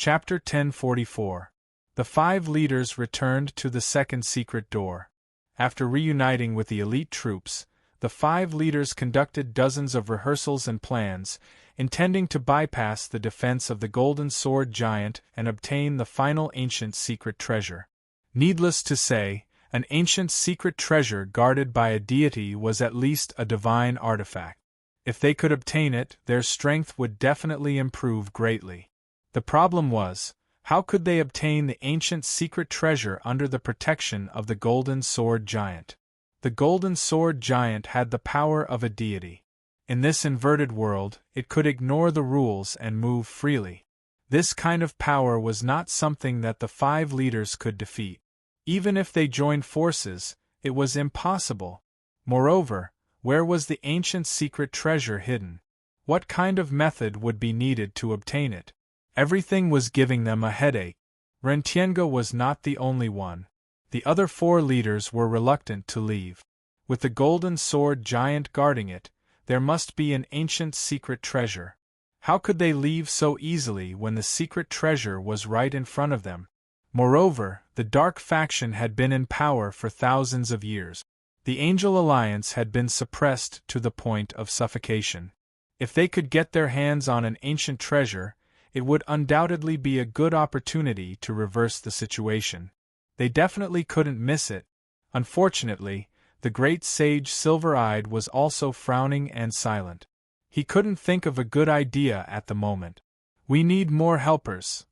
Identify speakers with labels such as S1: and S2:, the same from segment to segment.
S1: Chapter 1044. The five leaders returned to the second secret door. After reuniting with the elite troops, the five leaders conducted dozens of rehearsals and plans, intending to bypass the defense of the Golden Sword Giant and obtain the final ancient secret treasure. Needless to say, an ancient secret treasure guarded by a deity was at least a divine artifact. If they could obtain it, their strength would definitely improve greatly. The problem was, how could they obtain the ancient secret treasure under the protection of the Golden Sword Giant? The Golden Sword Giant had the power of a deity. In this inverted world, it could ignore the rules and move freely. This kind of power was not something that the five leaders could defeat. Even if they joined forces, it was impossible. Moreover, where was the ancient secret treasure hidden? What kind of method would be needed to obtain it? Everything was giving them a headache. Rentienga was not the only one. The other four leaders were reluctant to leave. With the Golden Sword Giant guarding it, there must be an ancient secret treasure. How could they leave so easily when the secret treasure was right in front of them? Moreover, the Dark Faction had been in power for thousands of years. The Angel Alliance had been suppressed to the point of suffocation. If they could get their hands on an ancient treasure, it would undoubtedly be a good opportunity to reverse the situation. They definitely couldn't miss it. Unfortunately, the great sage Silver-Eyed was also frowning and silent. He couldn't think of a good idea at the moment. "We need more helpers."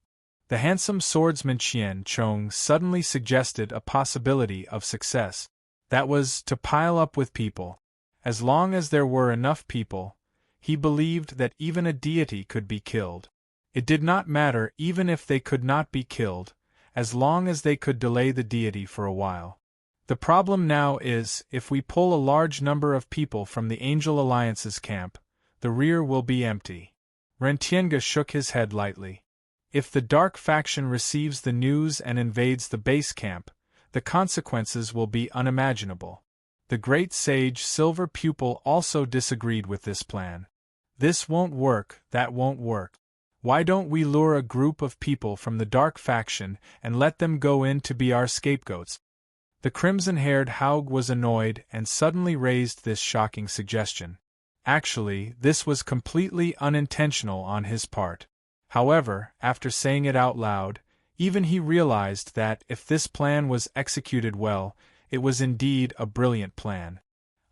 S1: The handsome swordsman Qian Chong suddenly suggested a possibility of success. That was, to pile up with people. As long as there were enough people, he believed that even a deity could be killed. It did not matter even if they could not be killed, as long as they could delay the deity for a while. The problem now is, if we pull a large number of people from the Angel Alliance's camp, the rear will be empty. Rentienga shook his head lightly. If the Dark Faction receives the news and invades the base camp, the consequences will be unimaginable. The great sage Silver Pupil also disagreed with this plan. "This won't work, that won't work. Why don't we lure a group of people from the Dark Faction and let them go in to be our scapegoats?" The crimson-haired Haug was annoyed and suddenly raised this shocking suggestion. Actually, this was completely unintentional on his part. However, after saying it out loud, even he realized that, if this plan was executed well, it was indeed a brilliant plan.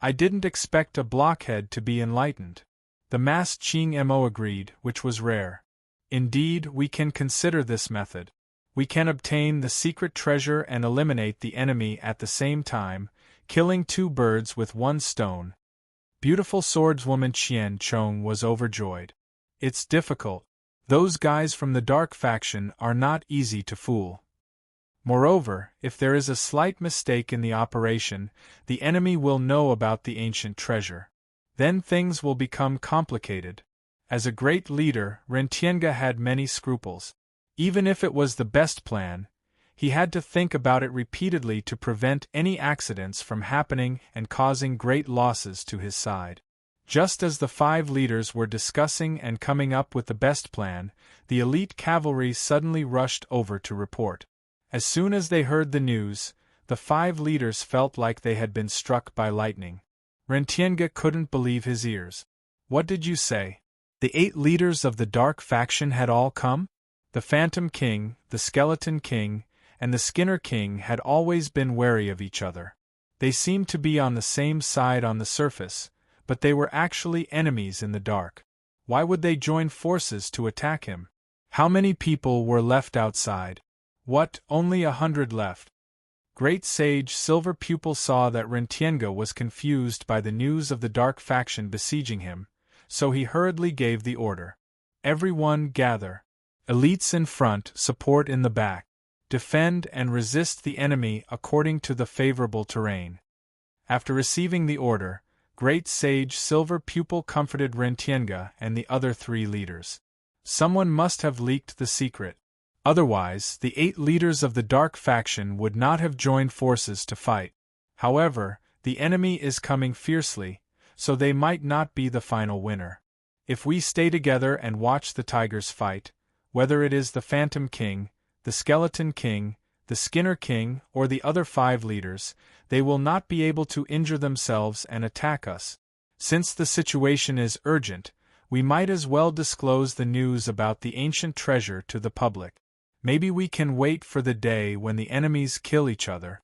S1: "I didn't expect a blockhead to be enlightened." The masked Ching Mo agreed, which was rare. "Indeed, we can consider this method. We can obtain the secret treasure and eliminate the enemy at the same time, killing two birds with one stone." Beautiful swordswoman Qian Chong was overjoyed. "It's difficult. Those guys from the Dark Faction are not easy to fool. Moreover, if there is a slight mistake in the operation, the enemy will know about the ancient treasure. Then things will become complicated." As a great leader, Rentienga had many scruples. Even if it was the best plan, he had to think about it repeatedly to prevent any accidents from happening and causing great losses to his side. Just as the five leaders were discussing and coming up with the best plan, the elite cavalry suddenly rushed over to report. As soon as they heard the news, the five leaders felt like they had been struck by lightning. Rentienga couldn't believe his ears. "What did you say? The 8 leaders of the Dark Faction had all come?" The Phantom King, the Skeleton King, and the Skinner King had always been wary of each other. They seemed to be on the same side on the surface, but they were actually enemies in the dark. Why would they join forces to attack him? How many people were left outside? What, only 100 left? Great sage Silver Pupil saw that Rentienga was confused by the news of the Dark Faction besieging him, so he hurriedly gave the order. "Everyone gather. Elites in front, support in the back. Defend and resist the enemy according to the favorable terrain." After receiving the order, Great Sage Silver Pupil comforted Rentienga and the other 3 leaders. Someone must have leaked the secret. Otherwise, the 8 leaders of the Dark Faction would not have joined forces to fight. However, the enemy is coming fiercely, so they might not be the final winner. If we stay together and watch the tigers fight, whether it is the Phantom King, the Skeleton King, the Skinner King, or the other 5 leaders, they will not be able to injure themselves and attack us. Since the situation is urgent, we might as well disclose the news about the ancient treasure to the public. Maybe we can wait for the day when the enemies kill each other.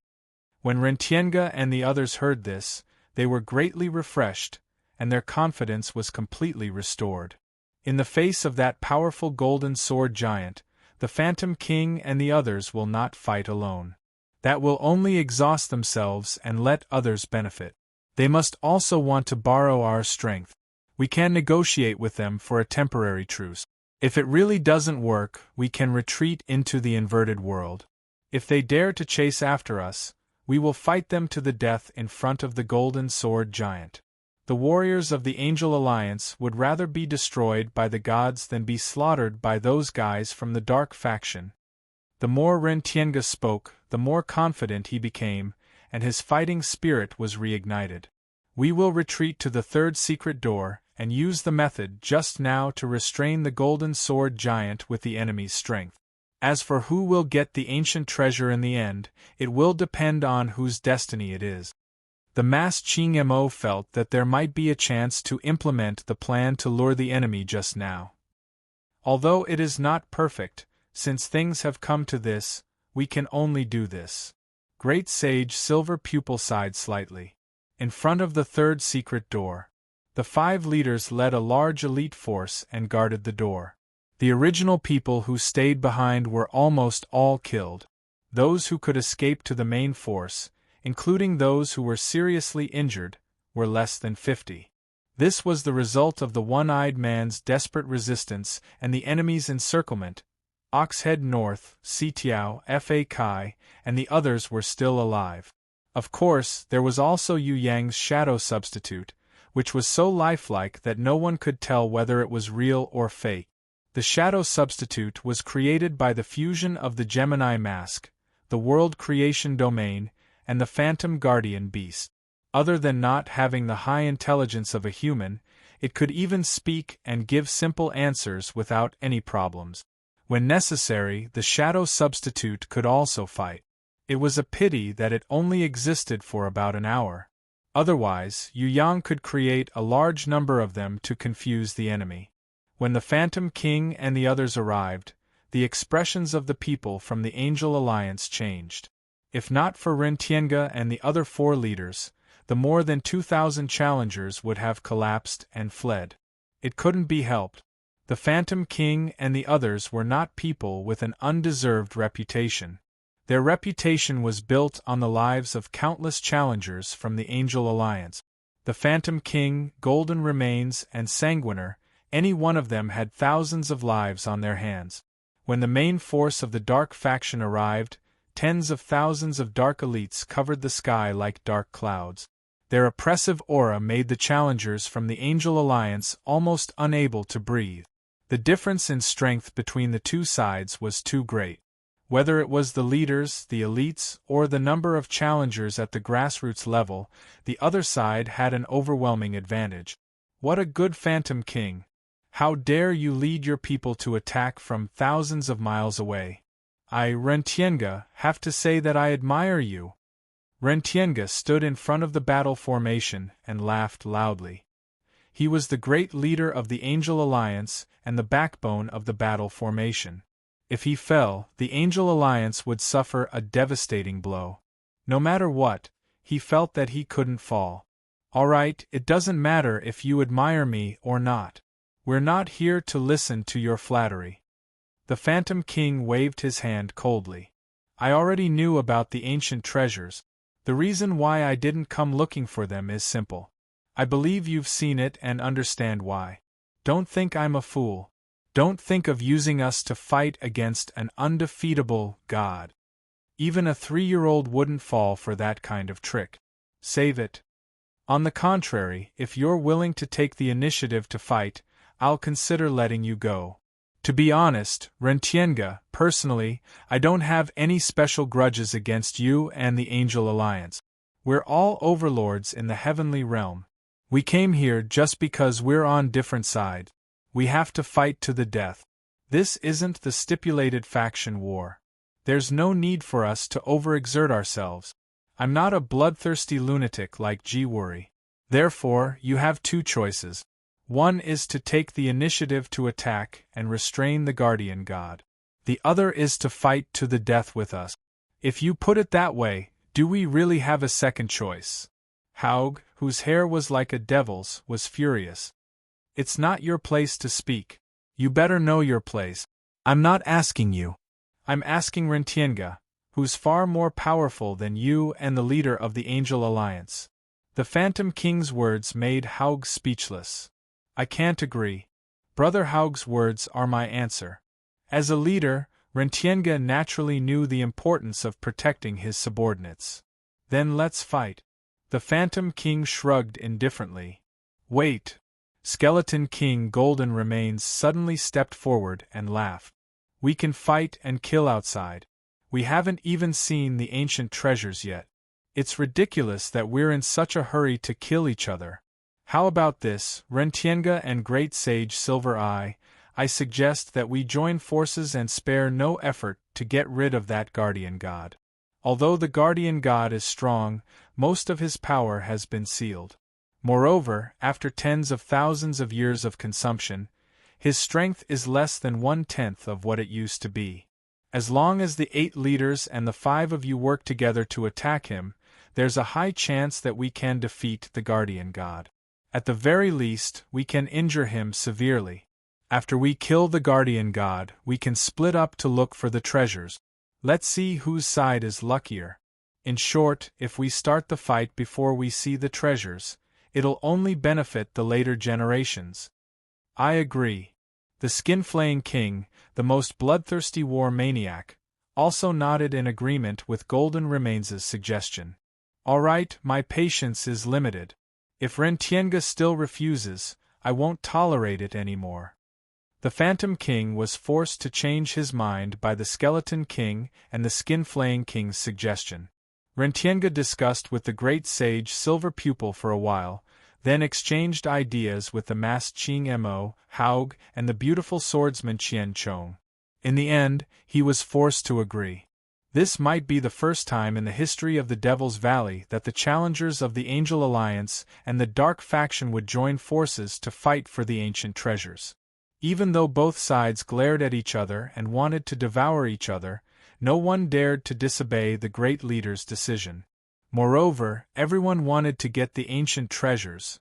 S1: When Rentienga and the others heard this, they were greatly refreshed, and their confidence was completely restored. In the face of that powerful golden sword giant, the Phantom King and the others will not fight alone. That will only exhaust themselves and let others benefit. They must also want to borrow our strength. We can negotiate with them for a temporary truce. If it really doesn't work, we can retreat into the inverted world. If they dare to chase after us, we will fight them to the death in front of the golden sword giant. The warriors of the Angel Alliance would rather be destroyed by the gods than be slaughtered by those guys from the dark faction. The more Rentienga spoke, the more confident he became, and his fighting spirit was reignited. We will retreat to the 3rd secret door, and use the method just now to restrain the golden sword giant with the enemy's strength. As for who will get the ancient treasure in the end, it will depend on whose destiny it is. The masked Ching Mo felt that there might be a chance to implement the plan to lure the enemy just now. Although it is not perfect, since things have come to this, we can only do this. Great Sage Silver Pupil sighed slightly. In front of the 3rd secret door, the 5 leaders led a large elite force and guarded the door. The original people who stayed behind were almost all killed. Those who could escape to the main force, including those who were seriously injured, were less than 50. This was the result of the one-eyed man's desperate resistance and the enemy's encirclement. Oxhead North, Sitiao, Fa Kai, and the others were still alive. Of course, there was also Yu Yang's shadow substitute, which was so lifelike that no one could tell whether it was real or fake. The shadow substitute was created by the fusion of the Gemini mask, the world creation domain, and the phantom guardian beast. Other than not having the high intelligence of a human, it could even speak and give simple answers without any problems. When necessary, the shadow substitute could also fight. It was a pity that it only existed for about an hour. Otherwise, Yu Yang could create a large number of them to confuse the enemy. When the Phantom King and the others arrived, the expressions of the people from the Angel Alliance changed. If not for Rentienga and the other 4 leaders, the more than 2,000 challengers would have collapsed and fled. It couldn't be helped. The Phantom King and the others were not people with an undeserved reputation. Their reputation was built on the lives of countless challengers from the Angel Alliance. The Phantom King, Golden Remains, and Sanguiner, any one of them had thousands of lives on their hands. When the main force of the Dark faction arrived, tens of thousands of Dark elites covered the sky like dark clouds. Their oppressive aura made the challengers from the Angel Alliance almost unable to breathe. The difference in strength between the 2 sides was too great. Whether it was the leaders, the elites, or the number of challengers at the grassroots level, the other side had an overwhelming advantage. What a good Phantom King! How dare you lead your people to attack from thousands of miles away? I, Rentienga, have to say that I admire you. Rentienga stood in front of the battle formation and laughed loudly. He was the great leader of the Angel Alliance and the backbone of the battle formation. If he fell, the Angel Alliance would suffer a devastating blow. No matter what, he felt that he couldn't fall. All right, it doesn't matter if you admire me or not. We're not here to listen to your flattery. The Phantom King waved his hand coldly. I already knew about the ancient treasures. The reason why I didn't come looking for them is simple. I believe you've seen it and understand why. Don't think I'm a fool. Don't think of using us to fight against an undefeatable god. Even a 3-year-old wouldn't fall for that kind of trick. Save it. On the contrary, if you're willing to take the initiative to fight, I'll consider letting you go. To be honest, Rentienga, personally, I don't have any special grudges against you and the Angel Alliance. We're all overlords in the heavenly realm. We came here just because we're on different sides. We have to fight to the death. This isn't the stipulated faction war. There's no need for us to overexert ourselves. I'm not a bloodthirsty lunatic like G-Worry. Therefore, you have two choices. One is to take the initiative to attack and restrain the guardian god. The other is to fight to the death with us. If you put it that way, do we really have a second choice? Haug, whose hair was like a devil's, was furious. It's not your place to speak. You better know your place. I'm not asking you. I'm asking Rentienga, who's far more powerful than you and the leader of the Angel Alliance. The Phantom King's words made Haug speechless. I can't agree. Brother Haug's words are my answer. As a leader, Rentienga naturally knew the importance of protecting his subordinates. Then let's fight. The Phantom King shrugged indifferently. Wait. Skeleton King Golden Remains suddenly stepped forward and laughed. We can fight and kill outside. We haven't even seen the ancient treasures yet. It's ridiculous that we're in such a hurry to kill each other. How about this, Rentienga and Great Sage Silver Eye? I suggest that we join forces and spare no effort to get rid of that guardian god. Although the guardian god is strong, most of his power has been sealed. Moreover, after tens of thousands of years of consumption, his strength is less than 1/10 of what it used to be. As long as the 8 leaders and the 5 of you work together to attack him, there's a high chance that we can defeat the guardian god. At the very least, we can injure him severely. After we kill the guardian god, we can split up to look for the treasures. Let's see whose side is luckier. In short, if we start the fight before we see the treasures, it'll only benefit the later generations. I agree. The Skin-Flaying King, the most bloodthirsty war maniac, also nodded in agreement with Golden Remains' suggestion. All right, my patience is limited. If Rentienga still refuses, I won't tolerate it anymore. The Phantom King was forced to change his mind by the Skeleton King and the Skin-Flaying King's suggestion. Rentienga discussed with the Great Sage Silver Pupil for a while, then exchanged ideas with the masked Ching Mo, Haug, and the beautiful swordsman Qian Chong. In the end, he was forced to agree. This might be the first time in the history of the Devil's Valley that the challengers of the Angel Alliance and the Dark Faction would join forces to fight for the ancient treasures. Even though both sides glared at each other and wanted to devour each other, no one dared to disobey the great leader's decision. Moreover, everyone wanted to get the ancient treasures.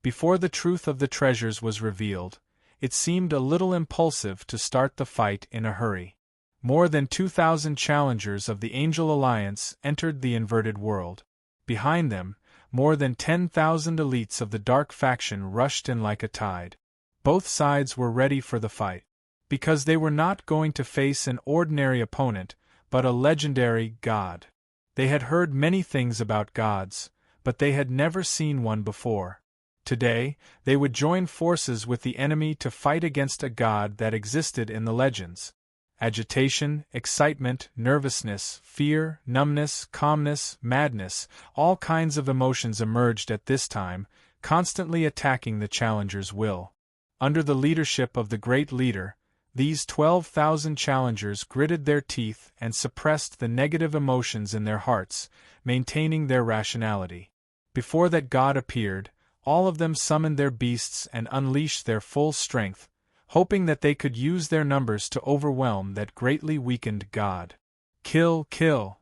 S1: Before the truth of the treasures was revealed, it seemed a little impulsive to start the fight in a hurry. More than 2,000 challengers of the Angel Alliance entered the inverted world. Behind them, more than 10,000 elites of the Dark Faction rushed in like a tide. Both sides were ready for the fight, because they were not going to face an ordinary opponent, but a legendary god. They had heard many things about gods, but they had never seen one before. Today, they would join forces with the enemy to fight against a god that existed in the legends. Agitation, excitement, nervousness, fear, numbness, calmness, madness, all kinds of emotions emerged at this time, constantly attacking the challenger's will. Under the leadership of the great leader, these 12,000 challengers gritted their teeth and suppressed the negative emotions in their hearts, maintaining their rationality. Before that god appeared, all of them summoned their beasts and unleashed their full strength, hoping that they could use their numbers to overwhelm that greatly weakened god. Kill, kill!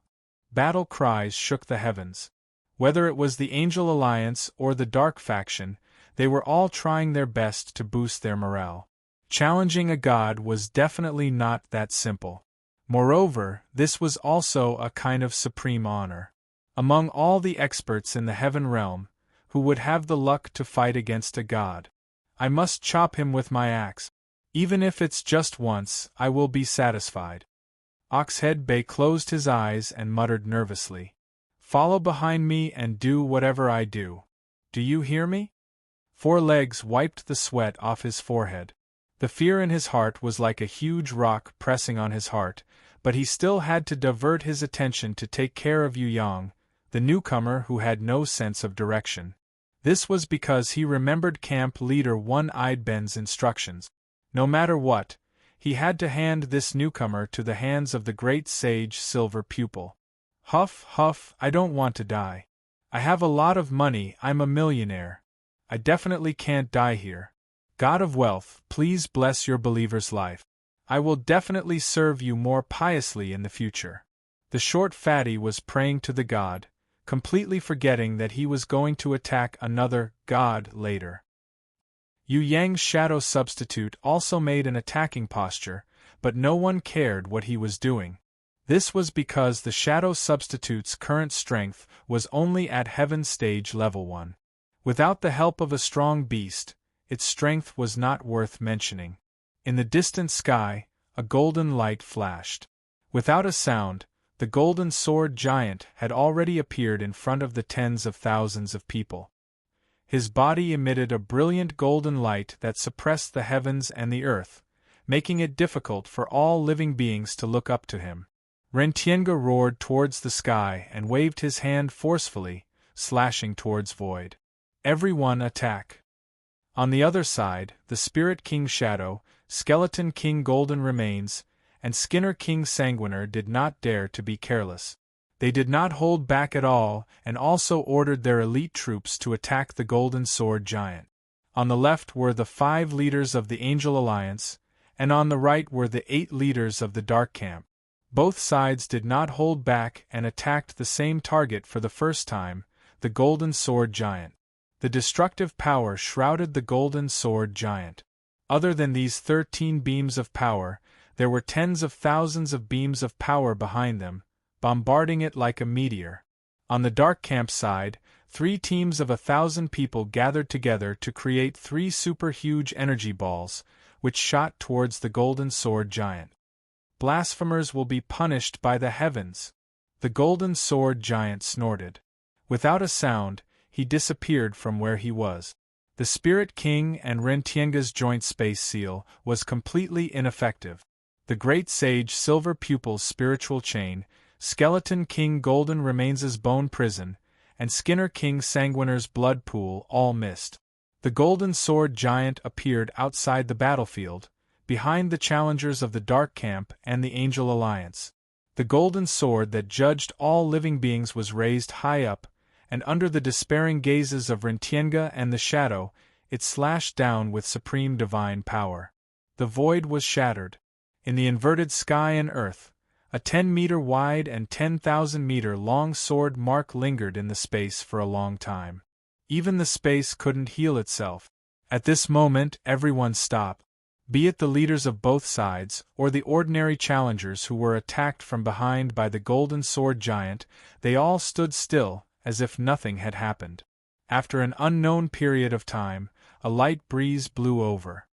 S1: Battle cries shook the heavens. Whether it was the Angel Alliance or the Dark Faction, they were all trying their best to boost their morale. Challenging a god was definitely not that simple. Moreover, this was also a kind of supreme honor. Among all the experts in the heaven realm, who would have the luck to fight against a god? I must chop him with my axe. Even if it's just once, I will be satisfied. Oxhead Bay closed his eyes and muttered nervously. Follow behind me and do whatever I do. Do you hear me? Four Legs wiped the sweat off his forehead. The fear in his heart was like a huge rock pressing on his heart, but he still had to divert his attention to take care of Yu Yang, the newcomer who had no sense of direction. This was because he remembered Camp Leader One-Eyed Ben's instructions. No matter what, He had to hand this newcomer to the hands of the great sage Silver Pupil. Huff, huff, I don't want to die. I have a lot of money, I'm a millionaire. I definitely can't die here. God of wealth, please bless your believer's life. I will definitely serve you more piously in the future. The short fatty was praying to the god, completely forgetting that he was going to attack another god later. Yu Yang's shadow substitute also made an attacking posture, but no one cared what he was doing. This was because the shadow substitute's current strength was only at heaven stage level 1. Without the help of a strong beast, its strength was not worth mentioning. In the distant sky, a golden light flashed. Without a sound, the golden sword giant had already appeared in front of the tens of thousands of people. His body emitted a brilliant golden light that suppressed the heavens and the earth, making it difficult for all living beings to look up to him. Rentienga roared towards the sky and waved his hand forcefully, slashing towards void. Everyone attack! On the other side, the Spirit King Shadow, Skeleton King Golden Remains, and Skinner King Sanguiner did not dare to be careless. They did not hold back at all and also ordered their elite troops to attack the Golden Sword Giant. On the left were the 5 leaders of the Angel Alliance, and on the right were the 8 leaders of the Dark Camp. Both sides did not hold back and attacked the same target for the first time, the Golden Sword Giant. The destructive power shrouded the Golden Sword Giant. Other than these 13 beams of power, there were tens of thousands of beams of power behind them, bombarding it like a meteor. On the Dark Camp side, 3 teams of 1,000 people gathered together to create 3 super-huge energy balls, which shot towards the Golden Sword Giant. Blasphemers will be punished by the heavens. The Golden Sword Giant snorted. Without a sound, he disappeared from where he was. The Spirit King and Rentienga's joint space seal was completely ineffective. The Great Sage Silver Pupil's spiritual chain, Skeleton King Golden Remains' bone prison, and Skinner King Sanguiner's blood pool all missed. The Golden Sword Giant appeared outside the battlefield, behind the challengers of the Dark Camp and the Angel Alliance. The golden sword that judged all living beings was raised high up, and under the despairing gazes of Rentienga and the Shadow, it slashed down with supreme divine power. The void was shattered. In the inverted sky and earth, a 10-meter wide and 10,000-meter long sword mark lingered in the space for a long time. Even the space couldn't heal itself. At this moment, everyone stopped. Be it the leaders of both sides, or the ordinary challengers who were attacked from behind by the Golden Sword Giant, they all stood still, as if nothing had happened. After an unknown period of time, a light breeze blew over.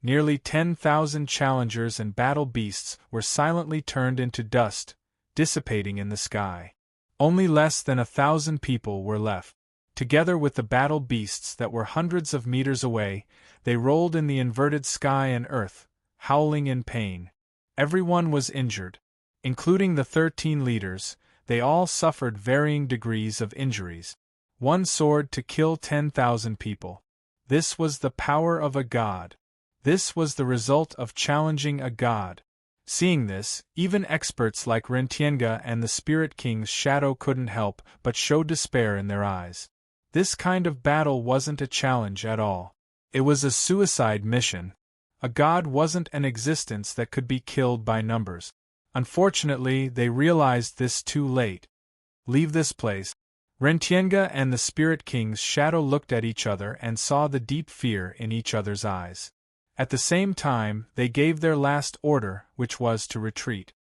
S1: Nearly 10,000 challengers and battle beasts were silently turned into dust, dissipating in the sky. Only less than 1,000 people were left. Together with the battle beasts that were hundreds of meters away, they rolled in the inverted sky and earth, howling in pain. Everyone was injured. Including the 13 leaders, they all suffered varying degrees of injuries. One sword to kill 10,000 people. This was the power of a god. This was the result of challenging a god. Seeing this, even experts like Rentienga and the Spirit King's Shadow couldn't help but show despair in their eyes. This kind of battle wasn't a challenge at all. It was a suicide mission. A god wasn't an existence that could be killed by numbers. Unfortunately, they realized this too late. Leave this place. Rentienga and the Spirit King's Shadow looked at each other and saw the deep fear in each other's eyes. At the same time, they gave their last order, which was to retreat.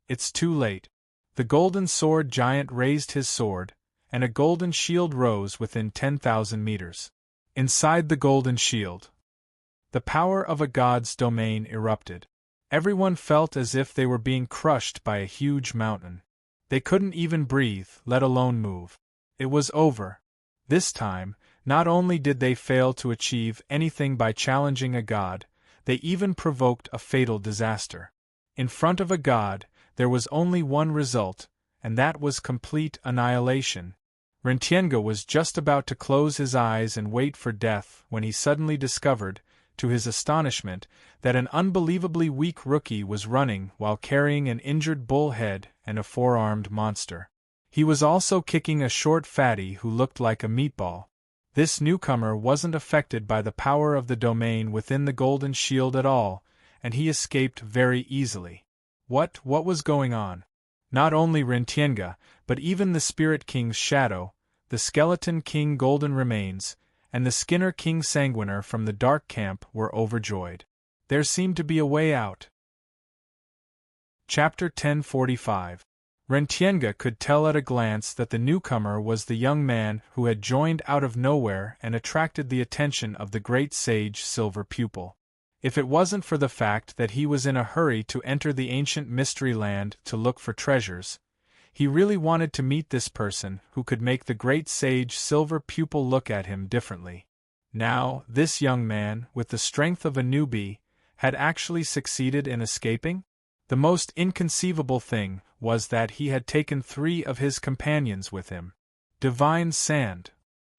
S1: It's too late. The Golden Sword Giant raised his sword, and a golden shield rose within 10,000 meters. Inside the golden shield, the power of a god's domain erupted. Everyone felt as if they were being crushed by a huge mountain. They couldn't even breathe, let alone move. It was over. This time, not only did they fail to achieve anything by challenging a god, they even provoked a fatal disaster. In front of a god, there was only one result, and that was complete annihilation. Rentienga was just about to close his eyes and wait for death when he suddenly discovered, to his astonishment, that an unbelievably weak rookie was running while carrying an injured bull head and a four-armed monster. He was also kicking a short fatty who looked like a meatball. This newcomer wasn't affected by the power of the domain within the golden shield at all, and he escaped very easily. What was going on? Not only Rentienga, but even the Spirit King's shadow, the Skeleton King Golden Remains, and the Skinner King Sanguiner from the Dark Camp were overjoyed. There seemed to be a way out. Chapter 1045. Rentienga could tell at a glance that the newcomer was the young man who had joined out of nowhere and attracted the attention of the great sage Silver Pupil. If it wasn't for the fact that he was in a hurry to enter the ancient mystery land to look for treasures, he really wanted to meet this person who could make the great sage Silver Pupil look at him differently. Now, this young man, with the strength of a newbie, had actually succeeded in escaping? The most inconceivable thing was that he had taken 3 of his companions with him. Divine Sand.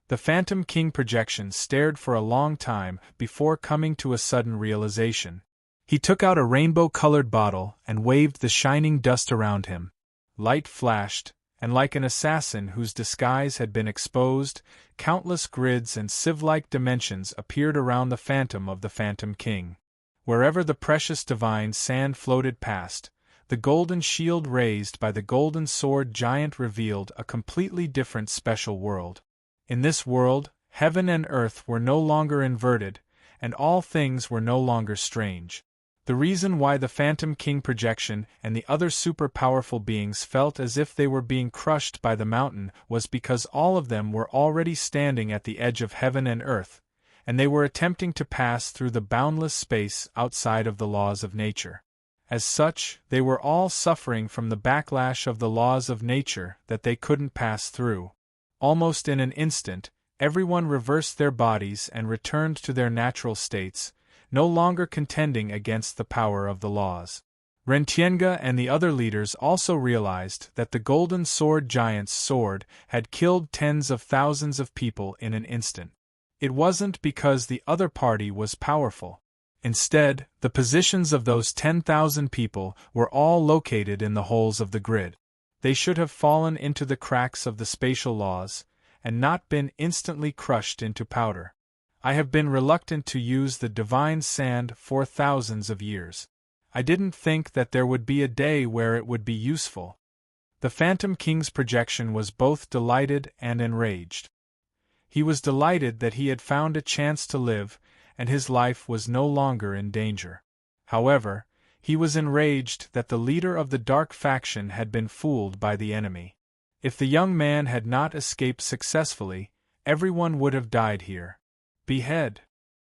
S1: The Phantom King projection stared for a long time before coming to a sudden realization. He took out a rainbow-colored bottle and waved the shining dust around him. Light flashed, and like an assassin whose disguise had been exposed, countless grids and sieve-like dimensions appeared around the phantom of the Phantom King. Wherever the precious divine sand floated past, the golden shield raised by the golden sword giant revealed a completely different special world. In this world, heaven and earth were no longer inverted, and all things were no longer strange. The reason why the Phantom King projection and the other super-powerful beings felt as if they were being crushed by the mountain was because all of them were already standing at the edge of heaven and earth, and they were attempting to pass through the boundless space outside of the laws of nature. As such, they were all suffering from the backlash of the laws of nature that they couldn't pass through. Almost in an instant, everyone reversed their bodies and returned to their natural states, no longer contending against the power of the laws. Rentienga and the other leaders also realized that the golden sword giant's sword had killed tens of thousands of people in an instant. It wasn't because the other party was powerful. Instead, the positions of those 10,000 people were all located in the holes of the grid. They should have fallen into the cracks of the spatial laws, and not been instantly crushed into powder. I have been reluctant to use the divine sand for thousands of years. I didn't think that there would be a day where it would be useful. The Phantom King's projection was both delighted and enraged. He was delighted that he had found a chance to live, and his life was no longer in danger. However, he was enraged that the leader of the dark faction had been fooled by the enemy. If the young man had not escaped successfully, everyone would have died here. Behead.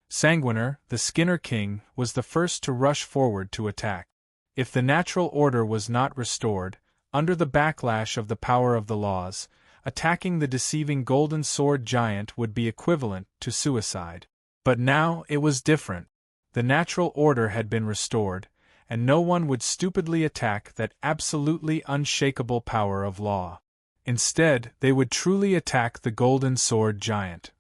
S1: Sanguiner, the Skinner King, was the first to rush forward to attack. If the natural order was not restored, under the backlash of the power of the laws, attacking the deceiving golden sword giant would be equivalent to suicide. But now it was different. The natural order had been restored, and no one would stupidly attack that absolutely unshakable power of law. Instead, they would truly attack the golden sword giant.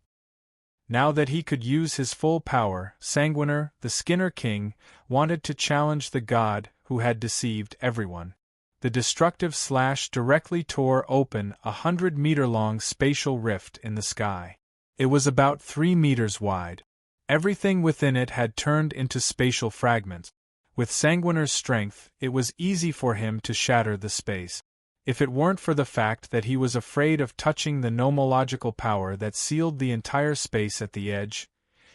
S1: Now that he could use his full power, Sanguiner, the Skinner King, wanted to challenge the god who had deceived everyone. The destructive slash directly tore open a 100-meter-long spatial rift in the sky. It was about 3 meters wide. Everything within it had turned into spatial fragments. With Sanguiner's strength, it was easy for him to shatter the space. If it weren't for the fact that he was afraid of touching the nomological power that sealed the entire space at the edge,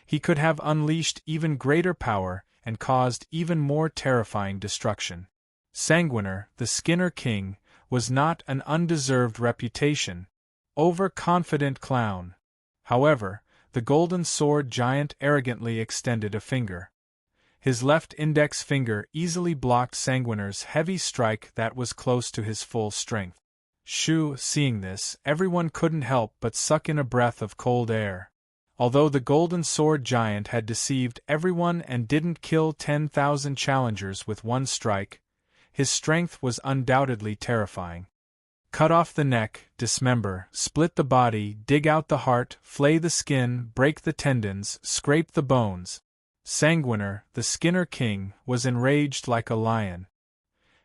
S1: he could have unleashed even greater power and caused even more terrifying destruction. Sanguiner, the Skinner King, was not an undeserved reputation. Overconfident clown. However, the golden sword giant arrogantly extended a finger. His left index finger easily blocked Sanguiner's heavy strike that was close to his full strength. Seeing this, everyone couldn't help but suck in a breath of cold air. Although the golden sword giant had deceived everyone and didn't kill 10,000 challengers with one strike, his strength was undoubtedly terrifying. Cut off the neck, dismember, split the body, dig out the heart, flay the skin, break the tendons, scrape the bones. Sanguiner, the Skinner King, was enraged like a lion.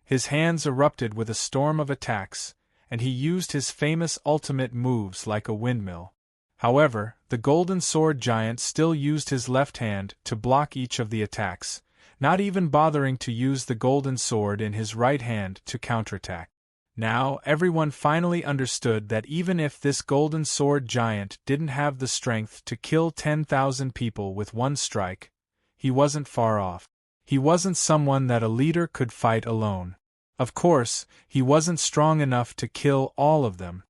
S1: His hands erupted with a storm of attacks, and he used his famous ultimate moves like a windmill. However, the Golden Sword Giant still used his left hand to block each of the attacks, not even bothering to use the golden sword in his right hand to counterattack. Now, everyone finally understood that even if this Golden Sword Giant didn't have the strength to kill 10,000 people with one strike, he wasn't far off. He wasn't someone that a leader could fight alone. Of course, he wasn't strong enough to kill all of them.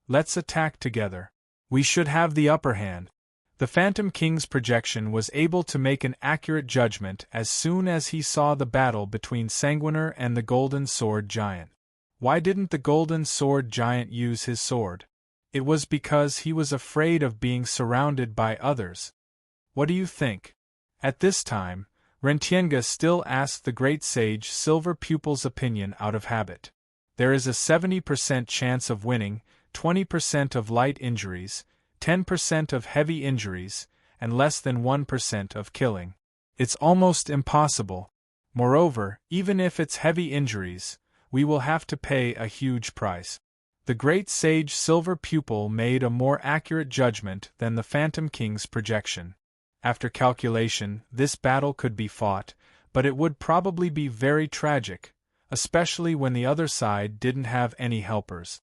S1: Let's attack together. We should have the upper hand. The Phantom King's projection was able to make an accurate judgment as soon as he saw the battle between Sanguiner and the Golden Sword Giant. Why didn't the Golden Sword Giant use his sword? It was because he was afraid of being surrounded by others. What do you think? At this time, Rentienga still asked the great sage Silver Pupil's opinion out of habit. There is a 70% chance of winning, 20% of light injuries, 10% of heavy injuries, and less than 1% of killing. It's almost impossible. Moreover, even if it's heavy injuries, we will have to pay a huge price. The great sage Silver Pupil made a more accurate judgment than the Phantom King's projection. After calculation, this battle could be fought, but it would probably be very tragic, especially when the other side didn't have any helpers.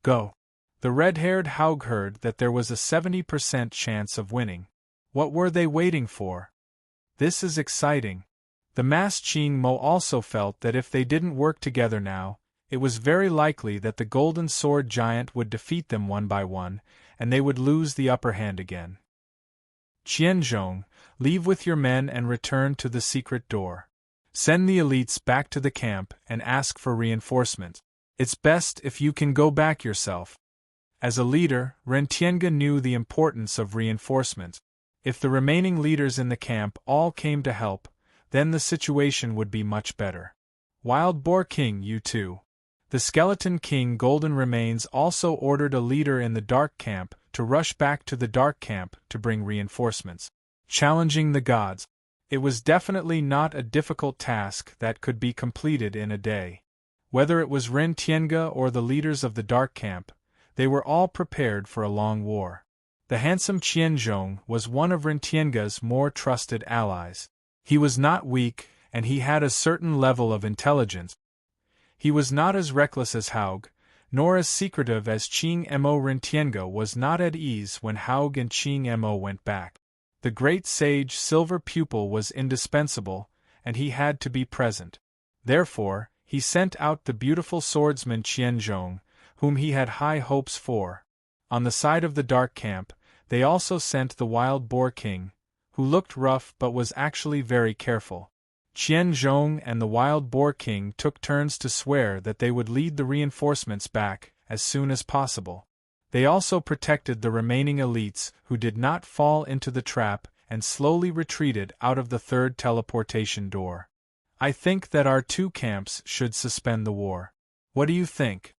S1: Go. The red-haired Haug heard that there was a 70% chance of winning. What were they waiting for? This is exciting. The masked Ching Mo also felt that if they didn't work together now, it was very likely that the Golden Sword Giant would defeat them one by one, and they would lose the upper hand again. Qianzhong, leave with your men and return to the secret door. Send the elites back to the camp and ask for reinforcements. It's best if you can go back yourself. As a leader, Rentienga knew the importance of reinforcements. If the remaining leaders in the camp all came to help, then the situation would be much better. Wild Boar King, you too. The Skeleton King Golden Remains also ordered a leader in the Dark Camp to rush back to the Dark Camp to bring reinforcements. Challenging the gods. It was definitely not a difficult task that could be completed in a day. Whether it was Rentienga or the leaders of the Dark Camp, they were all prepared for a long war. The handsome Qianzhong was one of Rentienga's more trusted allies. He was not weak, and he had a certain level of intelligence. He was not as reckless as Haug, nor as secretive as Ching Mo. Rentienga was not at ease when Haug and Ching Mo went back. The great sage Silver Pupil was indispensable, and he had to be present. Therefore, he sent out the beautiful swordsman Qianzhong, whom he had high hopes for. On the side of the Dark Camp, they also sent the Wild Boar King, who looked rough but was actually very careful. Qianzhong and the Wild Boar King took turns to swear that they would lead the reinforcements back as soon as possible. They also protected the remaining elites who did not fall into the trap and slowly retreated out of the third teleportation door. I think that our two camps should suspend the war. What do you think?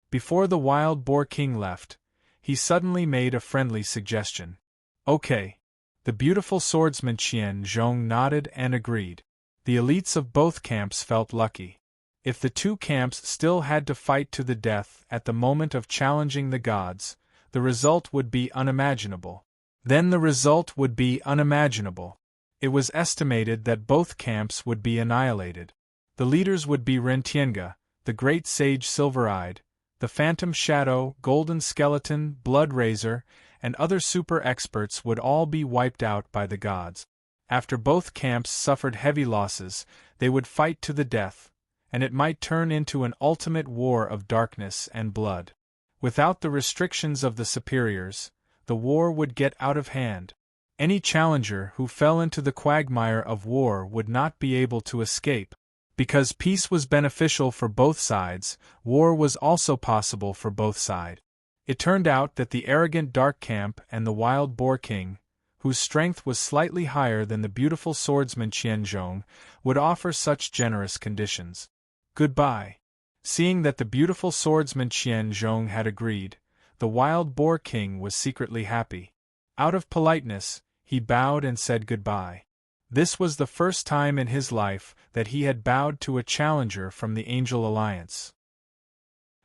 S1: Before the Wild Boar King left, he suddenly made a friendly suggestion. Okay. The beautiful swordsman Qianzhong nodded and agreed. The elites of both camps felt lucky. If the two camps still had to fight to the death at the moment of challenging the gods, the result would be unimaginable. Then the result would be unimaginable. It was estimated that both camps would be annihilated. The leaders would be Rentienga, the great sage Silver-Eyed, the Phantom Shadow, Golden Skeleton, Blood Razor, and other super experts would all be wiped out by the gods. After both camps suffered heavy losses, they would fight to the death, and it might turn into an ultimate war of darkness and blood. Without the restrictions of the superiors, the war would get out of hand. Any challenger who fell into the quagmire of war would not be able to escape. Because peace was beneficial for both sides, war was also possible for both sides. It turned out that the arrogant Dark Camp and the Wild Boar King, whose strength was slightly higher than the beautiful swordsman Qianzhong, would offer such generous conditions. Goodbye. Seeing that the beautiful swordsman Qianzhong had agreed, the Wild Boar King was secretly happy. Out of politeness, he bowed and said goodbye. This was the first time in his life that he had bowed to a challenger from the Angel Alliance.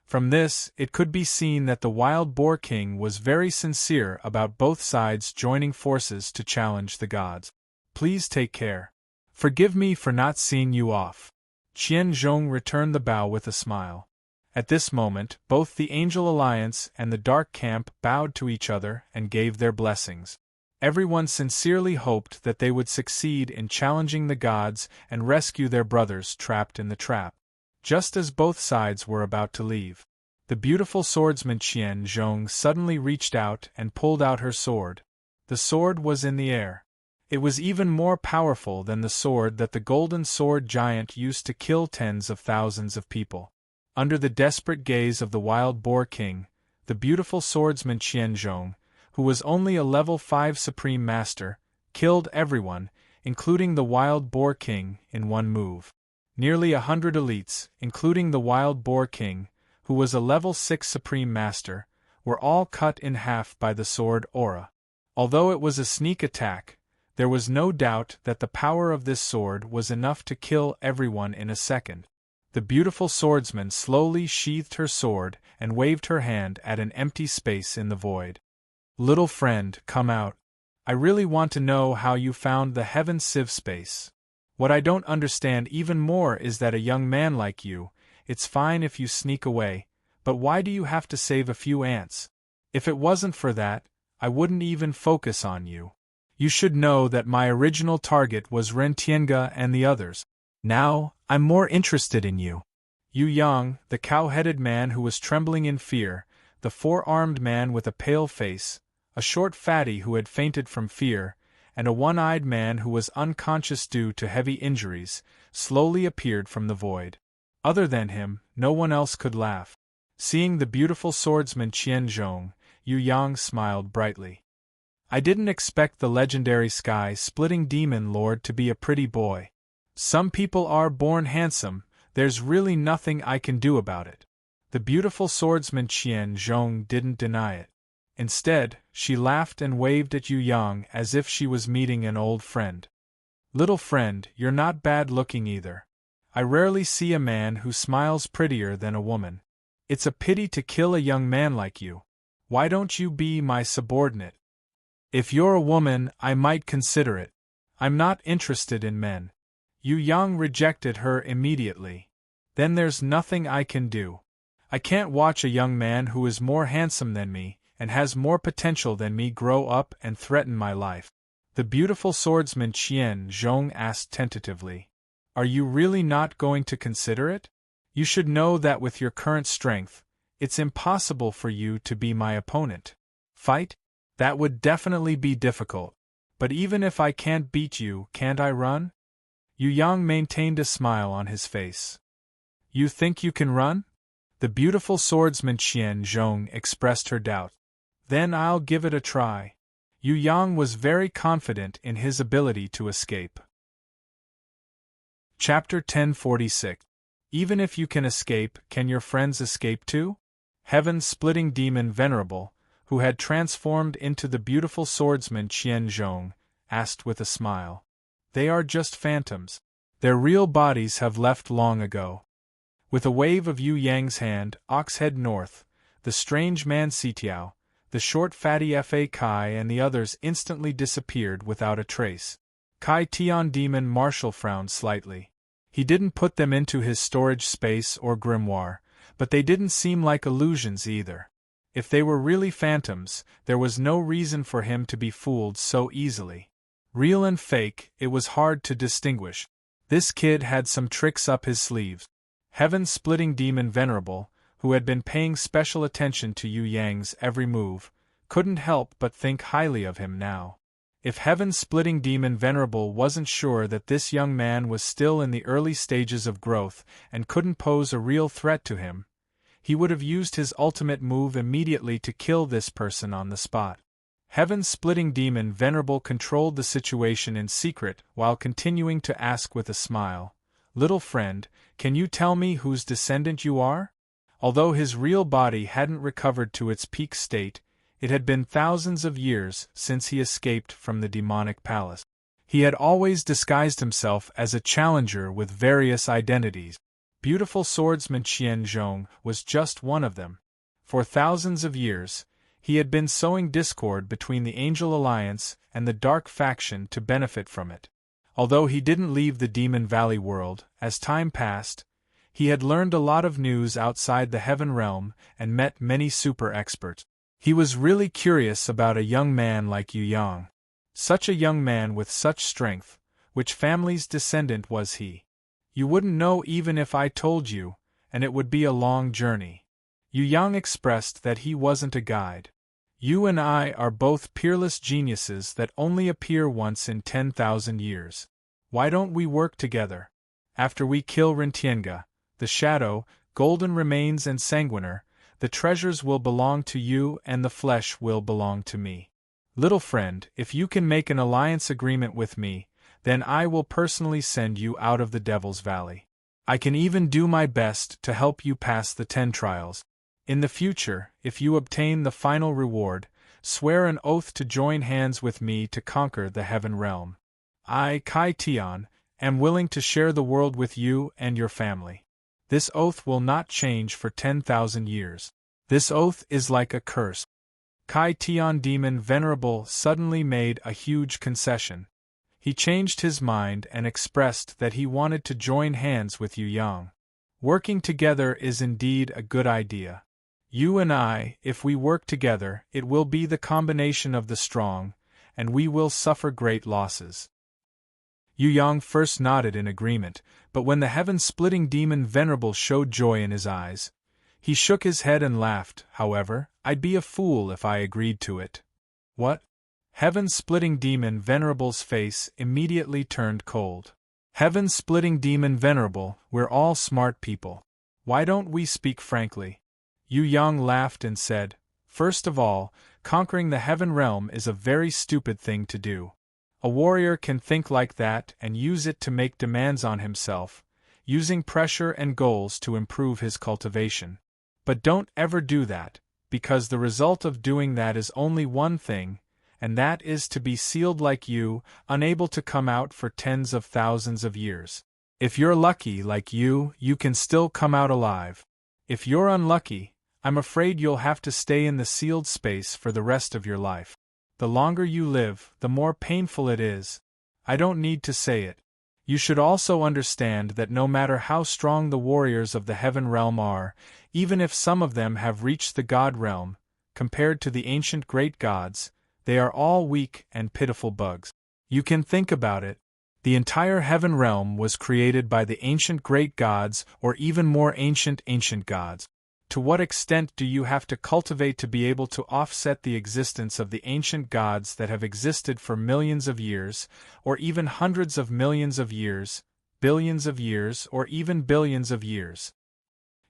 S1: From this, it could be seen that the Wild Boar King was very sincere about both sides joining forces to challenge the gods. Please take care. Forgive me for not seeing you off. Qian Zhong returned the bow with a smile. At this moment, both the Angel Alliance and the Dark Camp bowed to each other and gave their blessings. Everyone sincerely hoped that they would succeed in challenging the gods and rescue their brothers trapped in the trap. Just as both sides were about to leave, the beautiful swordsman Qian Zhong suddenly reached out and pulled out her sword. The sword was in the air. It was even more powerful than the sword that the Golden Sword Giant used to kill tens of thousands of people. Under the desperate gaze of the Wild Boar King, the beautiful swordsman Qian Zhong, who was only a level 5 Supreme Master, killed everyone, including the Wild Boar King, in one move. Nearly 100 elites, including the Wild Boar King, who was a level 6 Supreme Master, were all cut in half by the sword aura. Although it was a sneak attack, there was no doubt that the power of this sword was enough to kill everyone in a second. The beautiful swordsman slowly sheathed her sword and waved her hand at an empty space in the void. Little friend, come out. I really want to know how you found the Heaven Civ space. What I don't understand even more is that a young man like you, it's fine if you sneak away, but why do you have to save a few ants? If it wasn't for that, I wouldn't even focus on you. You should know that my original target was Ren Tiange and the others. Now, I'm more interested in you. Yu Yang, the cow-headed man who was trembling in fear, the four-armed man with a pale face, a short fatty who had fainted from fear, and a one-eyed man who was unconscious due to heavy injuries, slowly appeared from the void. Other than him, no one else could laugh. Seeing the beautiful swordsman Qian Zhong, Yu Yang smiled brightly. I didn't expect the legendary sky-splitting demon lord to be a pretty boy. Some people are born handsome, there's really nothing I can do about it. The beautiful swordsman Qian Zhong didn't deny it. Instead, she laughed and waved at Yu Yang as if she was meeting an old friend. Little friend, you're not bad-looking either. I rarely see a man who smiles prettier than a woman. It's a pity to kill a young man like you. Why don't you be my subordinate? If you're a woman, I might consider it. I'm not interested in men. Yu Yang rejected her immediately. Then there's nothing I can do. I can't watch a young man who is more handsome than me, and has more potential than me grow up and threaten my life. The beautiful swordsman Qian Zhong asked tentatively. Are you really not going to consider it? You should know that with your current strength, it's impossible for you to be my opponent. Fight? That would definitely be difficult. But even if I can't beat you, can't I run? Yu Yang maintained a smile on his face. You think you can run? The beautiful swordsman Qian Zhong expressed her doubt. Then I'll give it a try. Yu Yang was very confident in his ability to escape. Chapter 1046. Even if you can escape, can your friends escape too? Heaven-splitting demon Venerable, who had transformed into the beautiful swordsman Qian Zhong, asked with a smile. They are just phantoms. Their real bodies have left long ago. With a wave of Yu Yang's hand, Ox head north, the strange man Sitiao, the short fatty Fa Kai and the others instantly disappeared without a trace. Kai Tian demon Marshal frowned slightly. He didn't put them into his storage space or grimoire, but they didn't seem like illusions either. If they were really phantoms, there was no reason for him to be fooled so easily. Real and fake, it was hard to distinguish. This kid had some tricks up his sleeves. Heaven-splitting demon Venerable, who had been paying special attention to Yu Yang's every move, couldn't help but think highly of him now. If heaven-splitting demon Venerable wasn't sure that this young man was still in the early stages of growth and couldn't pose a real threat to him, he would have used his ultimate move immediately to kill this person on the spot. Heaven-splitting demon Venerable controlled the situation in secret while continuing to ask with a smile, Little friend, can you tell me whose descendant you are? Although his real body hadn't recovered to its peak state, it had been thousands of years since he escaped from the demonic palace. He had always disguised himself as a challenger with various identities. Beautiful swordsman Qian Zhong was just one of them. For thousands of years, he had been sowing discord between the Angel Alliance and the Dark Faction to benefit from it. Although he didn't leave the Demon Valley world, as time passed, he had learned a lot of news outside the Heaven Realm and met many super experts. He was really curious about a young man like Yu Yang. Such a young man with such strength, which family's descendant was he? You wouldn't know even if I told you, and it would be a long journey. Yu Yang expressed that he wasn't a guide. You and I are both peerless geniuses that only appear once in 10,000 years. Why don't we work together? After we kill Rintianga, the Shadow, Golden Remains and Sanguiner, the treasures will belong to you and the flesh will belong to me. Little friend, if you can make an alliance agreement with me, then I will personally send you out of the Devil's Valley. I can even do my best to help you pass the 10 trials. In the future, if you obtain the final reward, swear an oath to join hands with me to conquer the Heaven Realm. I, Kai Tian, am willing to share the world with you and your family. This oath will not change for 10,000 years. This oath is like a curse. Kai Tian Demon Venerable suddenly made a huge concession. He changed his mind and expressed that he wanted to join hands with Yu Yang. Working together is indeed a good idea. You and I, if we work together, it will be the combination of the strong, and we will suffer great losses. Yu Yang first nodded in agreement, but when the heaven-splitting demon Venerable showed joy in his eyes, he shook his head and laughed. However, I'd be a fool if I agreed to it. What? Heaven-splitting demon Venerable's face immediately turned cold. Heaven-splitting demon Venerable, we're all smart people. Why don't we speak frankly? Yu Yang laughed and said, first of all, conquering the Heaven Realm is a very stupid thing to do. A warrior can think like that and use it to make demands on himself, using pressure and goals to improve his cultivation. But don't ever do that, because the result of doing that is only one thing, and that is to be sealed like you, unable to come out for tens of thousands of years. If you're lucky like you can still come out alive. If you're unlucky, I'm afraid you'll have to stay in the sealed space for the rest of your life. The longer you live, the more painful it is. I don't need to say it. You should also understand that no matter how strong the warriors of the Heaven Realm are, even if some of them have reached the God Realm, compared to the ancient great gods, they are all weak and pitiful bugs. You can think about it. The entire Heaven Realm was created by the ancient great gods or even more ancient gods. To what extent do you have to cultivate to be able to offset the existence of the ancient gods that have existed for millions of years, or even hundreds of millions of years, billions of years, or even billions of years?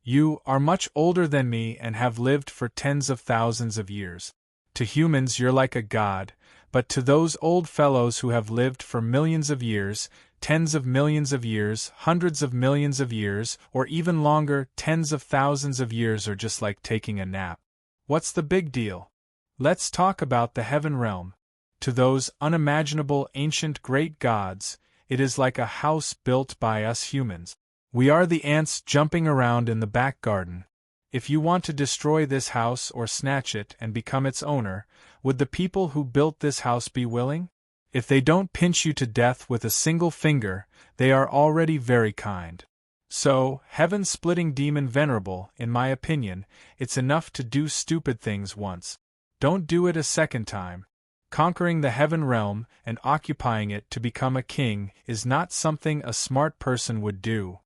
S1: You are much older than me and have lived for tens of thousands of years. To humans you're like a god, but to those old fellows who have lived for millions of years, tens of millions of years, hundreds of millions of years, or even longer, tens of thousands of years are just like taking a nap. What's the big deal? Let's talk about the Heaven Realm. To those unimaginable ancient great gods, it is like a house built by us humans. We are the ants jumping around in the back garden. If you want to destroy this house or snatch it and become its owner, would the people who built this house be willing? If they don't pinch you to death with a single finger, they are already very kind. So, heaven-splitting demon Venerable, in my opinion, it's enough to do stupid things once. Don't do it a second time. Conquering the Heaven Realm and occupying it to become a king is not something a smart person would do.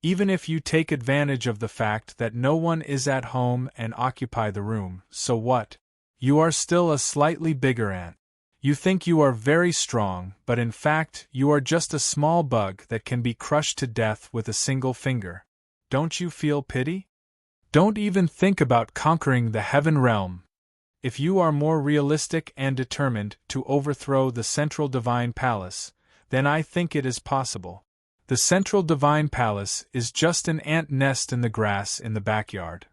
S1: Even if you take advantage of the fact that no one is at home and occupy the room, so what? You are still a slightly bigger ant. You think you are very strong, but in fact, you are just a small bug that can be crushed to death with a single finger. Don't you feel pity? Don't even think about conquering the Heaven Realm. If you are more realistic and determined to overthrow the Central Divine Palace, then I think it is possible. The Central Divine Palace is just an ant nest in the grass in the backyard.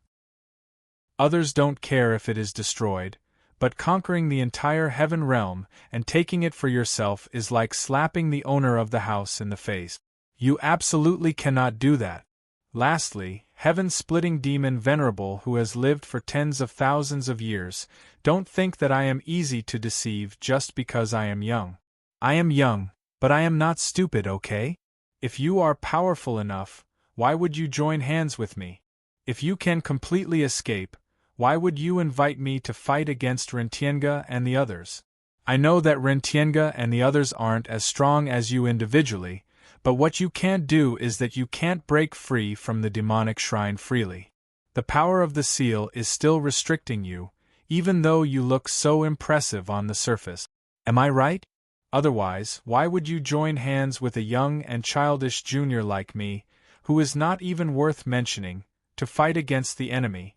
S1: Others don't care if it is destroyed, but conquering the entire heaven realm and taking it for yourself is like slapping the owner of the house in the face. You absolutely cannot do that. Lastly, heaven-splitting demon venerable who has lived for tens of thousands of years, don't think that I am easy to deceive just because I am young. I am young, but I am not stupid, okay? If you are powerful enough, why would you join hands with me? If you can completely escape, why would you invite me to fight against Rentienga and the others? I know that Rentienga and the others aren't as strong as you individually, but what you can't do is that you can't break free from the demonic shrine freely. The power of the seal is still restricting you, even though you look so impressive on the surface. Am I right? Otherwise, why would you join hands with a young and childish junior like me, who is not even worth mentioning, to fight against the enemy?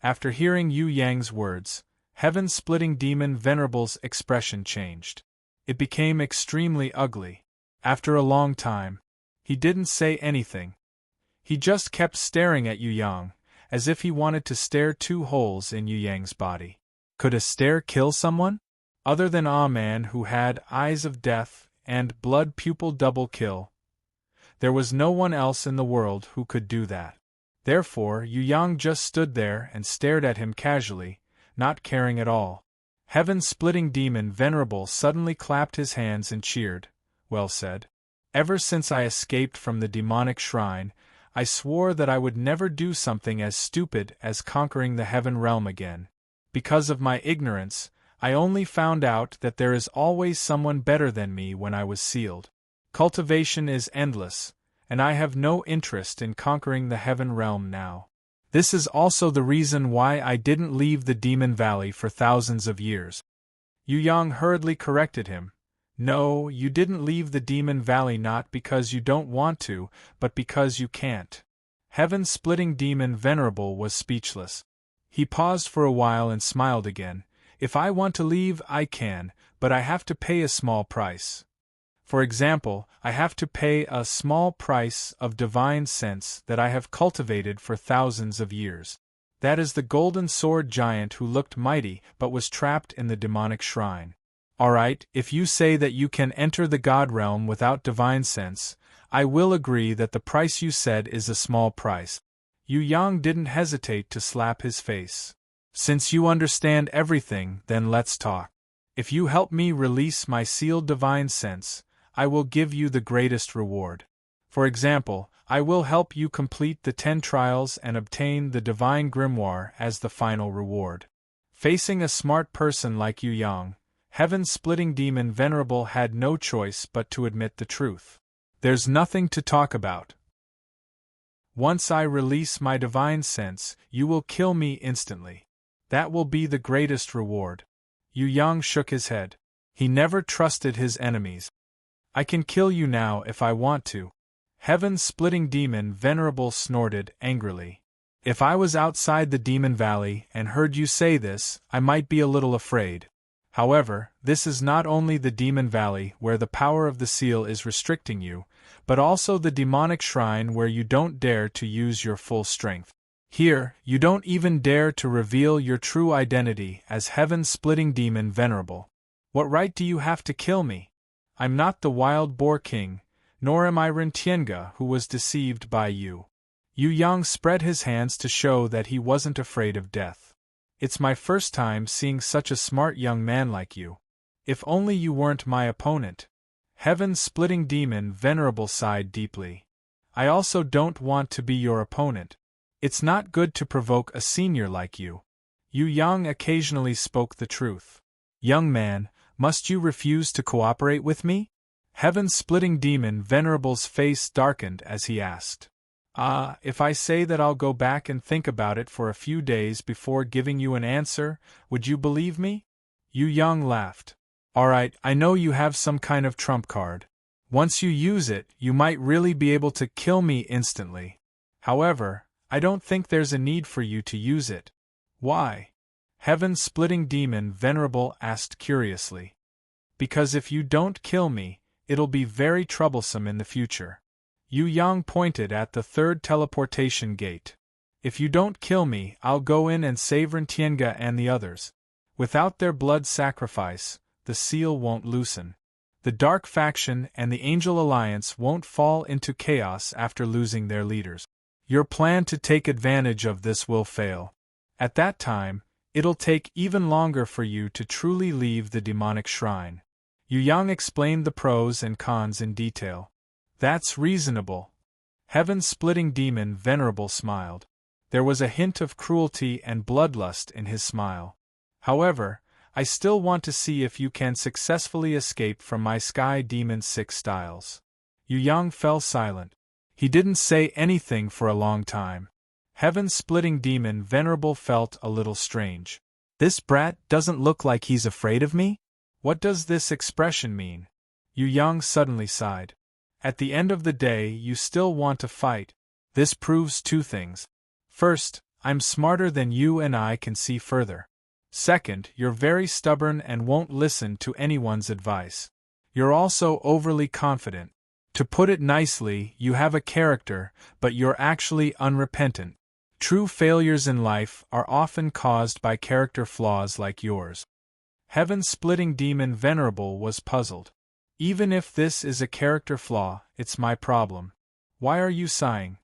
S1: After hearing Yu Yang's words, heaven-splitting demon venerable's expression changed. It became extremely ugly. After a long time, he didn't say anything. He just kept staring at Yu Yang, as if he wanted to stare 2 holes in Yu Yang's body. Could a stare kill someone? Other than a man who had eyes of death and blood pupil double kill, there was no one else in the world who could do that. Therefore, Yu Yang just stood there and stared at him casually, not caring at all. Heaven-splitting demon venerable suddenly clapped his hands and cheered. Well said. Ever since I escaped from the demonic shrine, I swore that I would never do something as stupid as conquering the heaven realm again. Because of my ignorance, I only found out that there is always someone better than me when I was sealed. Cultivation is endless, and I have no interest in conquering the heaven realm now. This is also the reason why I didn't leave the Demon Valley for thousands of years. Yu Yang hurriedly corrected him. No, you didn't leave the Demon Valley not because you don't want to, but because you can't. Heaven-splitting demon venerable was speechless. He paused for a while and smiled again. If I want to leave, I can, but I have to pay a small price. For example, I have to pay a small price of divine sense that I have cultivated for thousands of years. That is the golden sword giant who looked mighty but was trapped in the demonic shrine. Alright, if you say that you can enter the God realm without divine sense, I will agree that the price you said is a small price. Yu Yang didn't hesitate to slap his face. Since you understand everything, then let's talk. If you help me release my sealed divine sense, I will give you the greatest reward. For example, I will help you complete the 10 trials and obtain the divine grimoire as the final reward. Facing a smart person like Yu Yang, heaven-splitting demon venerable had no choice but to admit the truth. There's nothing to talk about. Once I release my divine sense, you will kill me instantly. That will be the greatest reward. Yu Yang shook his head. He never trusted his enemies. I can kill you now if I want to. Heaven-splitting demon venerable snorted angrily. If I was outside the Demon Valley and heard you say this, I might be a little afraid. However, this is not only the Demon Valley where the power of the seal is restricting you, but also the demonic shrine where you don't dare to use your full strength. Here, you don't even dare to reveal your true identity as heaven-splitting demon venerable. What right do you have to kill me? I'm not the wild boar king, nor am I Rentienga who was deceived by you. Yu Yang spread his hands to show that he wasn't afraid of death. It's my first time seeing such a smart young man like you. If only you weren't my opponent. Heaven-splitting demon venerable sighed deeply. I also don't want to be your opponent. It's not good to provoke a senior like you. Yu Yang occasionally spoke the truth. Young man, must you refuse to cooperate with me? Heaven-splitting demon venerable's face darkened as he asked. If I say that I'll go back and think about it for a few days before giving you an answer, would you believe me? Yu Yang laughed. Alright, I know you have some kind of trump card. Once you use it, you might really be able to kill me instantly. However, I don't think there's a need for you to use it. Why? Heaven-splitting demon venerable asked curiously. Because if you don't kill me, it'll be very troublesome in the future. Yu Yang pointed at the 3rd teleportation gate. If you don't kill me, I'll go in and save Rentienga and the others. Without their blood sacrifice, the seal won't loosen. The Dark Faction and the Angel Alliance won't fall into chaos after losing their leaders. Your plan to take advantage of this will fail. At that time, it'll take even longer for you to truly leave the demonic shrine. Yu Yang explained the pros and cons in detail. That's reasonable. Heaven-splitting demon Venerable smiled. There was a hint of cruelty and bloodlust in his smile. However, I still want to see if you can successfully escape from my Sky Demon 6 styles. Yu Yang fell silent. He didn't say anything for a long time. Heaven-splitting demon Venerable felt a little strange. This brat doesn't look like he's afraid of me? What does this expression mean? Yu Yang suddenly sighed. At the end of the day, you still want to fight. This proves two things. First, I'm smarter than you and I can see further. Second, you're very stubborn and won't listen to anyone's advice. You're also overly confident. To put it nicely, you have a character, but you're actually unrepentant. True failures in life are often caused by character flaws like yours. Heaven-splitting demon Venerable was puzzled. Even if this is a character flaw, it's my problem. Why are you sighing?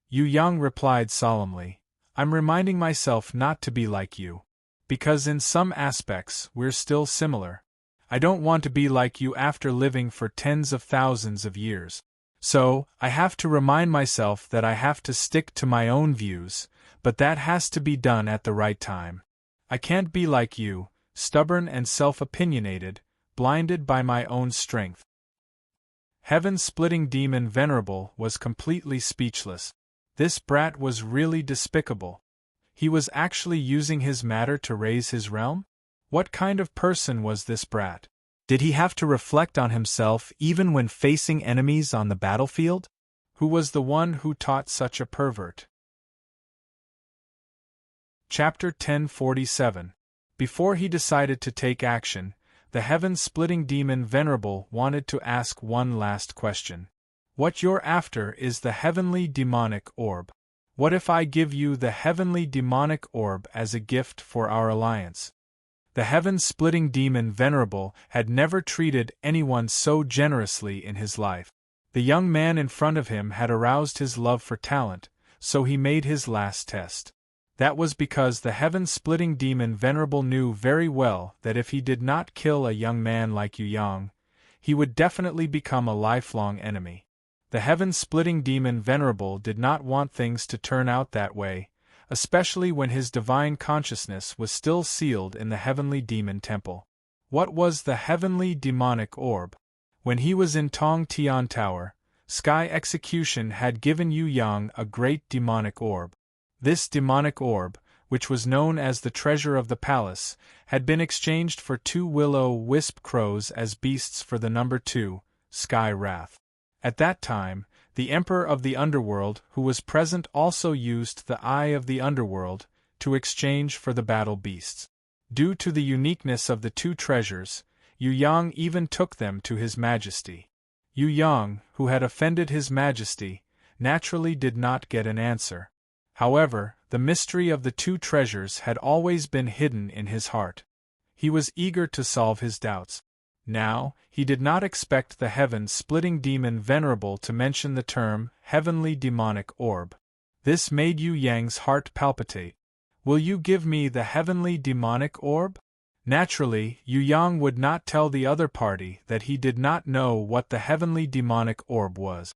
S1: Yu Yang replied solemnly, I'm reminding myself not to be like you. Because in some aspects, we're still similar. I don't want to be like you after living for tens of thousands of years. So, I have to remind myself that I have to stick to my own views, but that has to be done at the right time. I can't be like you, stubborn and self-opinionated, blinded by my own strength. Heaven-splitting demon Venerable was completely speechless. This brat was really despicable. He was actually using his matter to raise his realm? What kind of person was this brat? Did he have to reflect on himself even when facing enemies on the battlefield? Who was the one who taught such a pervert? Chapter 1047. Before he decided to take action, the heaven-splitting demon Venerable wanted to ask one last question. What you're after is the heavenly demonic orb. What if I give you the heavenly demonic orb as a gift for our alliance? The heaven-splitting demon Venerable had never treated anyone so generously in his life. The young man in front of him had aroused his love for talent, so he made his last test. That was because the heaven-splitting demon Venerable knew very well that if he did not kill a young man like Yu Yang, he would definitely become a lifelong enemy. The heaven-splitting demon Venerable did not want things to turn out that way, especially when his divine consciousness was still sealed in the heavenly demon temple. What was the heavenly demonic orb? When he was in Tong Tian Tower, Sky Execution had given Yu Yang a great demonic orb. This demonic orb, which was known as the treasure of the palace, had been exchanged for 2 will-o-wisp crows as beasts for the number 2, Sky Wrath. At that time, the Emperor of the Underworld who was present also used the Eye of the Underworld to exchange for the battle beasts. Due to the uniqueness of the 2 treasures, Yu Yang even took them to His Majesty. Yu Yang, who had offended His Majesty, naturally did not get an answer. However, the mystery of the 2 treasures had always been hidden in his heart. He was eager to solve his doubts. Now, he did not expect the heaven-splitting demon Venerable to mention the term heavenly demonic orb. This made Yu Yang's heart palpitate. Will you give me the heavenly demonic orb? Naturally, Yu Yang would not tell the other party that he did not know what the heavenly demonic orb was.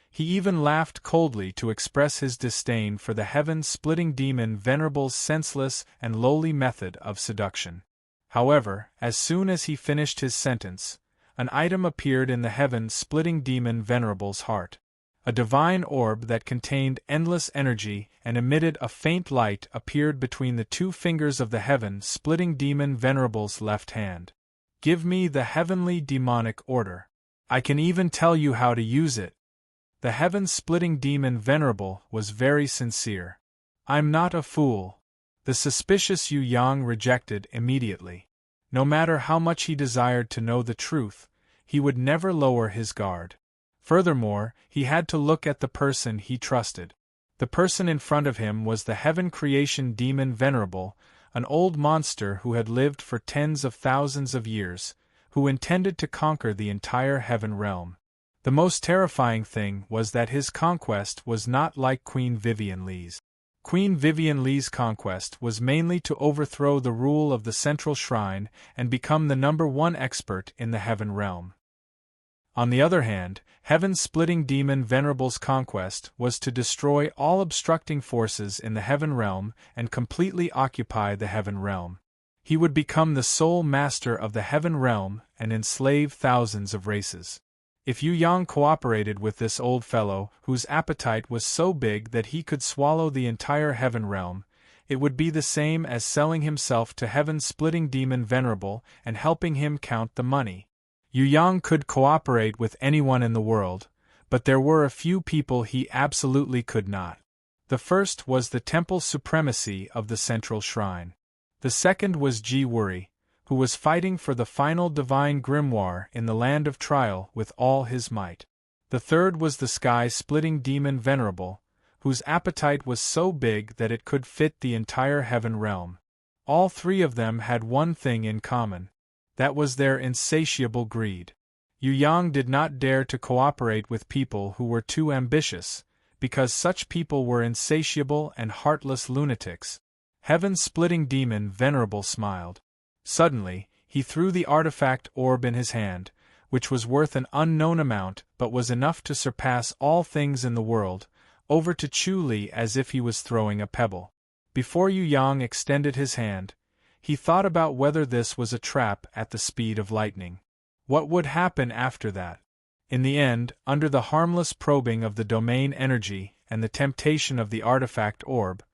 S1: He even laughed coldly to express his disdain for the heaven-splitting demon Venerable's senseless and lowly method of seduction. However, as soon as he finished his sentence, an item appeared in the heaven-splitting demon Venerable's heart. A divine orb that contained endless energy and emitted a faint light appeared between the 2 fingers of the heaven-splitting demon Venerable's left hand. Give me the heavenly demonic order. I can even tell you how to use it. The heaven-splitting demon Venerable was very sincere. I'm not a fool. The suspicious Yu Yang rejected immediately. No matter how much he desired to know the truth, he would never lower his guard. Furthermore, he had to look at the person he trusted. The person in front of him was the heaven creation demon Venerable, an old monster who had lived for tens of thousands of years, who intended to conquer the entire heaven realm. The most terrifying thing was that his conquest was not like Queen Vivian Lee's. Queen Vivian Lee's conquest was mainly to overthrow the rule of the central shrine and become the #1 expert in the heaven realm. On the other hand, heaven-splitting demon Venerable's conquest was to destroy all obstructing forces in the heaven realm and completely occupy the heaven realm. He would become the sole master of the heaven realm and enslave thousands of races. If Yu Yang cooperated with this old fellow, whose appetite was so big that he could swallow the entire heaven realm, it would be the same as selling himself to heaven-splitting demon Venerable and helping him count the money. Yu Yang could cooperate with anyone in the world, but there were a few people he absolutely could not. The first was the temple supremacy of the central shrine. The second was Ji Wuri, who was fighting for the final divine grimoire in the land of trial with all his might. The third was the sky-splitting demon Venerable, whose appetite was so big that it could fit the entire heaven realm. All three of them had one thing in common. That was their insatiable greed. Yu Yang did not dare to cooperate with people who were too ambitious, because such people were insatiable and heartless lunatics. Heaven-splitting demon Venerable smiled. Suddenly, he threw the artifact orb in his hand, which was worth an unknown amount but was enough to surpass all things in the world, over to Chu Li as if he was throwing a pebble. Before Yu Yang extended his hand, he thought about whether this was a trap at the speed of lightning. What would happen after that? In the end, under the harmless probing of the domain energy and the temptation of the artifact orb,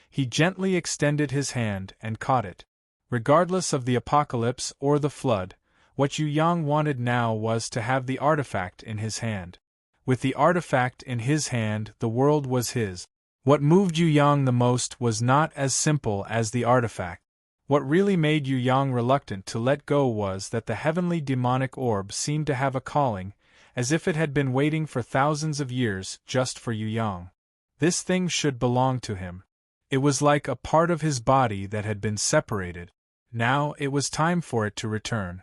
S1: he gently extended his hand and caught it. Regardless of the apocalypse or the flood, what Yu Yang wanted now was to have the artifact in his hand. With the artifact in his hand, the world was his. What moved Yu Yang the most was not as simple as the artifact. What really made Yu Yang reluctant to let go was that the heavenly demonic orb seemed to have a calling, as if it had been waiting for thousands of years just for Yu Yang. This thing should belong to him. It was like a part of his body that had been separated. Now it was time for it to return.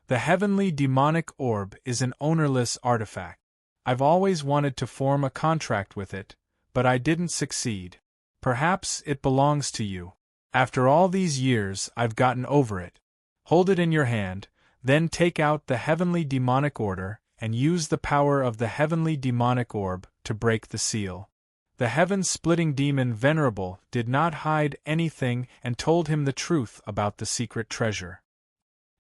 S1: The heavenly demonic orb is an ownerless artifact. I've always wanted to form a contract with it, but I didn't succeed. Perhaps it belongs to you. After all these years, I've gotten over it. Hold it in your hand, then take out the heavenly demonic order and use the power of the heavenly demonic orb to break the seal. The heaven-splitting demon Venerable did not hide anything and told him the truth about the secret treasure.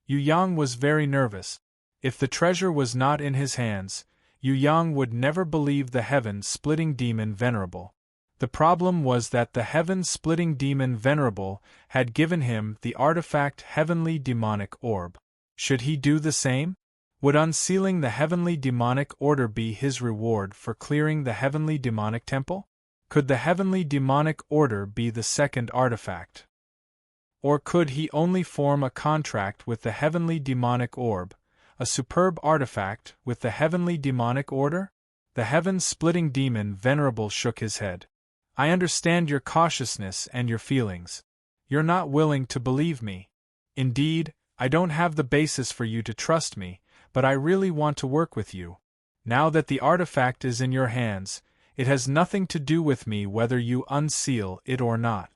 S1: Yu Yang was very nervous. If the treasure was not in his hands, Yu Yang would never believe the heaven-splitting demon Venerable. The problem was that the heaven-splitting demon Venerable had given him the artifact heavenly demonic orb. Should he do the same? Would unsealing the heavenly demonic order be his reward for clearing the heavenly demonic temple? Could the heavenly demonic order be the second artifact? Or could he only form a contract with the heavenly demonic orb, a superb artifact with the heavenly demonic order? The heaven-splitting demon Venerable shook his head. I understand your cautiousness and your feelings. You're not willing to believe me. Indeed, I don't have the basis for you to trust me, but I really want to work with you. Now that the artifact is in your hands, it has nothing to do with me whether you unseal it or not.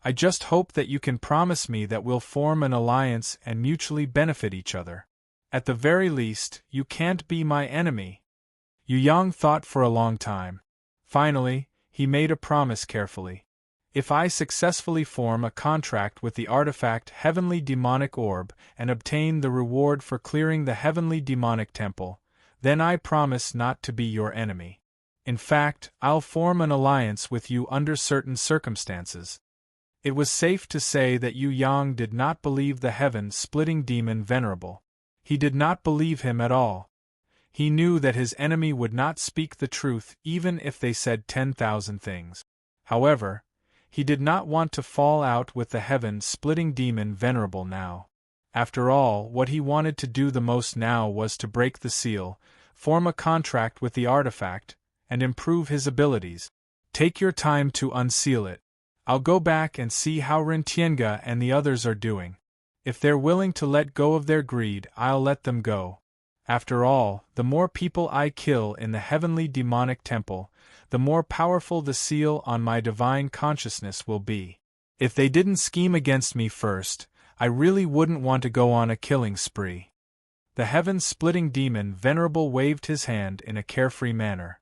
S1: I just hope that you can promise me that we'll form an alliance and mutually benefit each other. At the very least, you can't be my enemy. Yu Yang thought for a long time. Finally, he made a promise carefully. If I successfully form a contract with the artifact heavenly demonic orb and obtain the reward for clearing the heavenly demonic temple, then I promise not to be your enemy. In fact, I'll form an alliance with you under certain circumstances. It was safe to say that Yu Yang did not believe the heaven-splitting demon Venerable. He did not believe him at all. He knew that his enemy would not speak the truth even if they said 10,000 things. However, he did not want to fall out with the heaven-splitting demon Venerable now. After all, what he wanted to do the most now was to break the seal, form a contract with the artifact, and improve his abilities. Take your time to unseal it. I'll go back and see how Rintienga and the others are doing. If they're willing to let go of their greed, I'll let them go. After all, the more people I kill in the heavenly demonic temple, the more powerful the seal on my divine consciousness will be. If they didn't scheme against me first, I really wouldn't want to go on a killing spree. The heaven-splitting demon Venerable waved his hand in a carefree manner.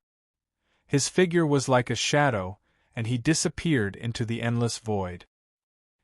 S1: His figure was like a shadow, and he disappeared into the endless void.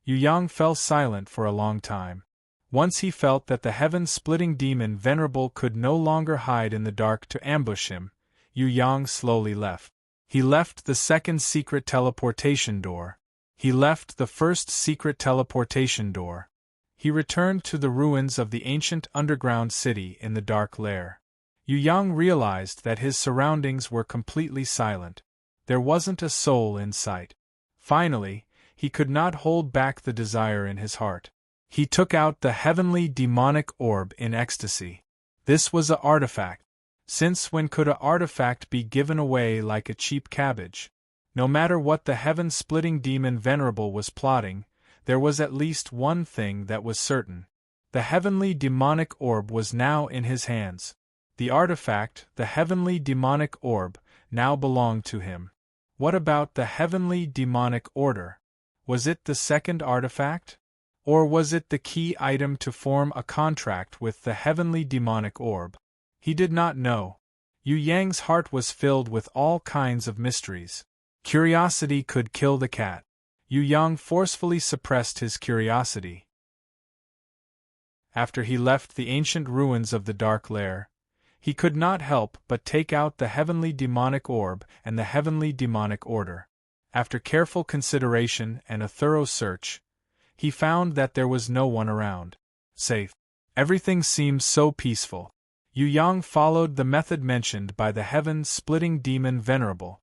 S1: Yu Yang fell silent for a long time. Once he felt that the heaven-splitting demon Venerable could no longer hide in the dark to ambush him, Yu Yang slowly left. He left the second secret teleportation door. He left the first secret teleportation door. He returned to the ruins of the ancient underground city in the dark lair. Yu Yang realized that his surroundings were completely silent. There wasn't a soul in sight. Finally, he could not hold back the desire in his heart. He took out the heavenly demonic orb in ecstasy. This was an artifact. Since when could an artifact be given away like a cheap cabbage? No matter what the heaven-splitting demon Venerable was plotting, there was at least one thing that was certain. The heavenly demonic orb was now in his hands. The artifact, the heavenly demonic orb, now belonged to him. What about the heavenly demonic order? Was it the second artifact? Or was it the key item to form a contract with the heavenly demonic orb? He did not know. Yu Yang's heart was filled with all kinds of mysteries. Curiosity could kill the cat. Yu Yang forcefully suppressed his curiosity. After he left the ancient ruins of the dark lair, he could not help but take out the heavenly demonic orb and the heavenly demonic order. After careful consideration and a thorough search, he found that there was no one around. Safe. Everything seemed so peaceful. Yu Yang followed the method mentioned by the heaven-splitting demon Venerable.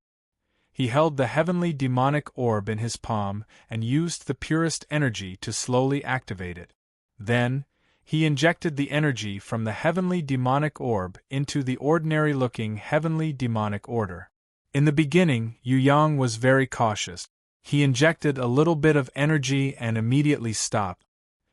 S1: He held the heavenly demonic orb in his palm and used the purest energy to slowly activate it. Then, he injected the energy from the heavenly demonic orb into the ordinary-looking heavenly demonic order. In the beginning, Yu Yang was very cautious. He injected a little bit of energy and immediately stopped.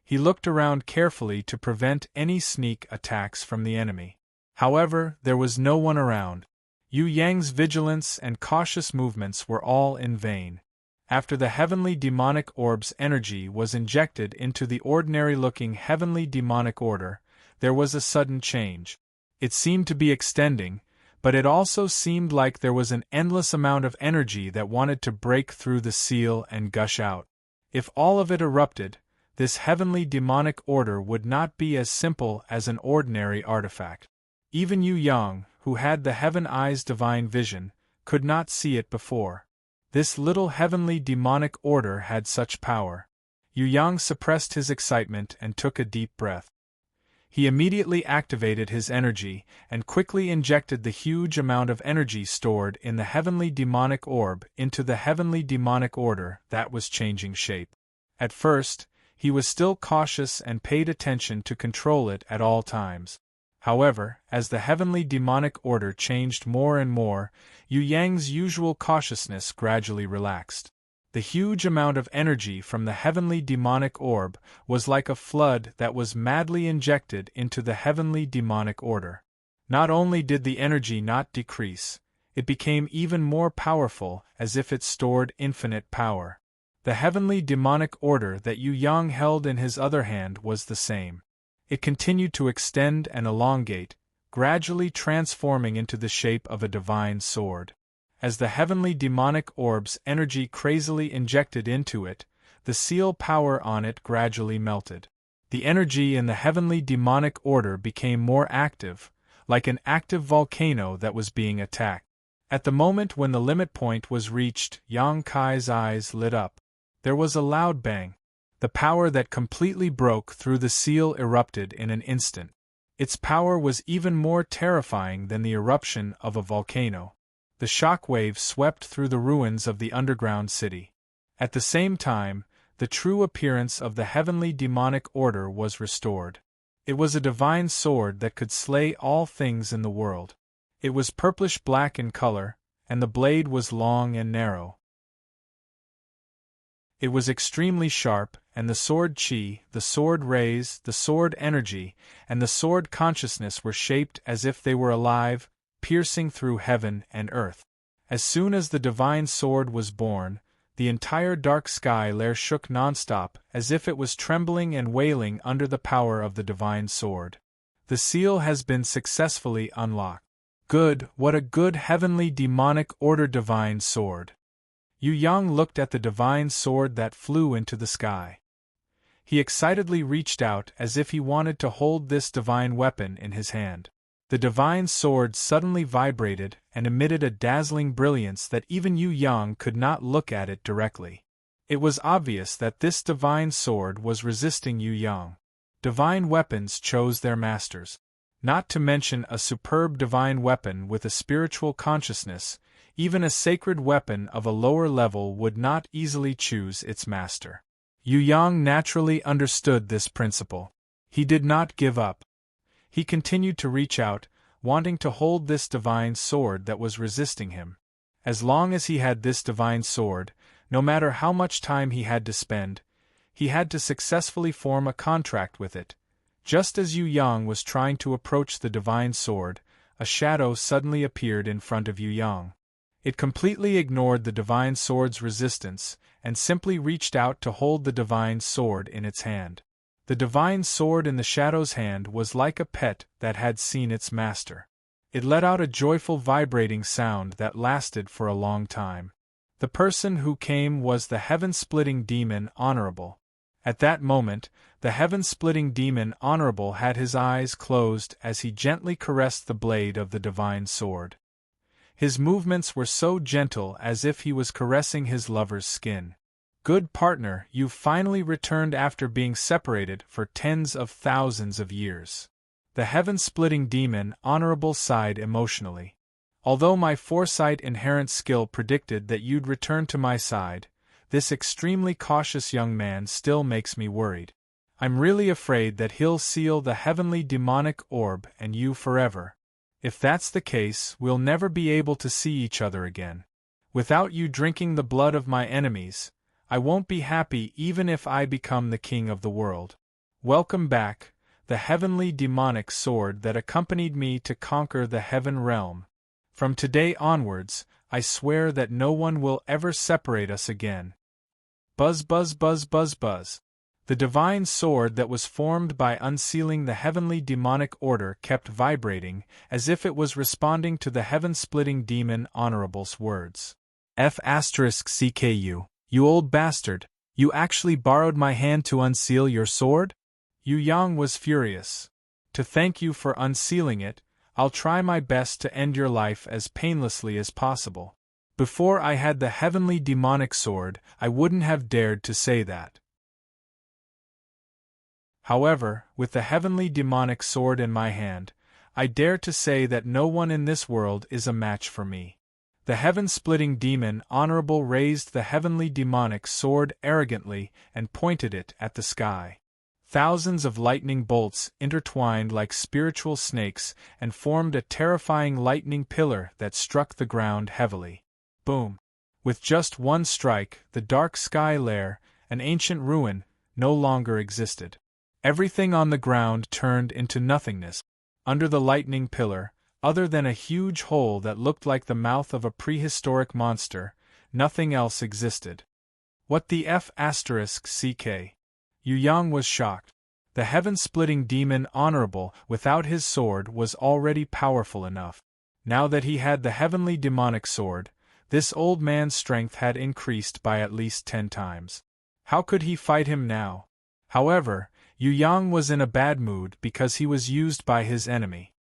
S1: He looked around carefully to prevent any sneak attacks from the enemy. However, there was no one around. Yu Yang's vigilance and cautious movements were all in vain. After the heavenly demonic orb's energy was injected into the ordinary-looking heavenly demonic order, there was a sudden change. It seemed to be extending, but it also seemed like there was an endless amount of energy that wanted to break through the seal and gush out. If all of it erupted, this heavenly demonic order would not be as simple as an ordinary artifact. Even Yu Yang, who had the Heaven Eye's divine vision, could not see it before. This little heavenly demonic order had such power. Yu Yang suppressed his excitement and took a deep breath. He immediately activated his energy and quickly injected the huge amount of energy stored in the heavenly demonic orb into the heavenly demonic order that was changing shape. At first, he was still cautious and paid attention to control it at all times. However, as the heavenly demonic order changed more and more, Yu Yang's usual cautiousness gradually relaxed. The huge amount of energy from the heavenly demonic orb was like a flood that was madly injected into the heavenly demonic order. Not only did the energy not decrease, it became even more powerful, as if it stored infinite power. The heavenly demonic order that Yu Yang held in his other hand was the same. It continued to extend and elongate, gradually transforming into the shape of a divine sword. As the heavenly demonic orb's energy crazily injected into it, the seal power on it gradually melted. The energy in the heavenly demonic order became more active, like an active volcano that was being attacked. At the moment when the limit point was reached, Yang Kai's eyes lit up. There was a loud bang. The power that completely broke through the seal erupted in an instant. Its power was even more terrifying than the eruption of a volcano. The shock wave swept through the ruins of the underground city. At the same time, the true appearance of the heavenly demonic order was restored. It was a divine sword that could slay all things in the world. It was purplish-black in color, and the blade was long and narrow. It was extremely sharp, and the sword chi, the sword rays, the sword energy, and the sword consciousness were shaped as if they were alive, piercing through heaven and earth. As soon as the divine sword was born, the entire dark sky layer shook nonstop, as if it was trembling and wailing under the power of the divine sword. The seal has been successfully unlocked. Good, what a good heavenly demonic order divine sword. Yu Yang looked at the divine sword that flew into the sky. He excitedly reached out as if he wanted to hold this divine weapon in his hand. The divine sword suddenly vibrated and emitted a dazzling brilliance that even Yu Yang could not look at it directly. It was obvious that this divine sword was resisting Yu Yang. Divine weapons chose their masters. Not to mention a superb divine weapon with a spiritual consciousness, even a sacred weapon of a lower level would not easily choose its master. Yu Yang naturally understood this principle. He did not give up. He continued to reach out, wanting to hold this divine sword that was resisting him. As long as he had this divine sword, no matter how much time he had to spend, he had to successfully form a contract with it. Just as Yu Yang was trying to approach the divine sword, a shadow suddenly appeared in front of Yu Yang. It completely ignored the divine sword's resistance, and simply reached out to hold the divine sword in its hand. The divine sword in the shadow's hand was like a pet that had seen its master. It let out a joyful vibrating sound that lasted for a long time. The person who came was the heaven-splitting demon Honorable. At that moment, the heaven-splitting demon Honorable had his eyes closed as he gently caressed the blade of the divine sword. His movements were so gentle as if he was caressing his lover's skin. Good partner, you've finally returned after being separated for tens of thousands of years. The heaven-splitting demon Honorable sighed emotionally. Although my foresight inherent skill predicted that you'd return to my side, this extremely cautious young man still makes me worried. I'm really afraid that he'll seal the heavenly demonic orb and you forever. If that's the case, we'll never be able to see each other again. Without you drinking the blood of my enemies, I won't be happy even if I become the king of the world. Welcome back, the heavenly demonic sword that accompanied me to conquer the heaven realm. From today onwards, I swear that no one will ever separate us again. Buzz buzz buzz buzz buzz. The divine sword that was formed by unsealing the heavenly demonic order kept vibrating, as if it was responding to the heaven-splitting demon Honorable's words. F***CKU, you old bastard, you actually borrowed my hand to unseal your sword? Yu Yang was furious. To thank you for unsealing it, I'll try my best to end your life as painlessly as possible. Before I had the heavenly demonic sword, I wouldn't have dared to say that. However, with the heavenly demonic sword in my hand, I dare to say that no one in this world is a match for me. The heaven-splitting demon Honorable raised the heavenly demonic sword arrogantly and pointed it at the sky. Thousands of lightning bolts intertwined like spiritual snakes and formed a terrifying lightning pillar that struck the ground heavily. Boom! With just one strike, the dark sky layer, an ancient ruin, no longer existed. Everything on the ground turned into nothingness. Under the lightning pillar, other than a huge hole that looked like the mouth of a prehistoric monster, nothing else existed. What the F***CK? Yu Yang was shocked. The heaven-splitting demon Honorable, without his sword, was already powerful enough. Now that he had the heavenly demonic sword, this old man's strength had increased by at least 10 times. How could he fight him now? However, Yu Yang was in a bad mood because he was used by his enemy.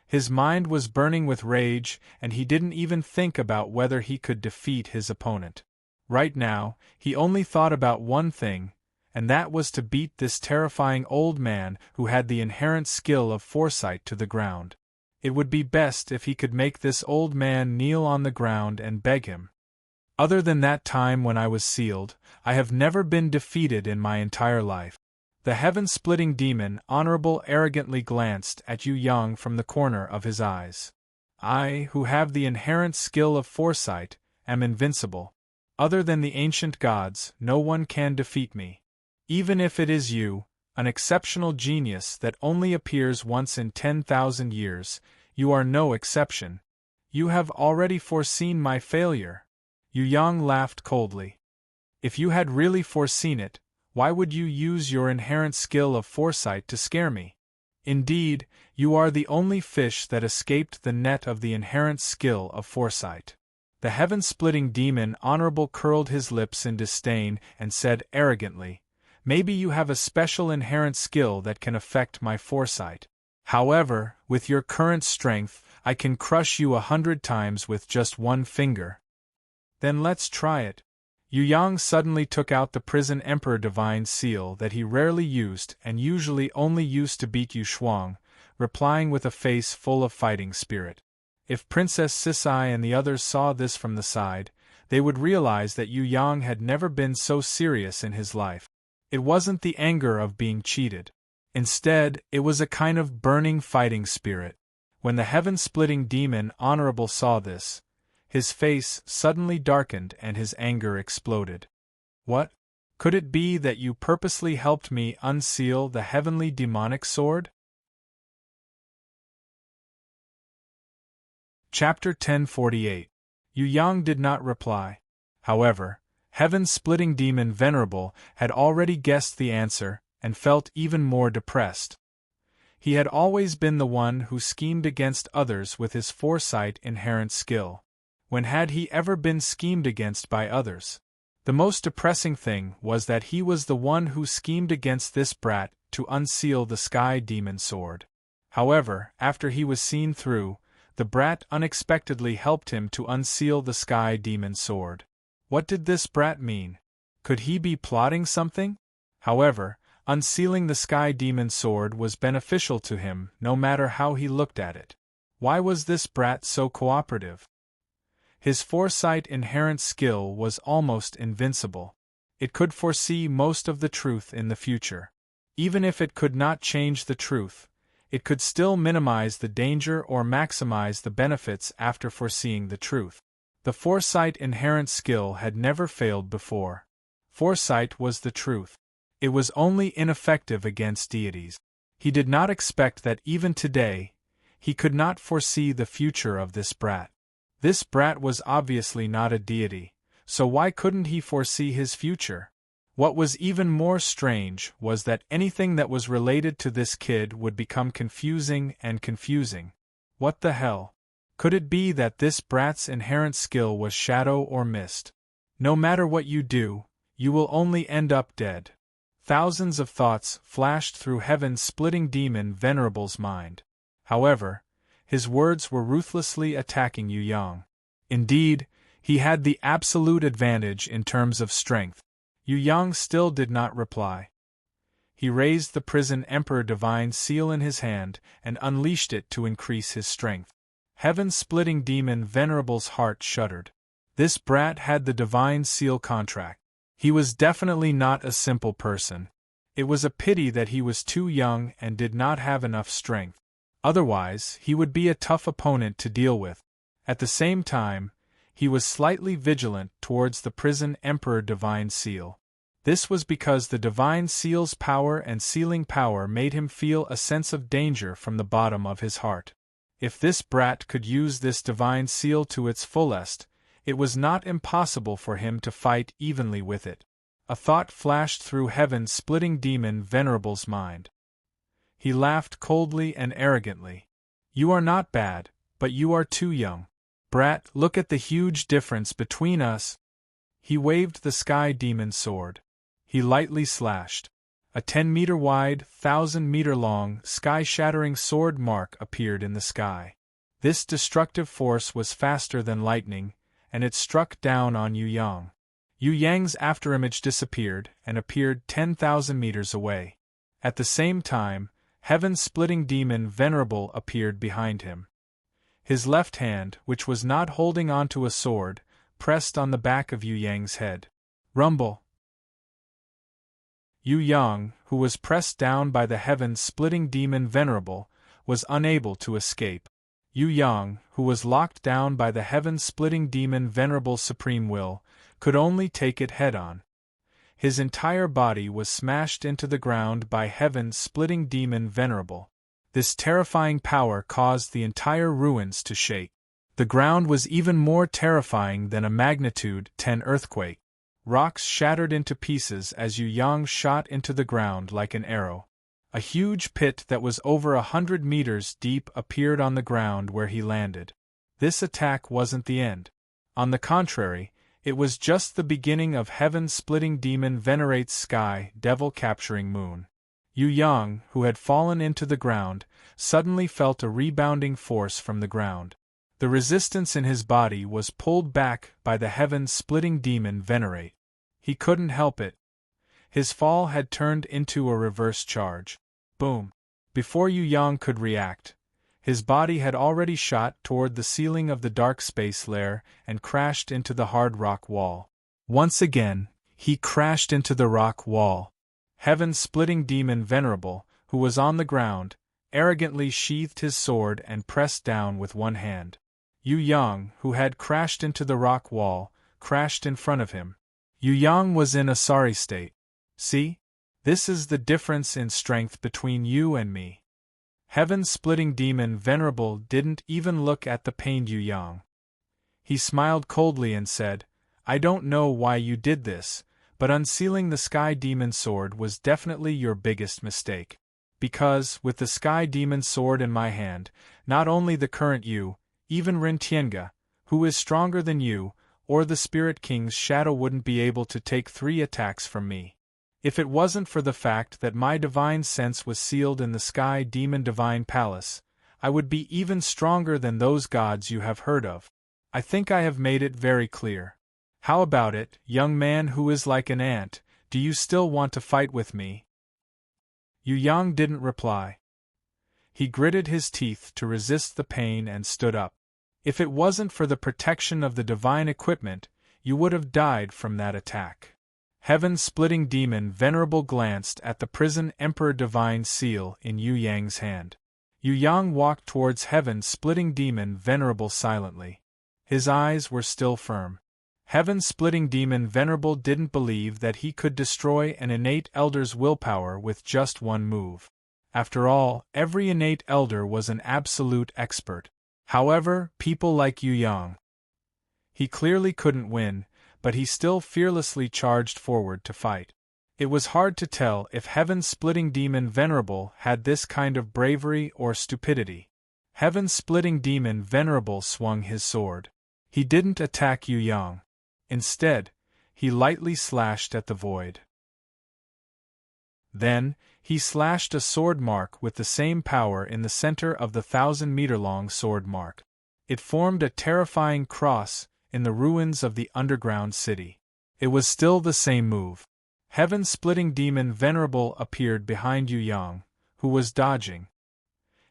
S1: His mind was burning with rage, and he didn't even think about whether he could defeat his opponent. Right now, he only thought about one thing, and that was to beat this terrifying old man who had the inherent skill of foresight to the ground. It would be best if he could make this old man kneel on the ground and beg him. Other than that time when I was sealed, I have never been defeated in my entire life. The heaven-splitting demon Honorable arrogantly glanced at Yu Yang from the corner of his eyes. I, who have the inherent skill of foresight, am invincible. Other than the ancient gods, no one can defeat me. Even if it is you, an exceptional genius that only appears once in 10,000 years, you are no exception. You have already foreseen my failure. Yu Yang laughed coldly. If you had really foreseen it, why would you use your inherent skill of foresight to scare me? Indeed, you are the only fish that escaped the net of the inherent skill of foresight. The heaven-splitting demon Honorable curled his lips in disdain and said arrogantly, "Maybe you have a special inherent skill that can affect my foresight. However, with your current strength, I can crush you 100 times with just one finger." Then let's try it. Yu Yang suddenly took out the prison Emperor Divine Seal that he rarely used and usually only used to beat Yu Shuang, replying with a face full of fighting spirit. If Princess Sisai and the others saw this from the side, they would realize that Yu Yang had never been so serious in his life. It wasn't the anger of being cheated. Instead, it was a kind of burning fighting spirit. When the heaven-splitting demon Honorable saw this, his face suddenly darkened and his anger exploded. What? Could it be that you purposely helped me unseal the heavenly demonic sword? Chapter 1048. Yu Yang did not reply. However, heaven-splitting demon Venerable had already guessed the answer and felt even more depressed. He had always been the one who schemed against others with his foresight inherent skill. When had he ever been schemed against by others? The most depressing thing was that he was the one who schemed against this brat to unseal the sky demon sword. However, after he was seen through, the brat unexpectedly helped him to unseal the sky demon sword. What did this brat mean? Could he be plotting something? However, unsealing the sky demon sword was beneficial to him no matter how he looked at it. Why was this brat so cooperative? His foresight inherent skill was almost invincible. It could foresee most of the truth in the future. Even if it could not change the truth, it could still minimize the danger or maximize the benefits after foreseeing the truth. The foresight inherent skill had never failed before. Foresight was the truth. It was only ineffective against deities. He did not expect that even today, he could not foresee the future of this brat. This brat was obviously not a deity, so why couldn't he foresee his future? What was even more strange was that anything that was related to this kid would become confusing and confusing. What the hell? Could it be that this brat's inherent skill was shadow or mist? No matter what you do, you will only end up dead. Thousands of thoughts flashed through heaven-splitting demon Venerable's mind. However, his words were ruthlessly attacking Yu Yang. Indeed, he had the absolute advantage in terms of strength. Yu Yang still did not reply. He raised the prison Emperor Divine Seal in his hand and unleashed it to increase his strength. Heaven-splitting demon Venerable's heart shuddered. This brat had the Divine Seal contract. He was definitely not a simple person. It was a pity that he was too young and did not have enough strength. Otherwise, he would be a tough opponent to deal with. At the same time, he was slightly vigilant towards the prison Emperor Divine Seal. This was because the Divine Seal's power and sealing power made him feel a sense of danger from the bottom of his heart. If this brat could use this Divine Seal to its fullest, it was not impossible for him to fight evenly with it. A thought flashed through heaven-splitting demon Venerable's mind. He laughed coldly and arrogantly. "You are not bad, but you are too young. Brat, look at the huge difference between us." He waved the sky demon sword. He lightly slashed. A 10-meter wide, 1,000-meter long, sky-shattering sword mark appeared in the sky. This destructive force was faster than lightning, and it struck down on Yu Yang. Yu Yang's afterimage disappeared and appeared 10,000 meters away. At the same time, heaven-splitting demon Venerable appeared behind him. His left hand, which was not holding onto a sword, pressed on the back of Yu Yang's head. Rumble! Yu Yang, who was pressed down by the heaven-splitting demon Venerable, was unable to escape. Yu Yang, who was locked down by the heaven-splitting demon Venerable's supreme will, could only take it head-on. His entire body was smashed into the ground by heaven-splitting demon Venerable. This terrifying power caused the entire ruins to shake. The ground was even more terrifying than a magnitude 10 earthquake. Rocks shattered into pieces as Yu Yang shot into the ground like an arrow. A huge pit that was over 100 meters deep appeared on the ground where he landed. This attack wasn't the end. On the contrary, it was just the beginning of heaven-splitting demon Venerate's sky devil capturing moon. Yu Yang, who had fallen into the ground, suddenly felt a rebounding force from the ground. The resistance in his body was pulled back by the heaven-splitting demon Venerate. He couldn't help it. His fall had turned into a reverse charge. Boom! Before Yu Yang could react, his body had already shot toward the ceiling of the dark space lair and crashed into the hard rock wall. Once again, he crashed into the rock wall. Heaven-splitting demon Venerable, who was on the ground, arrogantly sheathed his sword and pressed down with one hand. Yu Yang, who had crashed into the rock wall, crashed in front of him. Yu Yang was in a sorry state. See? This is the difference in strength between you and me. Heaven-splitting demon Venerable didn't even look at the pained Yu Yang. He smiled coldly and said, "I don't know why you did this, but unsealing the Sky Demon Sword was definitely your biggest mistake. Because, with the Sky Demon Sword in my hand, not only the current you, even Ren Tiange, who is stronger than you, or the Spirit King's shadow wouldn't be able to take 3 attacks from me. If it wasn't for the fact that my divine sense was sealed in the Sky Demon Divine Palace, I would be even stronger than those gods you have heard of. I think I have made it very clear. How about it, young man who is like an ant, do you still want to fight with me?" Yu Yang didn't reply. He gritted his teeth to resist the pain and stood up. If it wasn't for the protection of the divine equipment, you would have died from that attack. Heaven-splitting demon Venerable glanced at the prison Emperor Divine Seal in Yu Yang's hand. Yu Yang walked towards heaven-splitting demon Venerable silently. His eyes were still firm. Heaven-splitting demon Venerable didn't believe that he could destroy an innate elder's willpower with just one move. After all, every innate elder was an absolute expert. However, people like Yu Yang. He clearly couldn't win, but he still fearlessly charged forward to fight. It was hard to tell if heaven-splitting demon Venerable had this kind of bravery or stupidity. Heaven-splitting demon Venerable swung his sword. He didn't attack Yu Yang. Instead, he lightly slashed at the void. Then, he slashed a sword mark with the same power in the center of the 1,000-meter-long sword mark. It formed a terrifying cross in the ruins of the underground city. It was still the same move. Heaven-splitting demon Venerable appeared behind Yu Yang, who was dodging.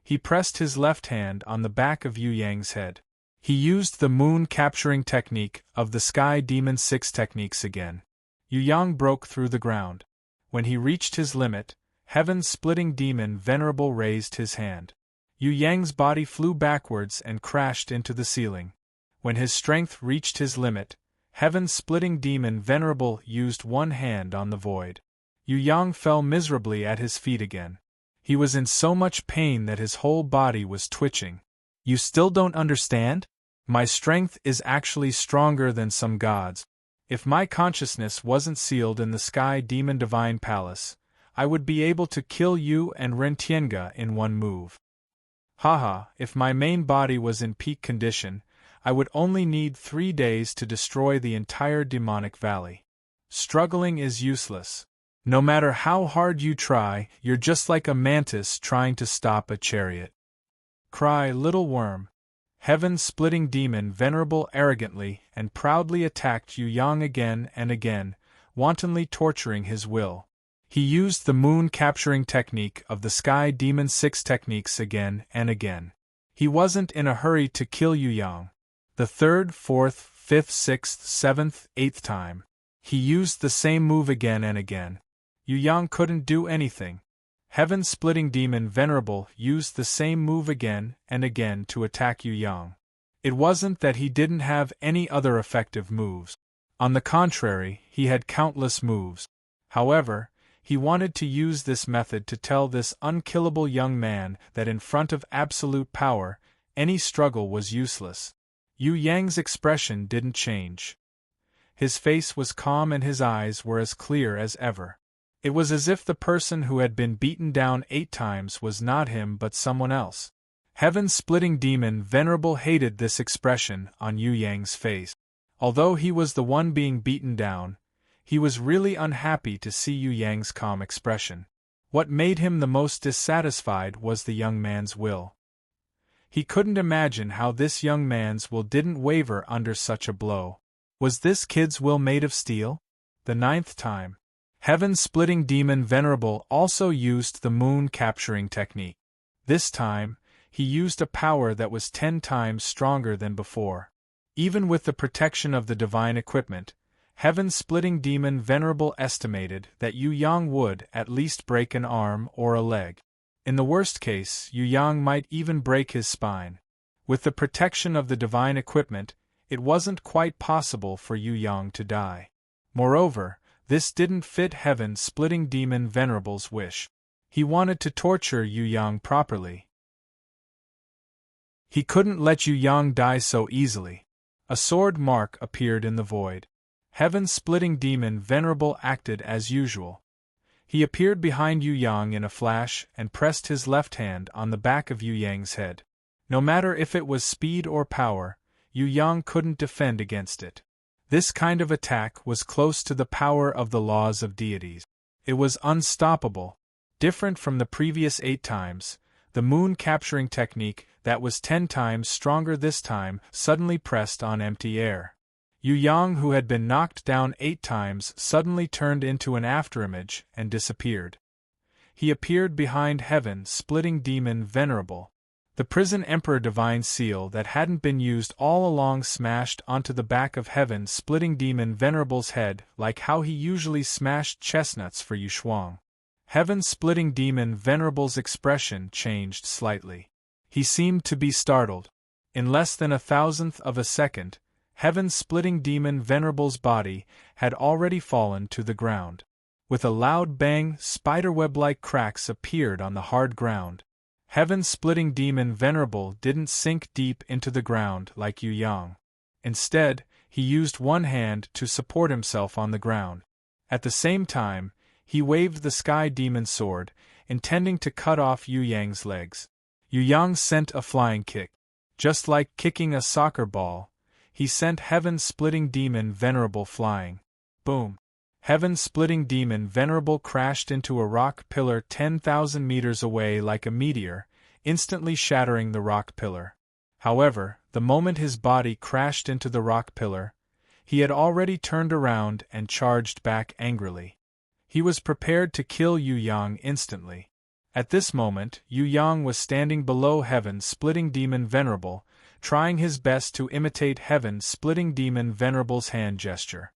S1: He pressed his left hand on the back of Yu Yang's head. He used the moon-capturing technique of the Sky Demon 6 techniques again. Yu Yang broke through the ground. When he reached his limit, heaven-splitting demon Venerable raised his hand. Yu Yang's body flew backwards and crashed into the ceiling. When his strength reached his limit, heaven-splitting demon Venerable used one hand on the void. Yu Yang fell miserably at his feet again. He was in so much pain that his whole body was twitching. "You still don't understand? My strength is actually stronger than some gods. If my consciousness wasn't sealed in the Sky Demon Divine Palace, I would be able to kill you and Ren Tiange in one move. Haha, if my main body was in peak condition, I would only need 3 days to destroy the entire demonic valley. Struggling is useless. No matter how hard you try, you're just like a mantis trying to stop a chariot. Cry, little worm." Heaven-splitting demon Venerable arrogantly and proudly attacked Yu Yang again and again, wantonly torturing his will. He used the moon-capturing technique of the Sky Demon 6 techniques again and again. He wasn't in a hurry to kill Yu Yang. The 3rd, 4th, 5th, 6th, 7th, 8th time, he used the same move again and again. Yu Yang couldn't do anything. Heaven-splitting demon Venerable used the same move again and again to attack Yu Yang. It wasn't that he didn't have any other effective moves. On the contrary, he had countless moves. However, he wanted to use this method to tell this unkillable young man that in front of absolute power, any struggle was useless. Yu Yang's expression didn't change. His face was calm and his eyes were as clear as ever. It was as if the person who had been beaten down 8 times was not him but someone else. Heaven-splitting demon Venerable hated this expression on Yu Yang's face. Although he was the one being beaten down, he was really unhappy to see Yu Yang's calm expression. What made him the most dissatisfied was the young man's will. He couldn't imagine how this young man's will didn't waver under such a blow. Was this kid's will made of steel? The 9th time. Heaven-splitting demon Venerable also used the moon-capturing technique. This time, he used a power that was 10 times stronger than before. Even with the protection of the divine equipment, Heaven-splitting demon Venerable estimated that Yu Yang would at least break an arm or a leg. In the worst case, Yu Yang might even break his spine. With the protection of the divine equipment, it wasn't quite possible for Yu Yang to die. Moreover, this didn't fit Heaven-splitting demon Venerable's wish. He wanted to torture Yu Yang properly. He couldn't let Yu Yang die so easily. A sword mark appeared in the void. Heaven-splitting demon Venerable acted as usual. He appeared behind Yu Yang in a flash and pressed his left hand on the back of Yu Yang's head. No matter if it was speed or power, Yu Yang couldn't defend against it. This kind of attack was close to the power of the laws of deities. It was unstoppable. Different from the previous 8 times, the moon-capturing technique that was 10 times stronger this time suddenly pressed on empty air. Yu Yang, who had been knocked down 8 times, suddenly turned into an afterimage and disappeared. He appeared behind Heaven-splitting demon Venerable. The prison emperor divine seal that hadn't been used all along smashed onto the back of Heaven-splitting demon Venerable's head like how he usually smashed chestnuts for Yu Shuang. Heaven-splitting demon Venerable's expression changed slightly. He seemed to be startled. In less than 1,000th of a second, Heaven-splitting demon Venerable's body had already fallen to the ground. With a loud bang, spiderweb-like cracks appeared on the hard ground. Heaven-splitting demon Venerable didn't sink deep into the ground like Yu Yang. Instead, he used one hand to support himself on the ground. At the same time, he waved the sky demon sword, intending to cut off Yu Yang's legs. Yu Yang sent a flying kick. Just like kicking a soccer ball, he sent Heaven-splitting demon Venerable flying. Boom! Heaven-splitting demon Venerable crashed into a rock pillar 10,000 meters away like a meteor, instantly shattering the rock pillar. However, the moment his body crashed into the rock pillar, he had already turned around and charged back angrily. He was prepared to kill Yu Yang instantly. At this moment, Yu Yang was standing below Heaven-splitting demon Venerable, trying his best to imitate Heaven-splitting demon Venerable's hand gesture.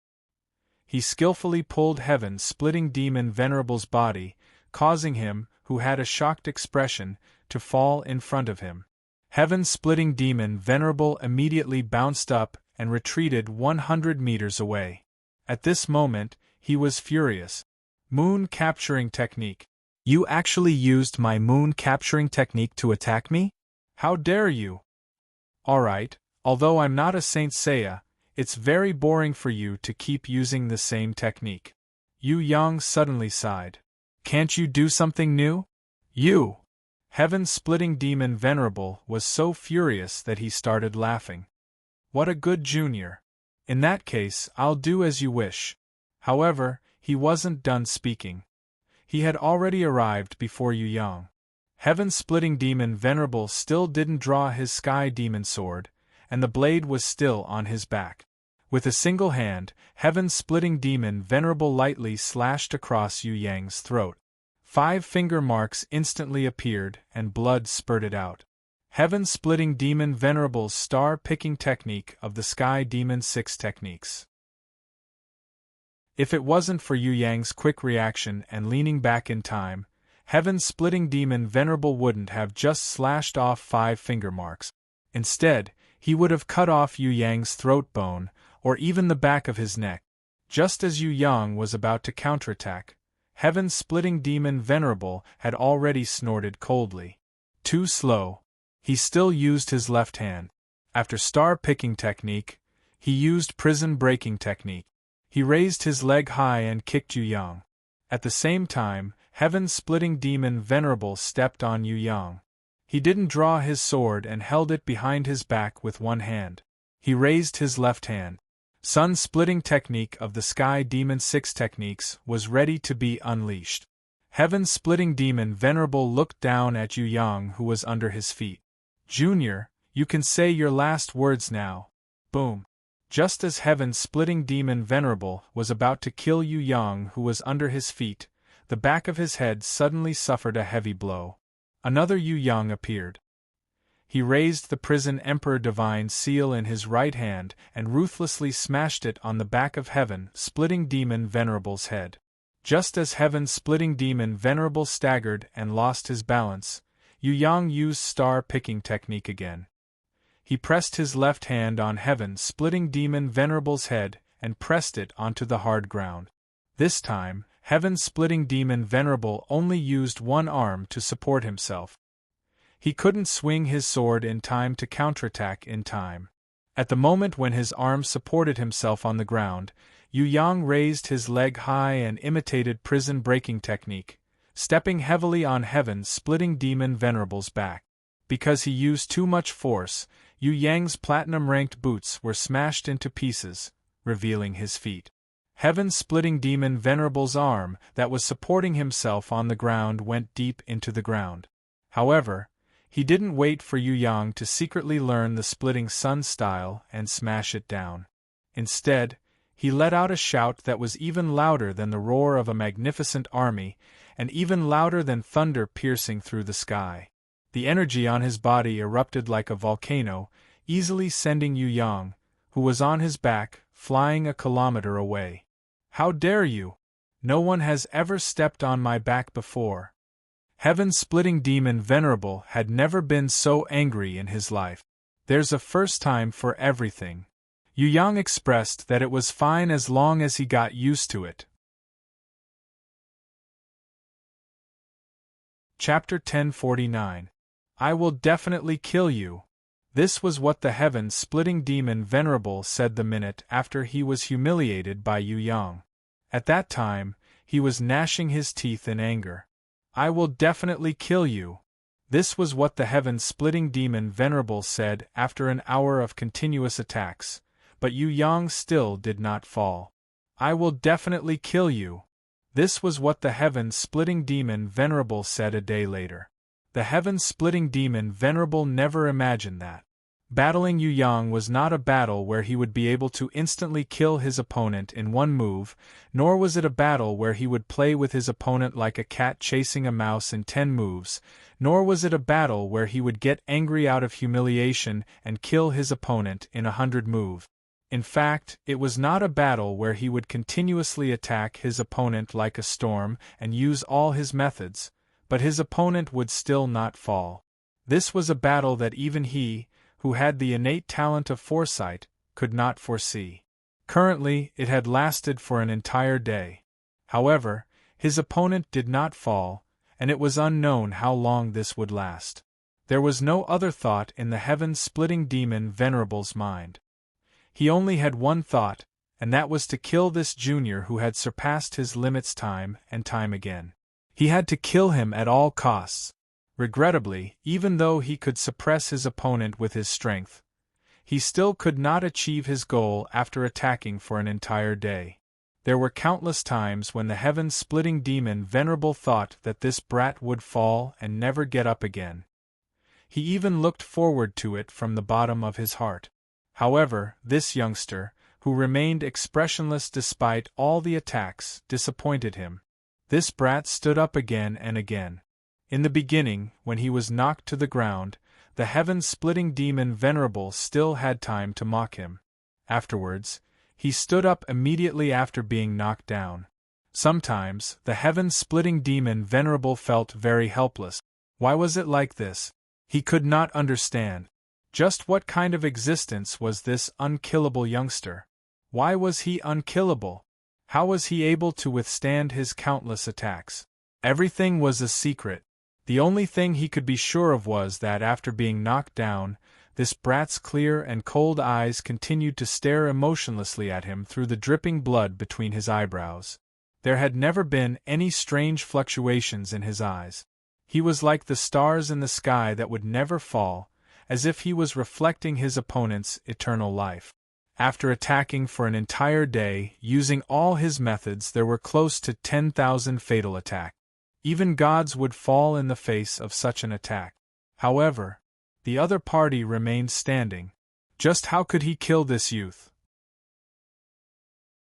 S1: He skillfully pulled Heaven-splitting demon Venerable's body, causing him, who had a shocked expression, to fall in front of him. Heaven-splitting demon Venerable immediately bounced up and retreated 100 meters away. At this moment, he was furious. Moon-capturing technique. You actually used my moon-capturing technique to attack me? How dare you? Alright, although I'm not a Saint Seiya, it's very boring for you to keep using the same technique. Yu Yang suddenly sighed. Can't you do something new? You! Heaven-splitting demon Venerable was so furious that he started laughing. What a good junior. In that case, I'll do as you wish. However, he wasn't done speaking. He had already arrived before Yu Yang. Heaven-splitting demon Venerable still didn't draw his sky demon sword, and the blade was still on his back. With a single hand, Heaven-splitting demon Venerable lightly slashed across Yu Yang's throat. 5 finger marks instantly appeared and blood spurted out. Heaven-splitting demon Venerable's star-picking technique of the Sky Demon 6 techniques. If it wasn't for Yu Yang's quick reaction and leaning back in time, Heaven-splitting demon Venerable wouldn't have just slashed off 5 finger marks. Instead, he would have cut off Yu Yang's throat bone, or even the back of his neck. Just as Yu Yang was about to counterattack, heaven-splitting demon Venerable had already snorted coldly. Too slow. He still used his left hand. After star-picking technique, he used prison-breaking technique. He raised his leg high and kicked Yu Yang. At the same time, heaven-splitting demon Venerable stepped on Yu Yang. He didn't draw his sword and held it behind his back with one hand. He raised his left hand. Sun-splitting technique of the Sky Demon 6 techniques was ready to be unleashed. Heaven-splitting demon Venerable looked down at Yu Yang, who was under his feet. "Junior, you can say your last words now." Boom. Just as heaven-splitting demon Venerable was about to kill Yu Yang, who was under his feet, the back of his head suddenly suffered a heavy blow. Another Yu Yang appeared. He raised the Prison Emperor Divine Seal in his right hand and ruthlessly smashed it on the back of heaven-splitting demon Venerable's head. Just as heaven-splitting demon Venerable staggered and lost his balance, Yu Yang used star-picking technique again. He pressed his left hand on heaven-splitting demon Venerable's head and pressed it onto the hard ground. This time, heaven-splitting demon Venerable only used one arm to support himself. He couldn't swing his sword in time to counterattack in time. At the moment when his arm supported himself on the ground, Yu Yang raised his leg high and imitated prison-breaking technique, stepping heavily on heaven-splitting demon Venerable's back. Because he used too much force, Yu Yang's platinum-ranked boots were smashed into pieces, revealing his feet. Heaven-splitting demon Venerable's arm that was supporting himself on the ground went deep into the ground. However, he didn't wait for Yu Yang to secretly learn the splitting sun style and smash it down. Instead, he let out a shout that was even louder than the roar of a magnificent army, and even louder than thunder piercing through the sky. The energy on his body erupted like a volcano, easily sending Yu Yang, who was on his back, flying a kilometer away. "How dare you? No one has ever stepped on my back before." Heaven-splitting demon Venerable had never been so angry in his life. "There's a first time for everything." Yu Yang expressed that it was fine as long as he got used to it. Chapter 1049. I will definitely kill you. This was what the heaven-splitting demon Venerable said the minute after he was humiliated by Yu Yang. At that time, he was gnashing his teeth in anger. I will definitely kill you. This was what the heaven-splitting demon Venerable said after an hour of continuous attacks, but Yu Yang still did not fall. I will definitely kill you. This was what the heaven-splitting demon Venerable said a day later. The heaven-splitting demon Venerable never imagined that battling Yu Yang was not a battle where he would be able to instantly kill his opponent in one move, nor was it a battle where he would play with his opponent like a cat chasing a mouse in 10 moves, nor was it a battle where he would get angry out of humiliation and kill his opponent in 100 moves. In fact, it was not a battle where he would continuously attack his opponent like a storm and use all his methods, but his opponent would still not fall. This was a battle that even he, who had the innate talent of foresight, could not foresee. Currently, it had lasted for an entire day. However, his opponent did not fall, and it was unknown how long this would last. There was no other thought in the heaven-splitting demon Venerable's mind. He only had one thought, and that was to kill this junior who had surpassed his limits time and time again. He had to kill him at all costs. Regrettably, even though he could suppress his opponent with his strength, he still could not achieve his goal after attacking for an entire day. There were countless times when the heaven-splitting demon Venerable thought that this brat would fall and never get up again. He even looked forward to it from the bottom of his heart. However, this youngster, who remained expressionless despite all the attacks, disappointed him. This brat stood up again and again. In the beginning, when he was knocked to the ground, the heaven-splitting demon Venerable still had time to mock him. Afterwards, he stood up immediately after being knocked down. Sometimes, the heaven-splitting demon Venerable felt very helpless. Why was it like this? He could not understand. Just what kind of existence was this unkillable youngster? Why was he unkillable? How was he able to withstand his countless attacks? Everything was a secret. The only thing he could be sure of was that after being knocked down, this brat's clear and cold eyes continued to stare emotionlessly at him through the dripping blood between his eyebrows. There had never been any strange fluctuations in his eyes. He was like the stars in the sky that would never fall, as if he was reflecting his opponent's eternal life. After attacking for an entire day, using all his methods, there were close to 10,000 fatal attacks. Even gods would fall in the face of such an attack. However, the other party remained standing. Just how could he kill this youth?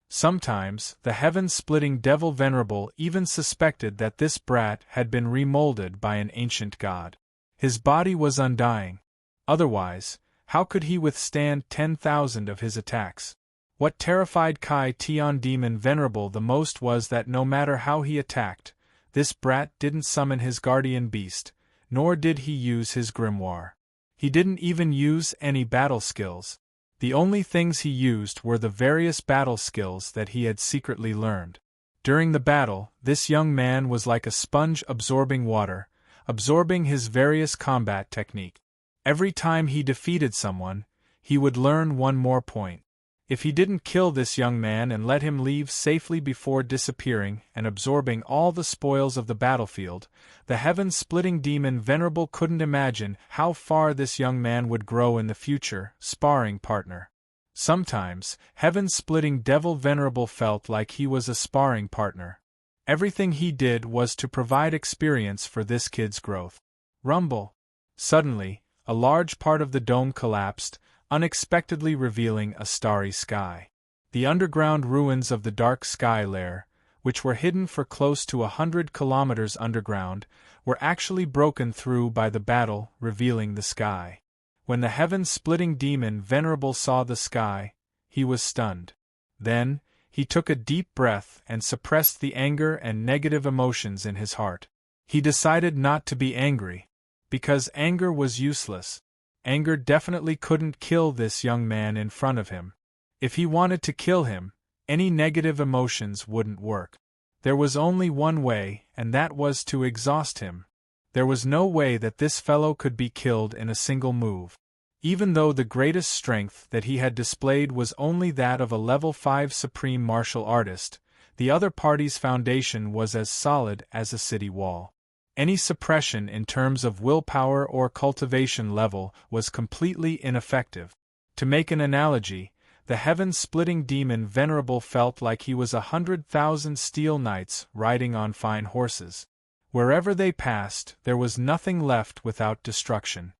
S1: Sometimes, the heaven-splitting devil Venerable even suspected that this brat had been remolded by an ancient god. His body was undying. Otherwise, how could he withstand 10,000 of his attacks? What terrified Kai Tian Demon Venerable the most was that no matter how he attacked, this brat didn't summon his guardian beast, nor did he use his grimoire. He didn't even use any battle skills. The only things he used were the various battle skills that he had secretly learned. During the battle, this young man was like a sponge absorbing water, absorbing his various combat technique. Every time he defeated someone, he would learn one more point. If he didn't kill this young man and let him leave safely before disappearing and absorbing all the spoils of the battlefield, the heaven-splitting demon Venerable couldn't imagine how far this young man would grow in the future, sparring partner. Sometimes, heaven-splitting devil Venerable felt like he was a sparring partner. Everything he did was to provide experience for this kid's growth. Rumble. Suddenly, a large part of the dome collapsed, unexpectedly revealing a starry sky. The underground ruins of the dark sky lair, which were hidden for close to 100 kilometers underground, were actually broken through by the battle, revealing the sky. When the heaven-splitting demon Venerable saw the sky, he was stunned. Then, he took a deep breath and suppressed the anger and negative emotions in his heart. He decided not to be angry, because anger was useless. Anger definitely couldn't kill this young man in front of him. If he wanted to kill him, any negative emotions wouldn't work. There was only one way, and that was to exhaust him. There was no way that this fellow could be killed in a single move. Even though the greatest strength that he had displayed was only that of a level 5 supreme martial artist, the other party's foundation was as solid as a city wall. Any suppression in terms of willpower or cultivation level was completely ineffective. To make an analogy, the heaven-splitting demon Venerable felt like he was 100,000 steel knights riding on fine horses. Wherever they passed, there was nothing left without destruction.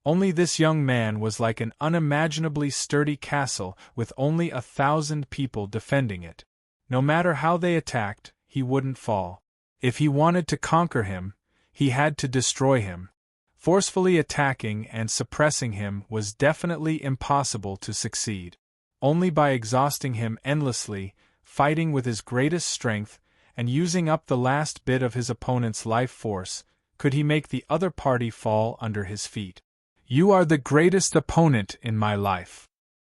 S1: Only this young man was like an unimaginably sturdy castle with only 1,000 people defending it. No matter how they attacked, he wouldn't fall. If he wanted to conquer him, he had to destroy him. Forcefully attacking and suppressing him was definitely impossible to succeed. Only by exhausting him endlessly, fighting with his greatest strength, and using up the last bit of his opponent's life force, could he make the other party fall under his feet. You are the greatest opponent in my life.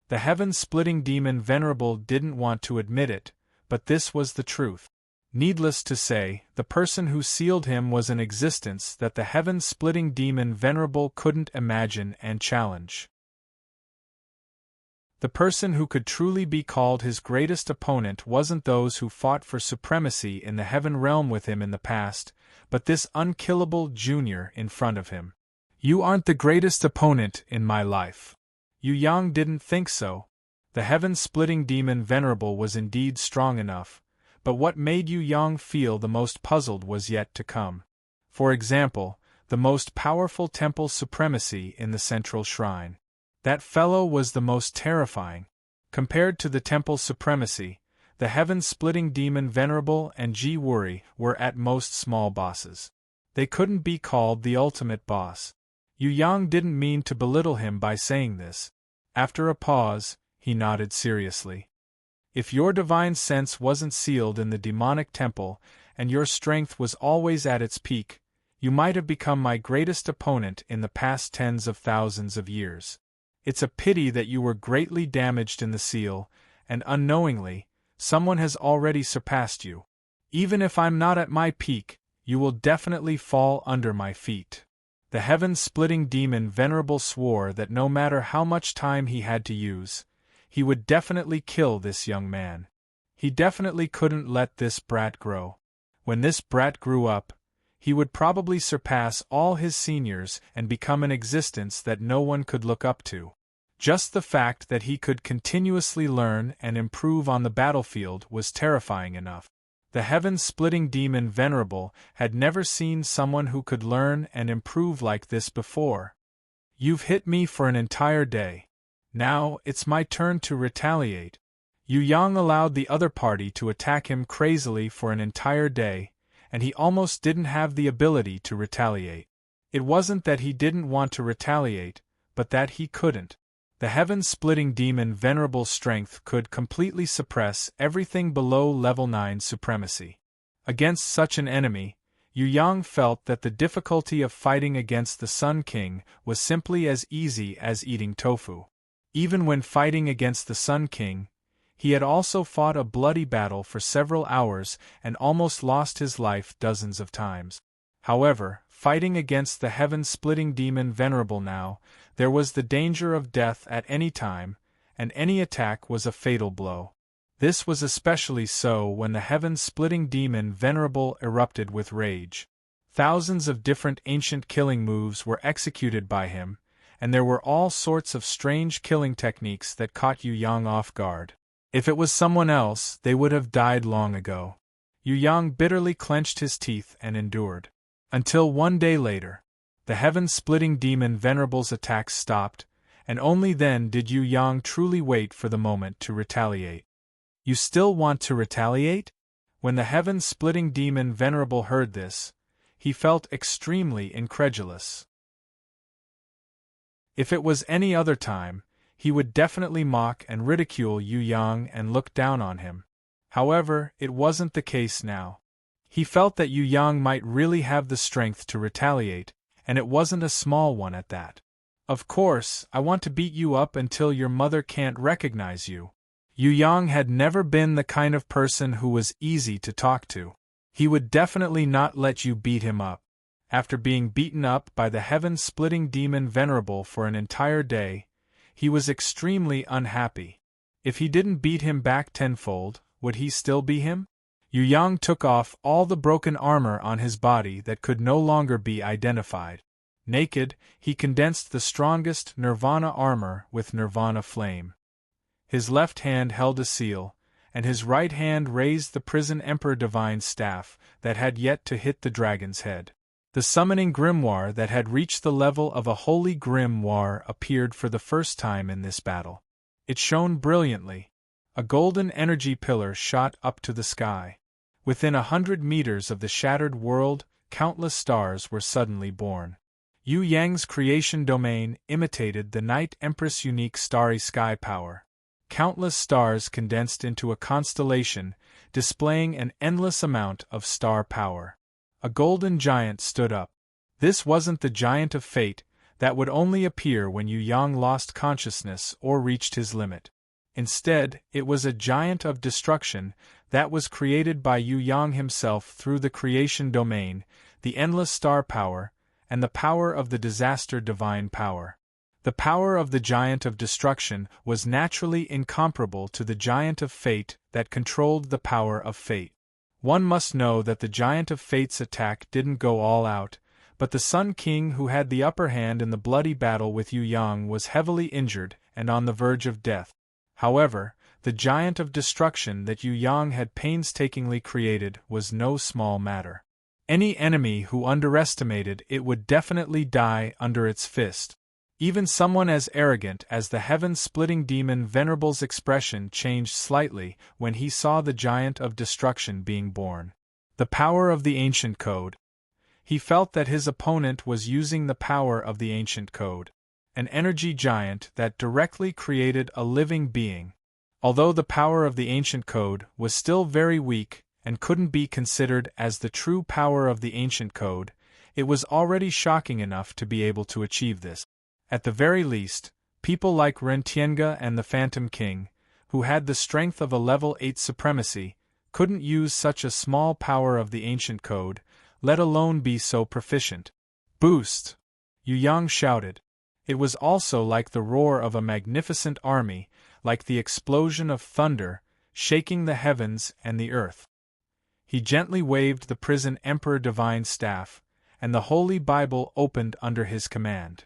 S1: The heaven-splitting demon Venerable didn't want to admit it, but this was the truth. Needless to say, the person who sealed him was an existence that the heaven-splitting demon Venerable couldn't imagine and challenge. The person who could truly be called his greatest opponent wasn't those who fought for supremacy in the heaven realm with him in the past, but this unkillable junior in front of him. You aren't the greatest opponent in my life. Yu Yang didn't think so. The heaven-splitting demon Venerable was indeed strong enough, but what made Yu Yang feel the most puzzled was yet to come. For example, the most powerful temple supremacy in the central shrine. That fellow was the most terrifying. Compared to the temple supremacy, the heaven-splitting demon Venerable and Ji Wuri were at most small bosses. They couldn't be called the ultimate boss. Yu Yang didn't mean to belittle him by saying this. After a pause, he nodded seriously. If your divine sense wasn't sealed in the demonic temple, and your strength was always at its peak, you might have become my greatest opponent in the past tens of thousands of years. It's a pity that you were greatly damaged in the seal, and unknowingly, someone has already surpassed you. Even if I'm not at my peak, you will definitely fall under my feet. The heaven-splitting demon Venerable swore that no matter how much time he had to use, he would definitely kill this young man. He definitely couldn't let this brat grow. When this brat grew up, he would probably surpass all his seniors and become an existence that no one could look up to. Just the fact that he could continuously learn and improve on the battlefield was terrifying enough. The heaven-splitting demon Venerable had never seen someone who could learn and improve like this before. You've hit me for an entire day. Now, it's my turn to retaliate. Yu Yang allowed the other party to attack him crazily for an entire day, and he almost didn't have the ability to retaliate. It wasn't that he didn't want to retaliate, but that he couldn't. The heaven-splitting demon Venerable's strength could completely suppress everything below level 9 supremacy. Against such an enemy, Yu Yang felt that the difficulty of fighting against the Sun King was simply as easy as eating tofu. Even when fighting against the Sun King, he had also fought a bloody battle for several hours and almost lost his life dozens of times. However, fighting against the heaven-splitting demon Venerable now, there was the danger of death at any time, and any attack was a fatal blow. This was especially so when the heaven-splitting demon Venerable erupted with rage. Thousands of different ancient killing moves were executed by him, and there were all sorts of strange killing techniques that caught Yu Yang off guard. If it was someone else, they would have died long ago. Yu Yang bitterly clenched his teeth and endured. Until one day later, the heaven-splitting demon Venerable's attacks stopped, and only then did Yu Yang truly wait for the moment to retaliate. You still want to retaliate? When the heaven-splitting demon Venerable heard this, he felt extremely incredulous. If it was any other time, he would definitely mock and ridicule Yu Yang and look down on him. However, it wasn't the case now. He felt that Yu Yang might really have the strength to retaliate, and it wasn't a small one at that. Of course, I want to beat you up until your mother can't recognize you. Yu Yang had never been the kind of person who was easy to talk to. He would definitely not let you beat him up. After being beaten up by the heaven-splitting demon Venerable for an entire day, he was extremely unhappy. If he didn't beat him back tenfold, would he still be him? Yu Yang took off all the broken armor on his body that could no longer be identified. Naked, he condensed the strongest Nirvana armor with Nirvana flame. His left hand held a seal, and his right hand raised the Prison Emperor Divine Staff that had yet to hit the dragon's head. The summoning grimoire that had reached the level of a holy grimoire appeared for the first time in this battle. It shone brilliantly. A golden energy pillar shot up to the sky. Within 100 meters of the shattered world, countless stars were suddenly born. Yu Yang's creation domain imitated the Night Empress' unique starry sky power. Countless stars condensed into a constellation, displaying an endless amount of star power. A golden giant stood up. This wasn't the giant of fate that would only appear when Yu Yang lost consciousness or reached his limit. Instead, it was a giant of destruction that was created by Yu Yang himself through the creation domain, the endless star power, and the power of the disaster divine power. The power of the giant of destruction was naturally incomparable to the giant of fate that controlled the power of fate. One must know that the giant of fate's attack didn't go all out, but the Sun King who had the upper hand in the bloody battle with Yu Yang was heavily injured and on the verge of death. However, the giant of destruction that Yu Yang had painstakingly created was no small matter. Any enemy who underestimated it would definitely die under its fist. Even someone as arrogant as the heaven-splitting demon Venerable's expression changed slightly when he saw the giant of destruction being born. The power of the ancient code. He felt that his opponent was using the power of the ancient code, an energy giant that directly created a living being. Although the power of the ancient code was still very weak and couldn't be considered as the true power of the ancient code, it was already shocking enough to be able to achieve this. At the very least, people like Ren Tiange and the Phantom King, who had the strength of a level 8 supremacy, couldn't use such a small power of the ancient code, let alone be so proficient. Boost! Yu Yang shouted. It was also like the roar of a magnificent army, like the explosion of thunder, shaking the heavens and the earth. He gently waved the prison Emperor Divine staff, and the Holy Bible opened under his command.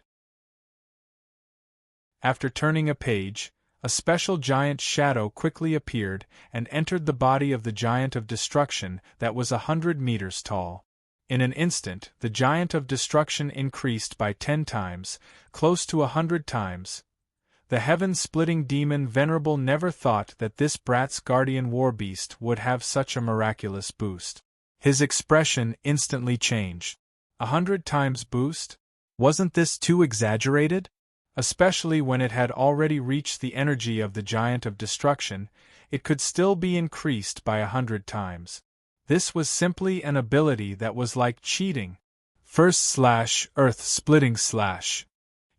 S1: After turning a page, a special giant shadow quickly appeared and entered the body of the giant of destruction that was 100 meters tall. In an instant, the giant of destruction increased by 10 times, close to 100 times. The heaven-splitting demon Venerable never thought that this brat's guardian warbeast would have such a miraculous boost. His expression instantly changed. 100 times boost? Wasn't this too exaggerated? Especially when it had already reached the energy of the giant of destruction, it could still be increased by 100 times. This was simply an ability that was like cheating. Earth-splitting /.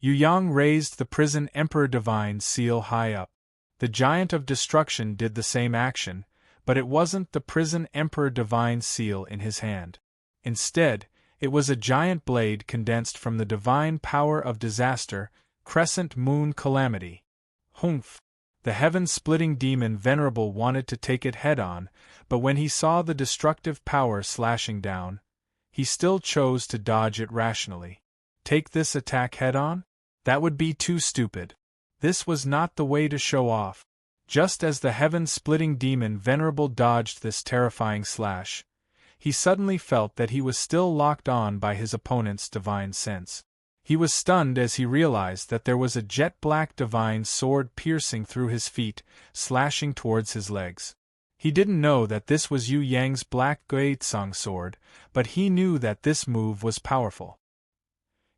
S1: Yu Yang raised the prison Emperor Divine seal high up. The giant of destruction did the same action, but it wasn't the prison Emperor Divine seal in his hand. Instead, it was a giant blade condensed from the divine power of disaster, Crescent Moon Calamity. Humph! The heaven-splitting demon Venerable wanted to take it head-on, but when he saw the destructive power slashing down, he still chose to dodge it rationally. Take this attack head-on? That would be too stupid. This was not the way to show off. Just as the heaven-splitting demon Venerable dodged this terrifying slash, he suddenly felt that he was still locked on by his opponent's divine sense. He was stunned as he realized that there was a jet-black divine sword piercing through his feet, slashing towards his legs. He didn't know that this was Yu Yang's black Guizhong sword, but he knew that this move was powerful.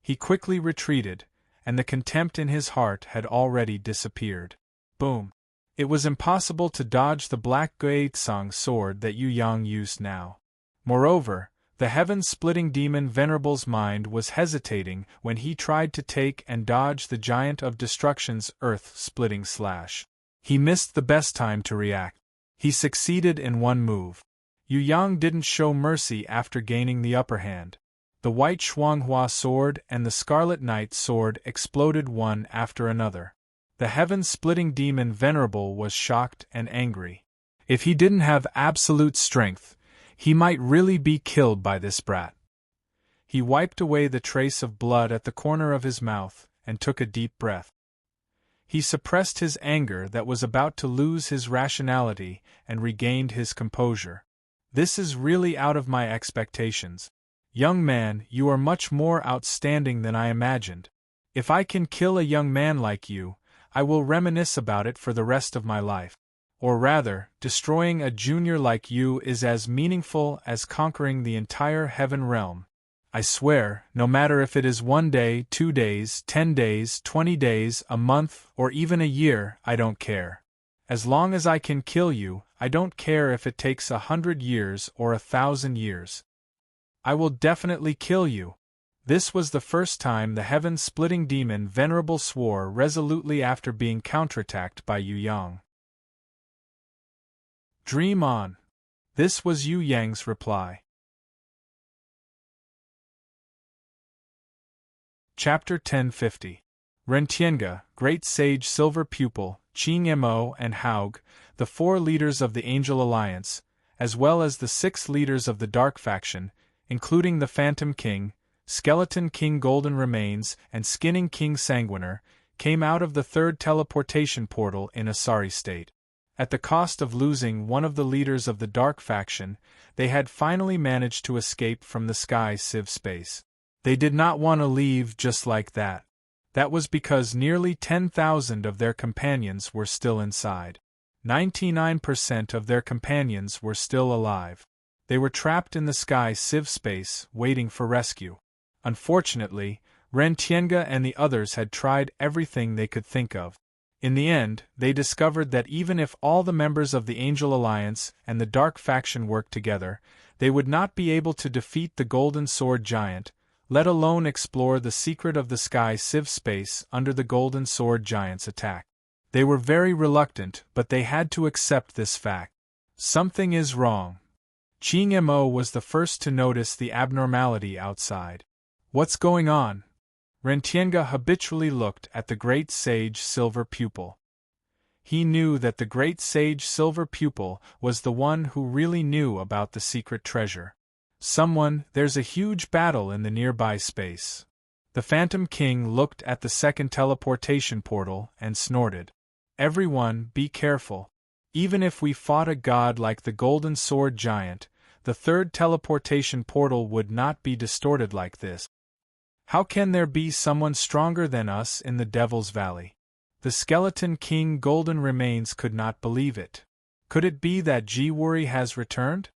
S1: He quickly retreated, and the contempt in his heart had already disappeared. Boom! It was impossible to dodge the black Guizhong sword that Yu Yang used now. Moreover, the heaven-splitting demon Venerable's mind was hesitating when he tried to take and dodge the giant of destruction's earth-splitting slash. He missed the best time to react. He succeeded in one move. Yu Yang didn't show mercy after gaining the upper hand. The white Shuanghua sword and the scarlet knight sword exploded one after another. The heaven-splitting demon Venerable was shocked and angry. If he didn't have absolute strength, he might really be killed by this brat. He wiped away the trace of blood at the corner of his mouth and took a deep breath. He suppressed his anger that was about to lose his rationality and regained his composure. This is really out of my expectations. Young man, you are much more outstanding than I imagined. If I can kill a young man like you, I will reminisce about it for the rest of my life. Or rather, destroying a junior like you is as meaningful as conquering the entire heaven realm. I swear, no matter if it is 1 day, 2 days, 10 days, 20 days, a month, or even a year, I don't care. As long as I can kill you, I don't care if it takes 100 years or 1,000 years. I will definitely kill you. This was the first time the heaven-splitting demon Venerable swore resolutely after being counterattacked by Yu Yang. Dream on. This was Yu Yang's reply. Chapter 1050. Rentienga, Great Sage Silver Pupil, Qing Mo and Haug, the 4 leaders of the Angel Alliance, as well as the 6 leaders of the Dark Faction, including the Phantom King, Skeleton King Golden Remains, and Skinning King Sanguiner, came out of the 3rd teleportation portal in a sorry state. At the cost of losing one of the leaders of the Dark Faction, they had finally managed to escape from the sky civ space. They did not want to leave just like that. That was because nearly 10,000 of their companions were still inside. 99% of their companions were still alive. They were trapped in the sky civ space, waiting for rescue. Unfortunately, Rentienga and the others had tried everything they could think of. In the end, they discovered that even if all the members of the Angel Alliance and the Dark Faction worked together, they would not be able to defeat the Golden Sword Giant, let alone explore the secret of the sky civ space under the Golden Sword Giant's attack. They were very reluctant, but they had to accept this fact. Something is wrong. Ching Mo was the first to notice the abnormality outside. What's going on? Rentienga habitually looked at the great sage silver pupil. He knew that the great sage silver pupil was the one who really knew about the secret treasure. There's a huge battle in the nearby space. The Phantom King looked at the second teleportation portal and snorted. Everyone, be careful. Even if we fought a god like the Golden Sword Giant, the third teleportation portal would not be distorted like this. How can there be someone stronger than us in the Devil's Valley? The Skeleton King Golden Remains could not believe it. Could it be that Jiwuri has returned?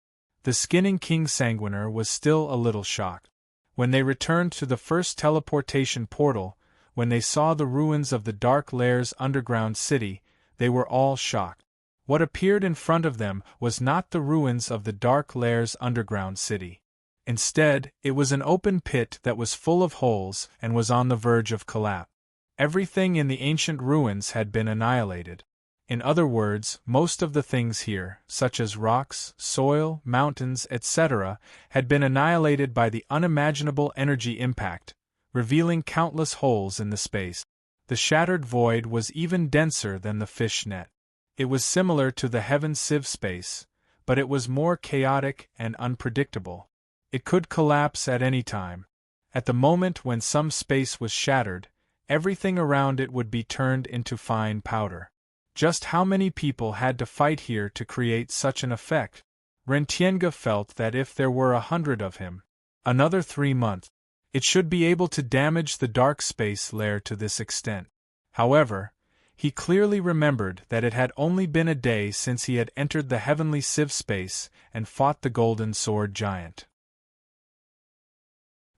S1: The Skinning King Sanguiner was still a little shocked. When they returned to the first teleportation portal, when they saw the ruins of the Dark Lairs underground city, they were all shocked. What appeared in front of them was not the ruins of the Dark Lairs underground city. Instead, it was an open pit that was full of holes and was on the verge of collapse. Everything in the ancient ruins had been annihilated. In other words, most of the things here, such as rocks, soil, mountains, etc., had been annihilated by the unimaginable energy impact, revealing countless holes in the space. The shattered void was even denser than the fish net. It was similar to the heaven sieve space, but it was more chaotic and unpredictable. It could collapse at any time. At the moment when some space was shattered, everything around it would be turned into fine powder. Just how many people had to fight here to create such an effect? Rentienga felt that if there were 100 of him, another 3 months, it should be able to damage the dark space lair to this extent. However, he clearly remembered that it had only been a day since he had entered the heavenly sieve space and fought the Golden Sword Giant.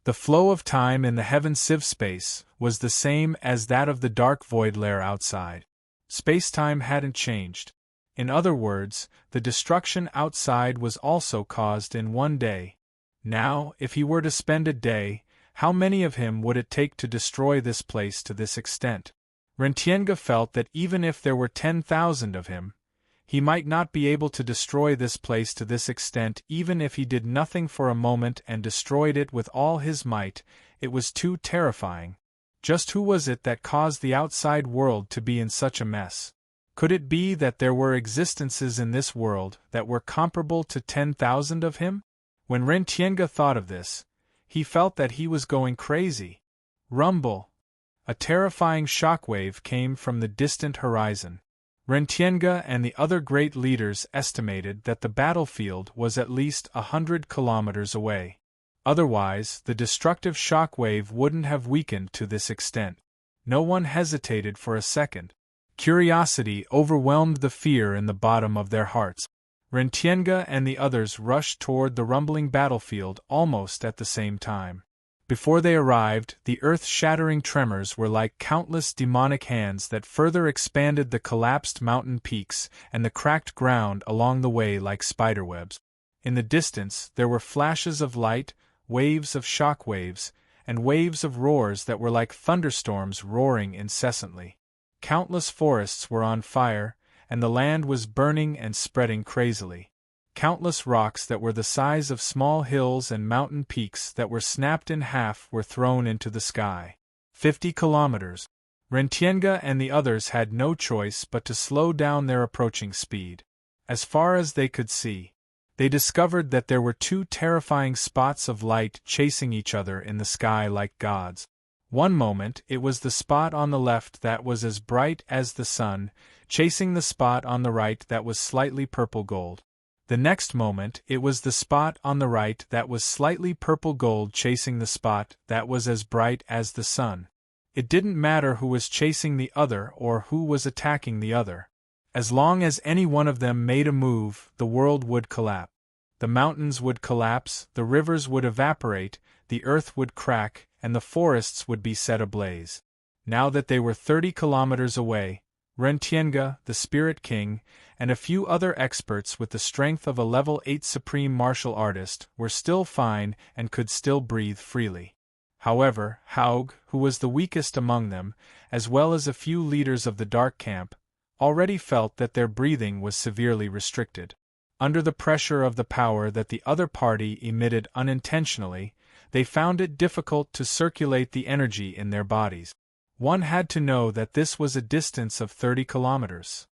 S1: The flow of time in the heaven sieve space was the same as that of the dark void lair outside. Space-time hadn't changed. In other words, the destruction outside was also caused in one day. Now, if he were to spend a day, how many of him would it take to destroy this place to this extent? Rentienga felt that even if there were 10,000 of him, he might not be able to destroy this place to this extent even if he did nothing for a moment and destroyed it with all his might. It was too terrifying. Just who was it that caused the outside world to be in such a mess? Could it be that there were existences in this world that were comparable to 10,000 of him? When Rentienga thought of this, he felt that he was going crazy. Rumble! A terrifying shockwave came from the distant horizon. Rentienga and the other great leaders estimated that the battlefield was at least 100 kilometers away. Otherwise, the destructive shockwave wouldn't have weakened to this extent. No one hesitated for a second. Curiosity overwhelmed the fear in the bottom of their hearts. Rentienga and the others rushed toward the rumbling battlefield almost at the same time. Before they arrived, the earth-shattering tremors were like countless demonic hands that further expanded the collapsed mountain peaks and the cracked ground along the way like spiderwebs. In the distance, there were flashes of light, waves of shock waves, and waves of roars that were like thunderstorms roaring incessantly. Countless forests were on fire, and the land was burning and spreading crazily. Countless rocks that were the size of small hills and mountain peaks that were snapped in half were thrown into the sky. 50 kilometers. Rentienga and the others had no choice but to slow down their approaching speed. As far as they could see, they discovered that there were 2 terrifying spots of light chasing each other in the sky like gods. One moment it was the spot on the left that was as bright as the sun, chasing the spot on the right that was slightly purple gold. The next moment it was the spot on the right that was slightly purple gold chasing the spot that was as bright as the sun. It didn't matter who was chasing the other or who was attacking the other. As long as any one of them made a move, the world would collapse. The mountains would collapse, the rivers would evaporate, the earth would crack, and the forests would be set ablaze. Now that they were 30 kilometers away, Rentienga, the Spirit King, and a few other experts with the strength of a level 8 supreme martial artist were still fine and could still breathe freely. However, Haug, who was the weakest among them, as well as a few leaders of the Dark Camp, already felt that their breathing was severely restricted. Under the pressure of the power that the other party emitted unintentionally, they found it difficult to circulate the energy in their bodies. One had to know that this was a distance of 30 kilometers.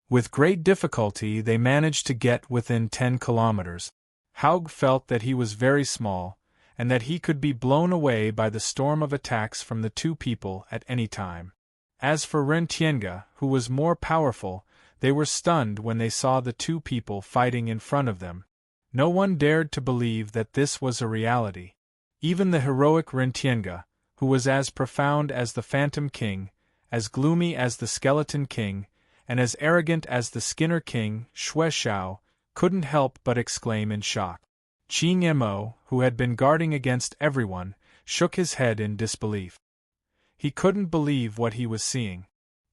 S1: With great difficulty they managed to get within 10 kilometers. Haug felt that he was very small, and that he could be blown away by the storm of attacks from the two people at any time. As for Rentienga, who was more powerful, they were stunned when they saw the two people fighting in front of them. No one dared to believe that this was a reality. Even the heroic Rentienga, who was as profound as the Phantom King, as gloomy as the Skeleton King, and as arrogant as the Skinner King, Xue Xiao, couldn't help but exclaim in shock. Qing Mo, who had been guarding against everyone, shook his head in disbelief. He couldn't believe what he was seeing.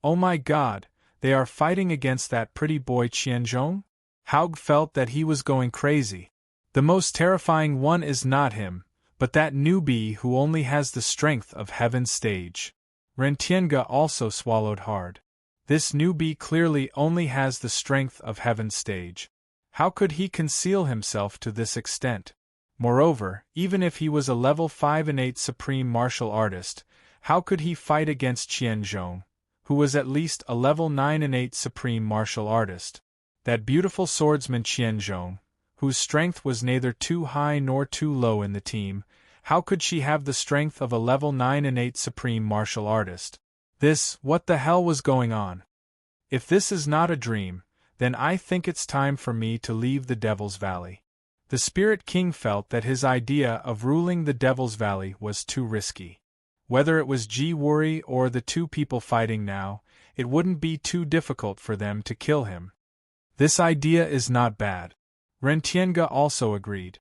S1: Oh my God, they are fighting against that pretty boy Qianzhong? Haug felt that he was going crazy. The most terrifying one is not him, but that newbie who only has the strength of Heaven's stage. Rentienga also swallowed hard. This newbie clearly only has the strength of Heaven's stage. How could he conceal himself to this extent? Moreover, even if he was a level 5 and 8 supreme martial artist, how could he fight against Qianzhong, who was at least a level 9 and 8 supreme martial artist? That beautiful swordsman Qianzhong, whose strength was neither too high nor too low in the team, how could she have the strength of a level 9 and 8 supreme martial artist? What the hell was going on? If this is not a dream, then I think it's time for me to leave the Devil's Valley. The Spirit King felt that his idea of ruling the Devil's Valley was too risky. Whether it was Ji Wuri or the two people fighting now, it wouldn't be too difficult for them to kill him. This idea is not bad. Rentienga also agreed.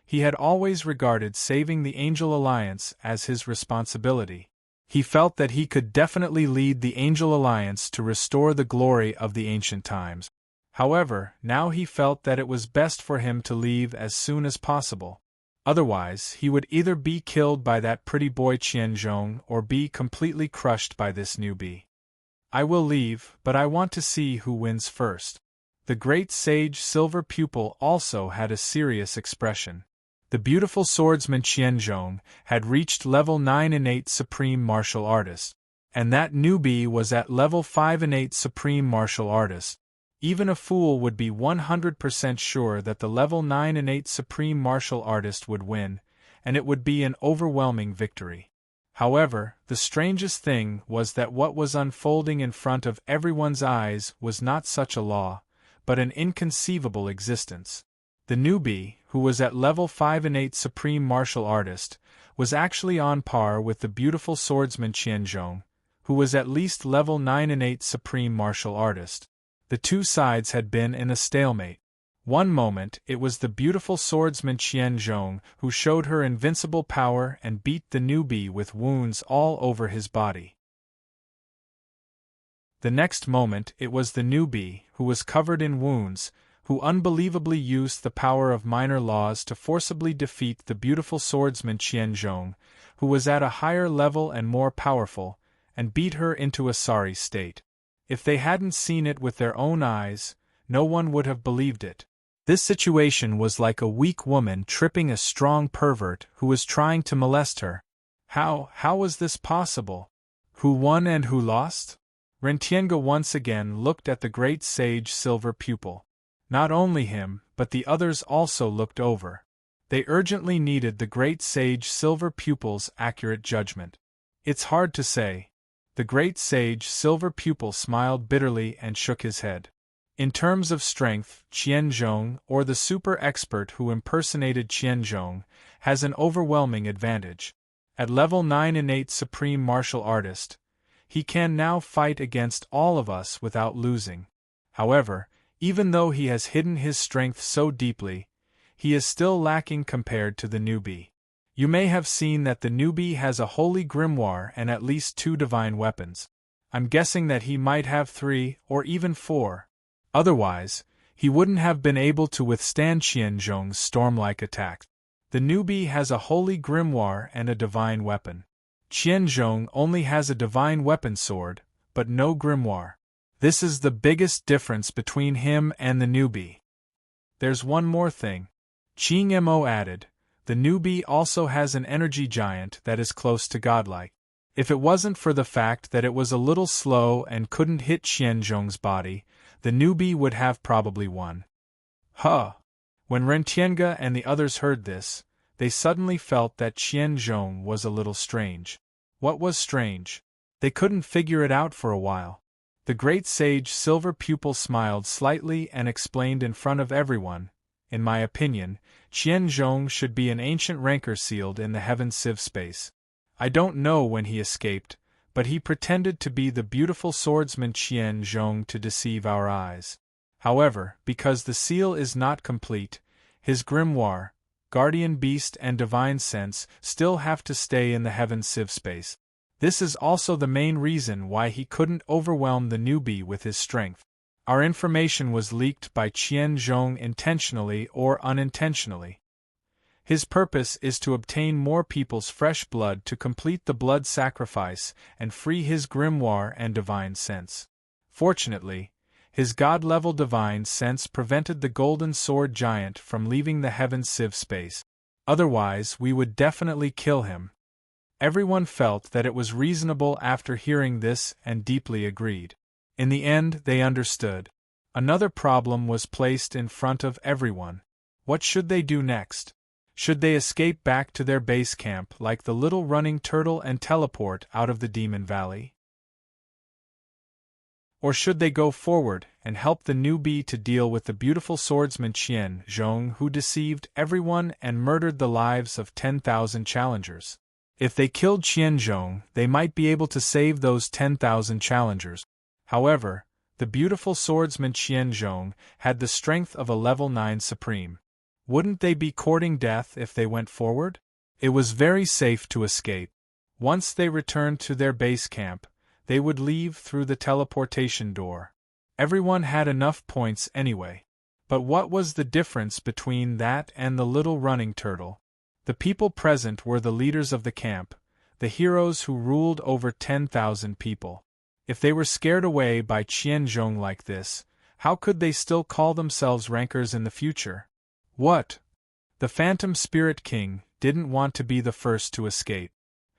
S1: He had always regarded saving the Angel Alliance as his responsibility. He felt that he could definitely lead the Angel Alliance to restore the glory of the ancient times. However, now he felt that it was best for him to leave as soon as possible. Otherwise, he would either be killed by that pretty boy Qianzhong or be completely crushed by this newbie. I will leave, but I want to see who wins first. The great sage Silver Pupil also had a serious expression. The beautiful swordsman Qianzhong had reached level 9 and 8 Supreme Martial Artist, and that newbie was at level 5 and 8 Supreme Martial Artist. Even a fool would be 100% sure that the level 9 and 8 Supreme Martial Artist would win, and it would be an overwhelming victory. However, the strangest thing was that what was unfolding in front of everyone's eyes was not such a law, but an inconceivable existence. The newbie, who was at level 5 and 8 Supreme Martial Artist, was actually on par with the beautiful swordsman Qianzhong, who was at least level 9 and 8 Supreme Martial Artist. The two sides had been in a stalemate. One moment it was the beautiful swordsman Qianzhong who showed her invincible power and beat the newbie with wounds all over his body. The next moment it was the newbie, who was covered in wounds, who unbelievably used the power of minor laws to forcibly defeat the beautiful swordsman Qianzhong, who was at a higher level and more powerful, and beat her into a sorry state. If they hadn't seen it with their own eyes, no one would have believed it. This situation was like a weak woman tripping a strong pervert who was trying to molest her. How was this possible? Who won and who lost? Rentienga once again looked at the great sage Silver Pupil. Not only him, but the others also looked over. They urgently needed the great sage Silver Pupil's accurate judgment. It's hard to say. The great sage Silver Pupil smiled bitterly and shook his head. In terms of strength, Qianzhong, or the super expert who impersonated Qianzhong, has an overwhelming advantage. At level 9 and 8 Supreme Martial Artist, he can now fight against all of us without losing. However, even though he has hidden his strength so deeply, he is still lacking compared to the newbie. You may have seen that the newbie has a holy grimoire and at least 2 divine weapons. I'm guessing that he might have 3 or even 4. Otherwise, he wouldn't have been able to withstand Qianzhong's storm-like attacks. The newbie has a holy grimoire and a divine weapon. Qianzhong only has a divine weapon sword, but no grimoire. This is the biggest difference between him and the newbie. There's one more thing. Ching Mo added, the newbie also has an energy giant that is close to godlike. If it wasn't for the fact that it was a little slow and couldn't hit Qianzhong's body, the newbie would have probably won. Huh! When Rentienge and the others heard this, they suddenly felt that Qianzhong was a little strange. What was strange? They couldn't figure it out for a while. The great sage Silver Pupil smiled slightly and explained in front of everyone, in my opinion, Qianzhong should be an ancient rancor sealed in the heaven civ space. I don't know when he escaped, but he pretended to be the beautiful swordsman Qianzhong to deceive our eyes. However, because the seal is not complete, his grimoire, guardian beast and divine sense still have to stay in the heaven civ space. This is also the main reason why he couldn't overwhelm the newbie with his strength. Our information was leaked by Qianzhong intentionally or unintentionally. His purpose is to obtain more people's fresh blood to complete the blood sacrifice and free his grimoire and divine sense. Fortunately, his god-level divine sense prevented the golden sword giant from leaving the heaven civ space. Otherwise, we would definitely kill him. Everyone felt that it was reasonable after hearing this and deeply agreed. In the end, they understood. Another problem was placed in front of everyone. What should they do next? Should they escape back to their base camp like the little running turtle and teleport out of the Demon Valley? Or should they go forward and help the newbie to deal with the beautiful swordsman Qianzhong who deceived everyone and murdered the lives of 10,000 challengers? If they killed Qianzhong, they might be able to save those 10,000 challengers. However, the beautiful swordsman Qianzhong had the strength of a level 9 supreme. Wouldn't they be courting death if they went forward? It was very safe to escape. Once they returned to their base camp, they would leave through the teleportation door. Everyone had enough points anyway. But what was the difference between that and the little running turtle? The people present were the leaders of the camp, the heroes who ruled over 10,000 people. If they were scared away by Qianzhong like this, how could they still call themselves rankers in the future? What? The Phantom Spirit King didn't want to be the first to escape.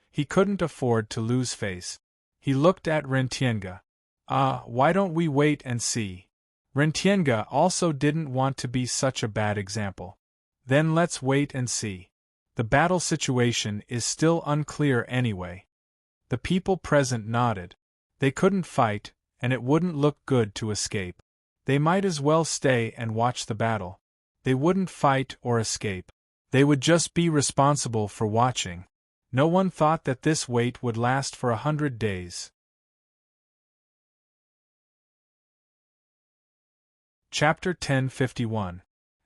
S1: He couldn't afford to lose face. He looked at Rentienge. Why don't we wait and see? Rentienge also didn't want to be such a bad example. Then let's wait and see. The battle situation is still unclear anyway. The people present nodded. They couldn't fight, and it wouldn't look good to escape. They might as well stay and watch the battle. They wouldn't fight or escape. They would just be responsible for watching. No one thought that this wait would last for 100 days. Chapter 1051.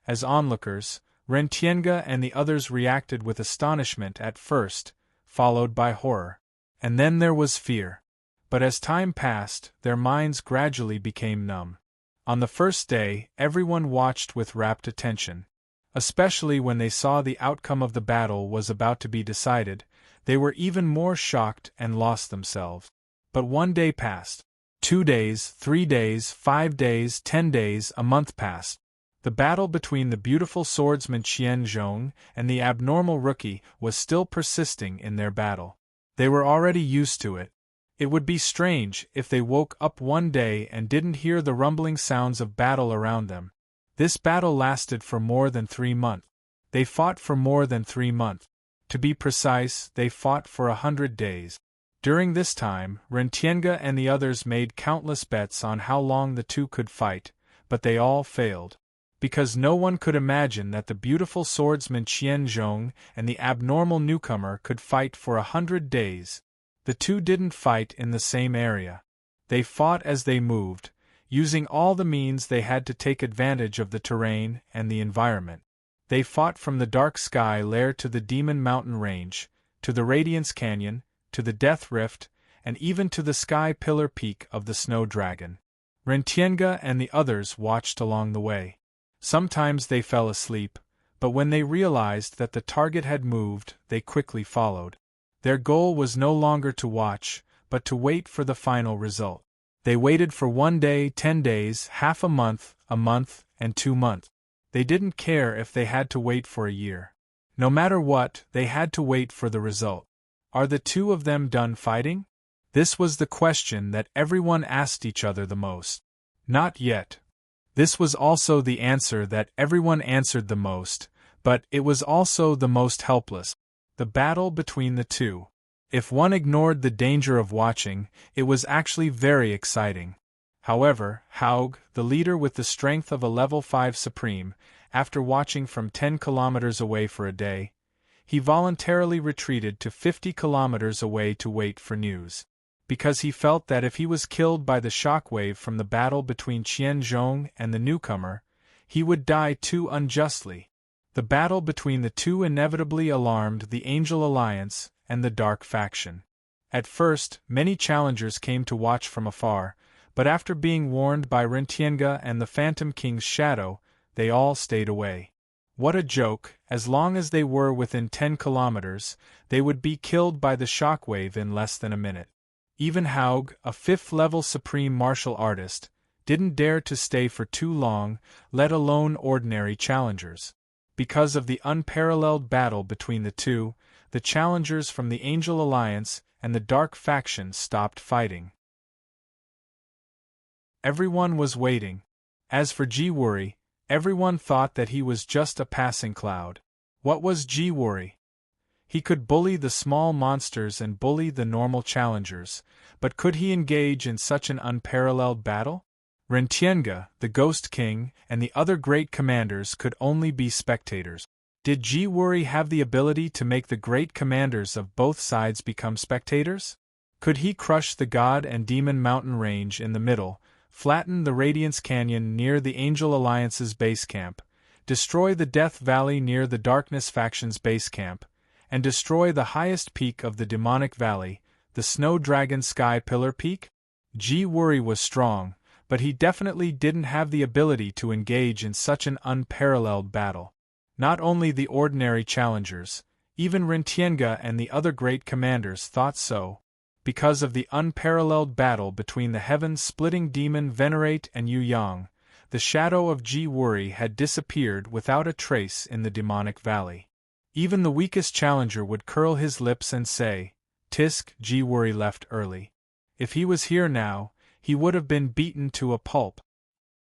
S1: As onlookers, Rentienge and the others reacted with astonishment at first, followed by horror. And then there was fear. But as time passed, their minds gradually became numb. On the first day, everyone watched with rapt attention. Especially when they saw the outcome of the battle was about to be decided, they were even more shocked and lost themselves. But 1 day passed. 2 days, 3 days, 5 days, 10 days, a month passed. The battle between the beautiful swordsman Qianzhong and the abnormal rookie was still persisting in their battle. They were already used to it. It would be strange if they woke up one day and didn't hear the rumbling sounds of battle around them. This battle lasted for more than 3 months. They fought for more than 3 months. To be precise, they fought for 100 days. During this time, Rentienge and the others made countless bets on how long the two could fight, but they all failed. Because no one could imagine that the beautiful swordsman Qianzhong and the abnormal newcomer could fight for 100 days. The two didn't fight in the same area. They fought as they moved, using all the means they had to take advantage of the terrain and the environment. They fought from the Dark Sky Lair to the Demon Mountain Range, to the Radiance Canyon, to the Death Rift, and even to the Sky Pillar Peak of the Snow Dragon. Rentienge and the others watched along the way. Sometimes they fell asleep, but when they realized that the target had moved, they quickly followed. Their goal was no longer to watch, but to wait for the final result. They waited for 1 day, 10 days, half a month, and 2 months. They didn't care if they had to wait for a year. No matter what, they had to wait for the result. Are the two of them done fighting? This was the question that everyone asked each other the most. Not yet. This was also the answer that everyone answered the most, but it was also the most helpless. The battle between the two. If one ignored the danger of watching, it was actually very exciting. However, Haug, the leader with the strength of a level 5 supreme, after watching from 10 kilometers away for a day, he voluntarily retreated to 50 kilometers away to wait for news. Because he felt that if he was killed by the shockwave from the battle between Qianzhong and the newcomer, he would die too unjustly. The battle between the two inevitably alarmed the Angel Alliance and the Dark Faction. At first, many challengers came to watch from afar, but after being warned by Rentienga and the Phantom King's shadow, they all stayed away. What a joke! As long as they were within 10 kilometers, they would be killed by the shockwave in less than a minute. Even Haug, a 5th-level supreme martial artist, didn't dare to stay for too long, let alone ordinary challengers. Because of the unparalleled battle between the two, the challengers from the Angel Alliance and the Dark Faction stopped fighting. Everyone was waiting. As for Jiwuri, everyone thought that he was just a passing cloud. What was Jiwuri? He could bully the small monsters and bully the normal challengers, but could he engage in such an unparalleled battle? Rentienga, the Ghost King, and the other great commanders could only be spectators. Did Jiwuri have the ability to make the great commanders of both sides become spectators? Could he crush the God and Demon Mountain range in the middle, flatten the Radiance Canyon near the Angel Alliance's base camp, destroy the Death Valley near the Darkness Faction's base camp, and destroy the highest peak of the Demonic Valley, the Snow Dragon Sky Pillar Peak? Jiwuri was strong, but he definitely didn't have the ability to engage in such an unparalleled battle. Not only the ordinary challengers, even Rentienga and the other great commanders thought so. Because of the unparalleled battle between the heaven-splitting demon Venerate and Yu Yang, the shadow of Jiwuri had disappeared without a trace in the Demonic Valley. Even the weakest challenger would curl his lips and say, "Tisk, Jiwuri left early. If he was here now, he would have been beaten to a pulp.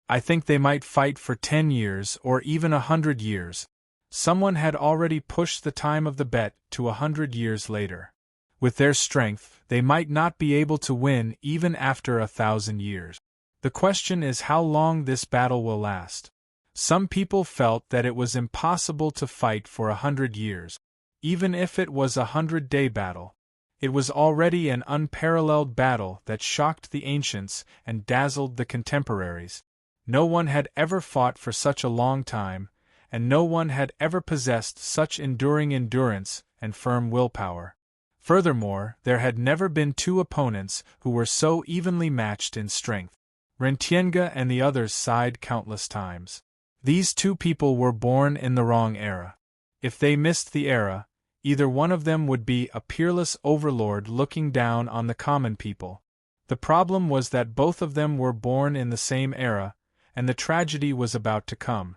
S1: I think they might fight for 10 years or even 100 years. Someone had already pushed the time of the bet to 100 years later. With their strength, they might not be able to win even after 1,000 years. The question is how long this battle will last. Some people felt that it was impossible to fight for 100 years. Even if it was a 100-day battle, it was already an unparalleled battle that shocked the ancients and dazzled the contemporaries. No one had ever fought for such a long time, and no one had ever possessed such enduring endurance and firm willpower. Furthermore, there had never been two opponents who were so evenly matched in strength. Rentienga and the others sighed countless times. These two people were born in the wrong era. If they missed the era, either one of them would be a peerless overlord looking down on the common people. The problem was that both of them were born in the same era, and the tragedy was about to come.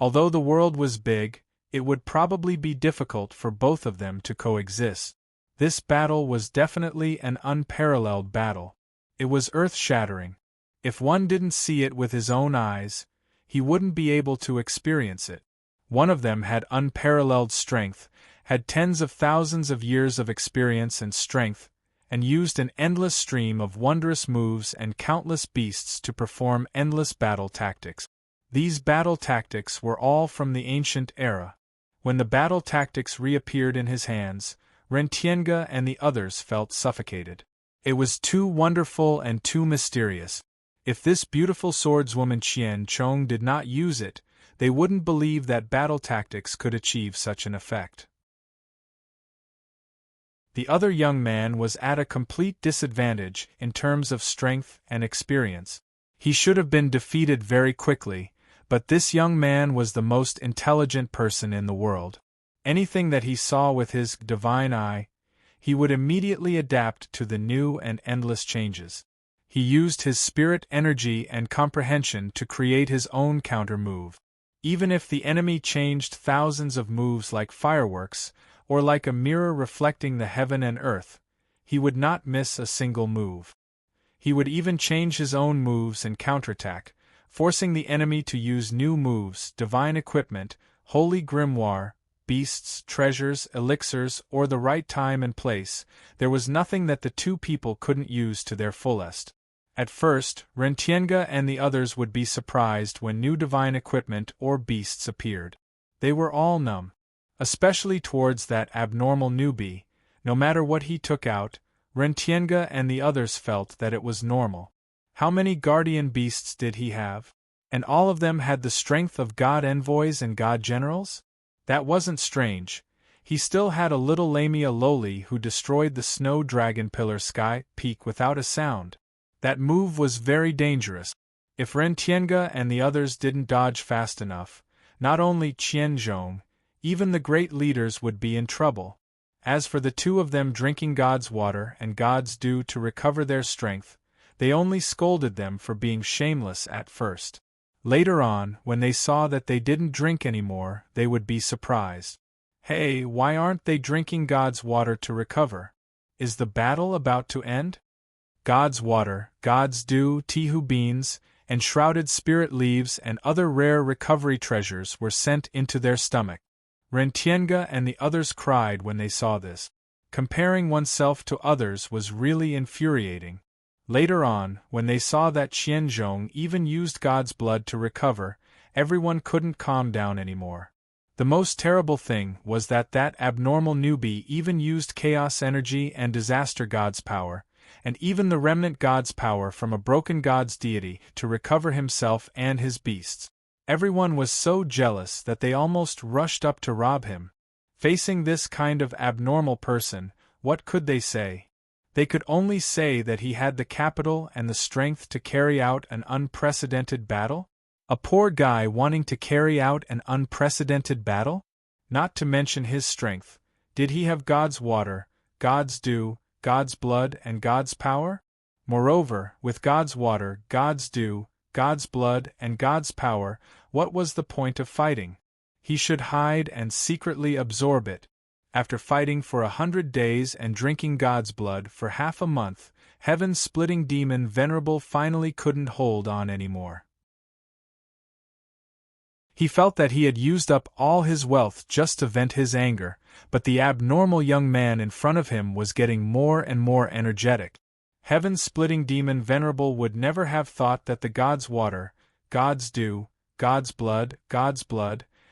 S1: Although the world was big, it would probably be difficult for both of them to coexist. This battle was definitely an unparalleled battle. It was earth-shattering. If one didn't see it with his own eyes, he wouldn't be able to experience it. One of them had unparalleled strength, had tens of thousands of years of experience and strength, and used an endless stream of wondrous moves and countless beasts to perform endless battle tactics. These battle tactics were all from the ancient era. When the battle tactics reappeared in his hands, Rentienga and the others felt suffocated. It was too wonderful and too mysterious. If this beautiful swordswoman Qian Chong did not use it, they wouldn't believe that battle tactics could achieve such an effect. The other young man was at a complete disadvantage in terms of strength and experience. He should have been defeated very quickly, but this young man was the most intelligent person in the world. Anything that he saw with his divine eye, he would immediately adapt to the new and endless changes. He used his spirit energy and comprehension to create his own counter-move. Even if the enemy changed thousands of moves like fireworks, or like a mirror reflecting the heaven and earth, he would not miss a single move. He would even change his own moves and counterattack, forcing the enemy to use new moves, divine equipment, holy grimoire, beasts, treasures, elixirs, or the right time and place. There was nothing that the two people couldn't use to their fullest. At first, Rentienga and the others would be surprised when new divine equipment or beasts appeared. They were all numb. Especially towards that abnormal newbie. No matter what he took out, Rentienga and the others felt that it was normal. How many guardian beasts did he have? And all of them had the strength of god envoys and god generals? That wasn't strange. He still had a little Lamia Loli who destroyed the snow dragon pillar sky peak without a sound. That move was very dangerous. If Rentienga and the others didn't dodge fast enough, not only Qianzhong, even the great leaders would be in trouble. As for the two of them drinking God's water and God's dew to recover their strength, they only scolded them for being shameless at first. Later on, when they saw that they didn't drink anymore, they would be surprised. Hey, why aren't they drinking God's water to recover? Is the battle about to end? God's water, God's dew, tihu beans, and shrouded spirit leaves and other rare recovery treasures were sent into their stomach. Rentienga and the others cried when they saw this. Comparing oneself to others was really infuriating. Later on, when they saw that Qianzhong even used God's blood to recover, everyone couldn't calm down anymore. The most terrible thing was that abnormal newbie even used chaos energy and disaster god's power, and even the remnant god's power from a broken god's deity to recover himself and his beasts. Everyone was so jealous that they almost rushed up to rob him. Facing this kind of abnormal person, what could they say? They could only say that he had the capital and the strength to carry out an unprecedented battle? A poor guy wanting to carry out an unprecedented battle? Not to mention his strength. Did he have God's water, God's dew, God's blood, and God's power? Moreover, with God's water, God's dew, God's blood, and God's power, what was the point of fighting? He should hide and secretly absorb it. After fighting for 100 days and drinking God's blood for half a month, heaven-splitting demon Venerable finally couldn't hold on anymore. He felt that he had used up all his wealth just to vent his anger, but the abnormal young man in front of him was getting more and more energetic. Heaven-splitting demon Venerable would never have thought that the God's water, God's dew, God's blood,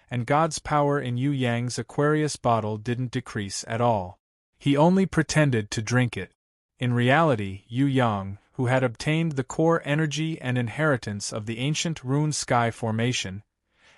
S1: and God's power in Yu Yang's Aquarius bottle didn't decrease at all. He only pretended to drink it. In reality, Yu Yang, who had obtained the core energy and inheritance of the ancient rune sky formation,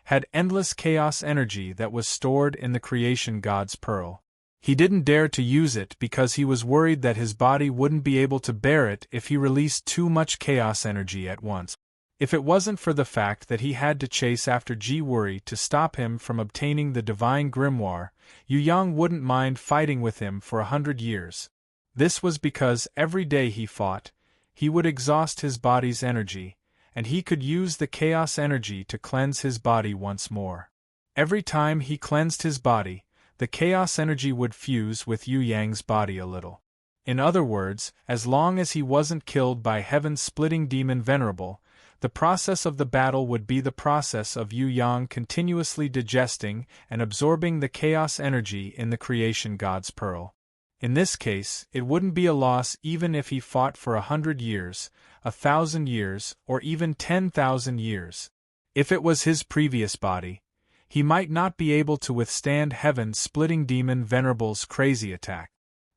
S1: had endless chaos energy that was stored in the creation god's pearl. He didn't dare to use it because he was worried that his body wouldn't be able to bear it if he released too much chaos energy at once. If it wasn't for the fact that he had to chase after Ji Wuri to stop him from obtaining the divine grimoire, Yu Yang wouldn't mind fighting with him for 100 years. This was because every day he fought, he would exhaust his body's energy, and he could use the chaos energy to cleanse his body once more. Every time he cleansed his body, the chaos energy would fuse with Yu Yang's body a little. In other words, as long as he wasn't killed by heaven-splitting demon Venerable, the process of the battle would be the process of Yu Yang continuously digesting and absorbing the chaos energy in the creation god's pearl. In this case, it wouldn't be a loss even if he fought for 100 years, 1,000 years, or even 10,000 years. If it was his previous body, he might not be able to withstand heaven-splitting demon Venerable's crazy attack.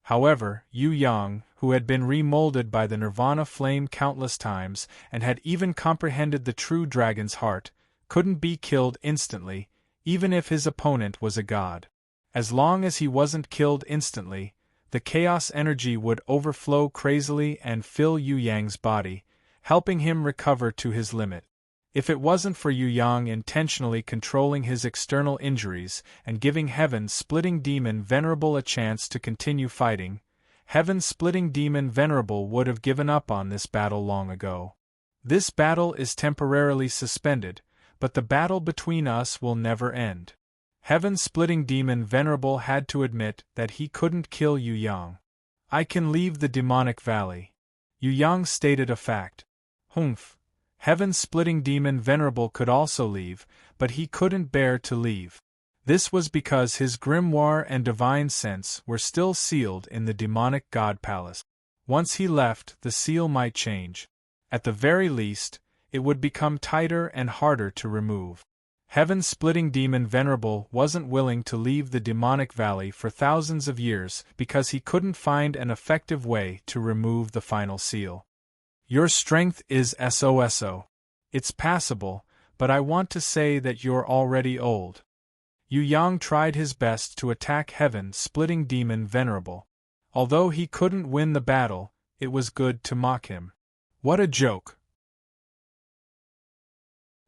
S1: However, Yu Yang, who had been remolded by the Nirvana flame countless times and had even comprehended the true dragon's heart, couldn't be killed instantly, even if his opponent was a god. As long as he wasn't killed instantly, the chaos energy would overflow crazily and fill Yu Yang's body, helping him recover to his limit. If it wasn't for Yu Yang intentionally controlling his external injuries and giving Heaven-splitting Demon Venerable a chance to continue fighting, Heaven-splitting Demon Venerable would have given up on this battle long ago. This battle is temporarily suspended, but the battle between us will never end. Heaven-splitting Demon Venerable had to admit that he couldn't kill Yu Yang. I can leave the demonic valley. Yu Yang stated a fact. Humph. Heaven-splitting Demon Venerable could also leave, but he couldn't bear to leave. This was because his grimoire and divine sense were still sealed in the demonic god palace. Once he left, the seal might change. At the very least, it would become tighter and harder to remove. Heaven-splitting Demon Venerable wasn't willing to leave the demonic valley for thousands of years because he couldn't find an effective way to remove the final seal. Your strength is so. It's passable, but I want to say that you're already old. Yu Yang tried his best to attack Heaven-splitting Demon Venerable. Although he couldn't win the battle, it was good to mock him. What a joke!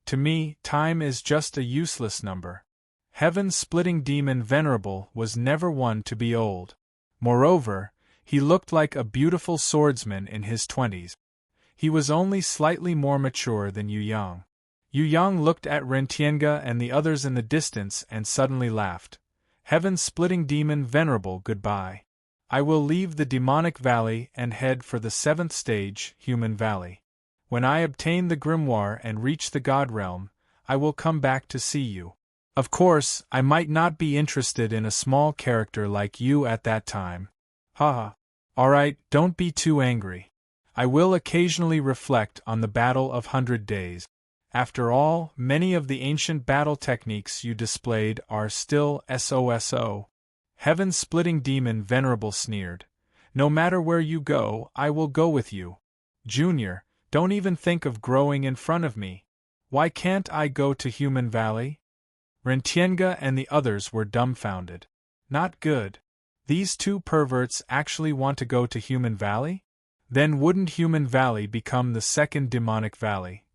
S1: To me, time is just a useless number. Heaven-splitting Demon Venerable was never one to be old. Moreover, he looked like a beautiful swordsman in his 20s. He was only slightly more mature than Yu Yang. Yu Yang looked at Rentienga and the others in the distance and suddenly laughed. Heaven-splitting Demon Venerable, goodbye. I will leave the demonic valley and head for the 7th stage, Human Valley. When I obtain the grimoire and reach the God Realm, I will come back to see you. Of course, I might not be interested in a small character like you at that time. Haha. Alright, don't be too angry. I will occasionally reflect on the Battle of 100 Days. After all, many of the ancient battle techniques you displayed are still so. Heaven-splitting Demon Venerable sneered. No matter where you go, I will go with you. Junior, don't even think of growing in front of me. Why can't I go to Human Valley? Rentienga and the others were dumbfounded. Not good. These two perverts actually want to go to Human Valley? Then wouldn't Human Valley become the 2nd demonic valley?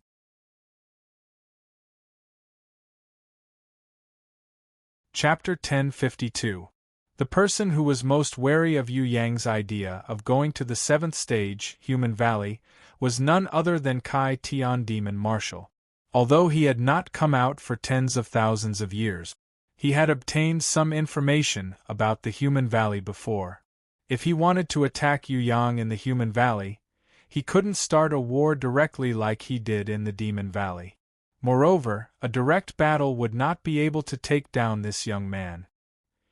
S1: Chapter 1052. The person who was most wary of Yu Yang's idea of going to the 7th stage, Human Valley, was none other than Kai Tian Demon Marshal. Although he had not come out for tens of thousands of years, he had obtained some information about the Human Valley before. If he wanted to attack Yu Yang in the Human Valley, he couldn't start a war directly like he did in the Demon Valley. Moreover, a direct battle would not be able to take down this young man.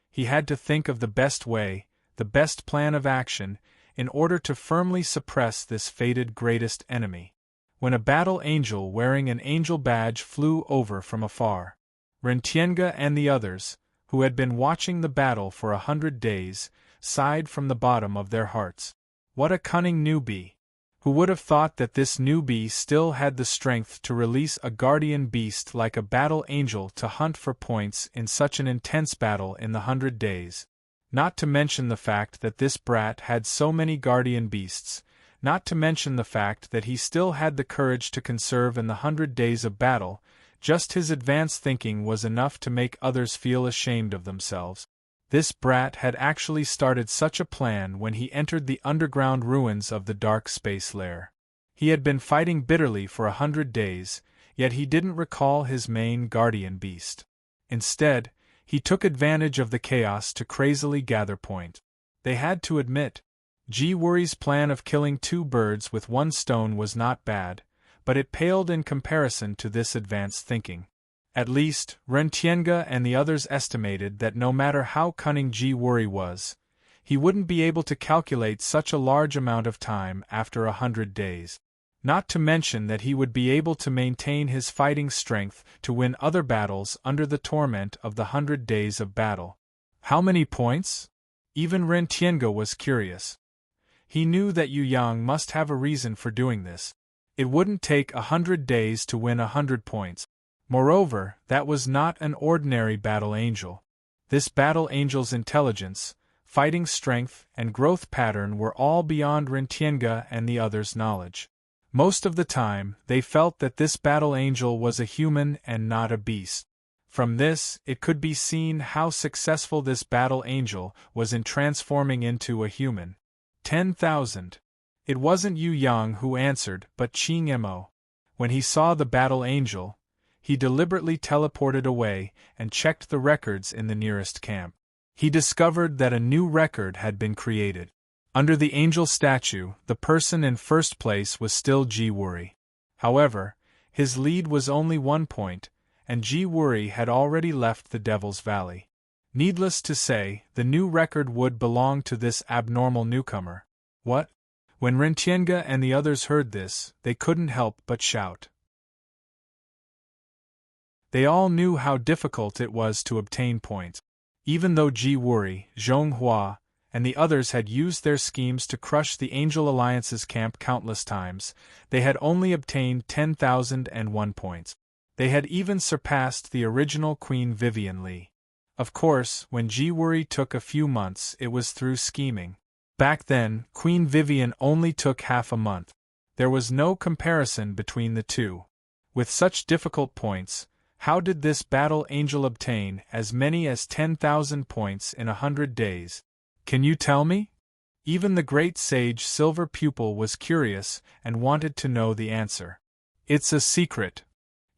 S1: He had to think of the best way, the best plan of action, in order to firmly suppress this fated greatest enemy. When a battle angel wearing an angel badge flew over from afar, Rentienga and the others, who had been watching the battle for 100 days, sighed from the bottom of their hearts. What a cunning newbie! Who would have thought that this newbie still had the strength to release a guardian beast like a battle angel to hunt for points in such an intense battle in the 100 days? Not to mention the fact that this brat had so many guardian beasts, not to mention the fact that he still had the courage to conserve in the 100 days of battle, just his advanced thinking was enough to make others feel ashamed of themselves. This brat had actually started such a plan when he entered the underground ruins of the dark space lair. He had been fighting bitterly for 100 days, yet he didn't recall his main guardian beast. Instead, he took advantage of the chaos to crazily gather point. They had to admit, Ji Wuri's plan of killing 2 birds with 1 stone was not bad, but it paled in comparison to this advanced thinking. At least, Rentienga and the others estimated that no matter how cunning Ji Wuri was, he wouldn't be able to calculate such a large amount of time after 100 days. Not to mention that he would be able to maintain his fighting strength to win other battles under the torment of the 100 days of battle. How many points? Even Rentienga was curious. He knew that Yu Yang must have a reason for doing this. It wouldn't take 100 days to win 100 points. Moreover, that was not an ordinary battle angel. This battle angel's intelligence, fighting strength, and growth pattern were all beyond Rentienga and the others' knowledge. Most of the time, they felt that this battle angel was a human and not a beast. From this, it could be seen how successful this battle angel was in transforming into a human. 10,000. It wasn't Yu Yang who answered, but Qing Mo. When he saw the battle angel, he deliberately teleported away and checked the records in the nearest camp. He discovered that a new record had been created. Under the angel statue, the person in first place was still Ji Wuri. However, his lead was only 1 point, and Ji Wuri had already left the Devil's Valley. Needless to say, the new record would belong to this abnormal newcomer. What? When Rentienga and the others heard this, they couldn't help but shout. They all knew how difficult it was to obtain points. Even though Ji Wuri, Zhonghua, and the others had used their schemes to crush the Angel Alliance's camp countless times, they had only obtained 10,001 points. They had even surpassed the original Queen Vivian Li. Of course, when Ji Wuri took a few months, it was through scheming. Back then, Queen Vivian only took half a month. There was no comparison between the two. With such difficult points, how did this battle angel obtain as many as 10,000 points in 100 days? Can you tell me? Even the great sage Silver Pupil was curious and wanted to know the answer. It's a secret.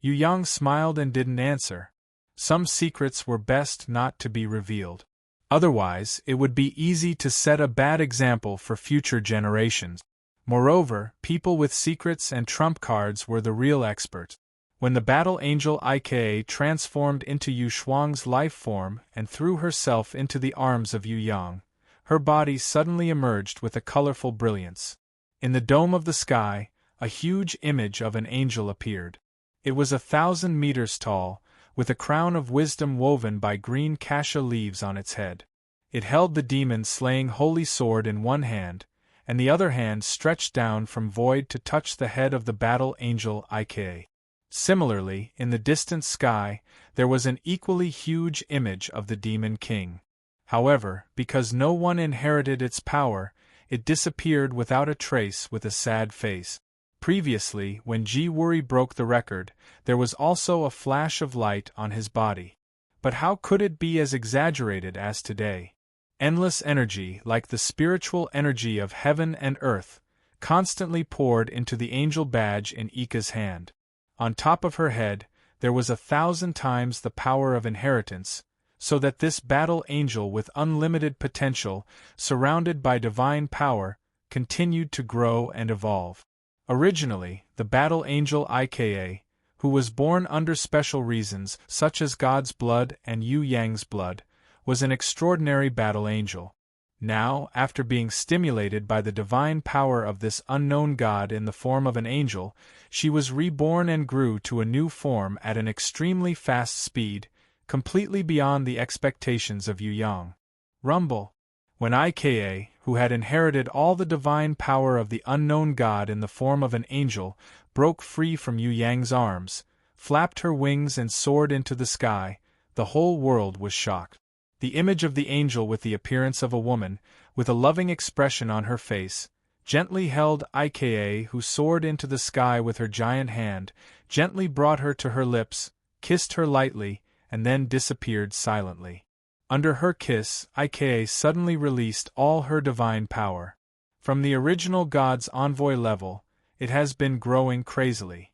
S1: Yu Yang smiled and didn't answer. Some secrets were best not to be revealed. Otherwise, it would be easy to set a bad example for future generations. Moreover, people with secrets and trump cards were the real experts. When the battle angel Ika transformed into Yu Shuang's life form and threw herself into the arms of Yu Yang, her body suddenly emerged with a colorful brilliance. In the dome of the sky, a huge image of an angel appeared. It was 1,000 meters tall, with a crown of wisdom woven by green cassia leaves on its head. It held the demon-slaying holy sword in one hand, and the other hand stretched down from void to touch the head of the battle angel Ika. Similarly, in the distant sky, there was an equally huge image of the demon king. However, because no one inherited its power, it disappeared without a trace with a sad face. Previously, when Ji Wuri broke the record, there was also a flash of light on his body. But how could it be as exaggerated as today? Endless energy, like the spiritual energy of heaven and earth, constantly poured into the angel badge in Ika's hand. On top of her head, there was 1,000 times the power of inheritance, so that this battle angel with unlimited potential, surrounded by divine power, continued to grow and evolve. Originally, the battle angel Ika, who was born under special reasons such as God's blood and Yu Yang's blood, was an extraordinary battle angel. Now, after being stimulated by the divine power of this unknown god in the form of an angel, she was reborn and grew to a new form at an extremely fast speed, completely beyond the expectations of Yu Yang. Rumble. When Ika, who had inherited all the divine power of the unknown god in the form of an angel, broke free from Yu Yang's arms, flapped her wings and soared into the sky, the whole world was shocked. The image of the angel with the appearance of a woman, with a loving expression on her face, gently held Ika, who soared into the sky with her giant hand, gently brought her to her lips, kissed her lightly, and then disappeared silently. Under her kiss, Ika suddenly released all her divine power. From the original God's envoy level, it has been growing crazily.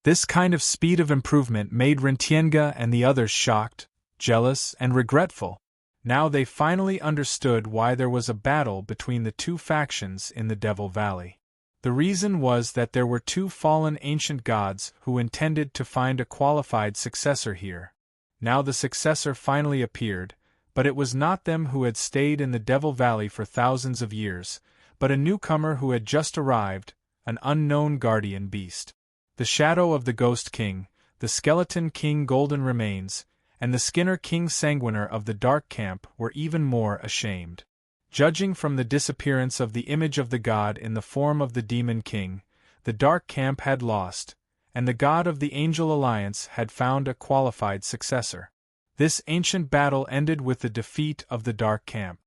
S1: This kind of speed of improvement made Rentienga and the others shocked, jealous, and regretful. Now they finally understood why there was a battle between the two factions in the Devil Valley. The reason was that there were two fallen ancient gods who intended to find a qualified successor here. Now the successor finally appeared, but it was not them who had stayed in the Devil Valley for thousands of years, but a newcomer who had just arrived, an unknown guardian beast. The shadow of the Ghost King, the Skeleton King Golden Remains, and the Skinner King Sanguiner of the Dark Camp were even more ashamed. Judging from the disappearance of the image of the god in the form of the Demon King, the Dark Camp had lost, and the god of the Angel Alliance had found a qualified successor. This ancient battle ended with the defeat of the Dark Camp.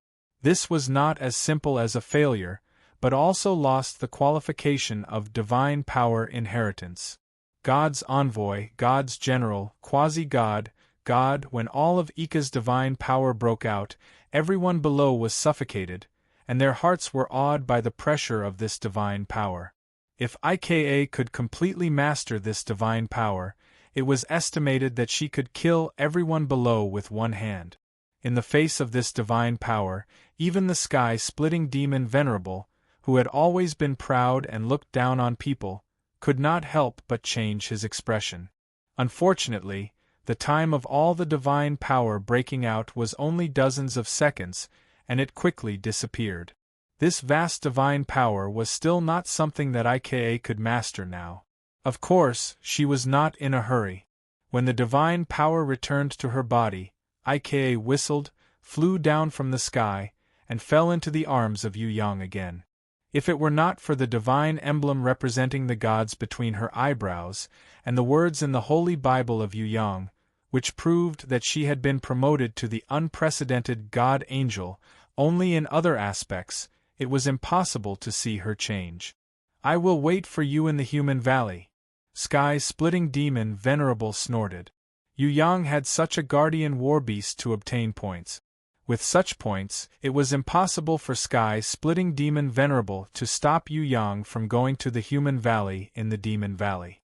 S1: This was not as simple as a failure, but also lost the qualification of divine power inheritance. God's envoy, God's general, quasi-God, God. When all of Ika's divine power broke out, everyone below was suffocated, and their hearts were awed by the pressure of this divine power. If Ika could completely master this divine power, it was estimated that she could kill everyone below with one hand. In the face of this divine power, even the sky-splitting demon Venerable, who had always been proud and looked down on people, could not help but change his expression. Unfortunately, the time of all the divine power breaking out was only dozens of seconds, and it quickly disappeared. This vast divine power was still not something that Ika could master now. Of course, she was not in a hurry. When the divine power returned to her body, Ika whistled, flew down from the sky, and fell into the arms of Yu Yang again. If it were not for the divine emblem representing the gods between her eyebrows, and the words in the Holy Bible of Yu Yang, which proved that she had been promoted to the unprecedented God Angel, only in other aspects, it was impossible to see her change. "I will wait for you in the human valley," sky-splitting demon Venerable snorted. Yu Yang had such a guardian war-beast to obtain points. With such points, it was impossible for sky-splitting demon Venerable to stop Yu Yang from going to the human valley in the demon valley.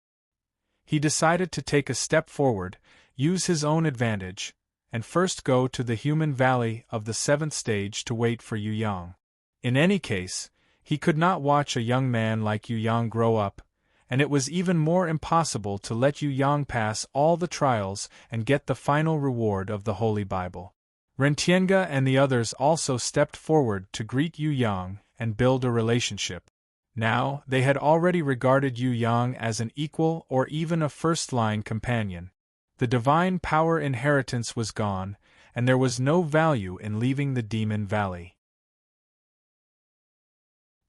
S1: He decided to take a step forward, use his own advantage, and first go to the human valley of the 7th stage to wait for Yu Yang. In any case, he could not watch a young man like Yu Yang grow up, and it was even more impossible to let Yu Yang pass all the trials and get the final reward of the Holy Bible. Rentienga and the others also stepped forward to greet Yu Yang and build a relationship. Now, they had already regarded Yu Yang as an equal or even a first-line companion. The divine power inheritance was gone, and there was no value in leaving the demon valley.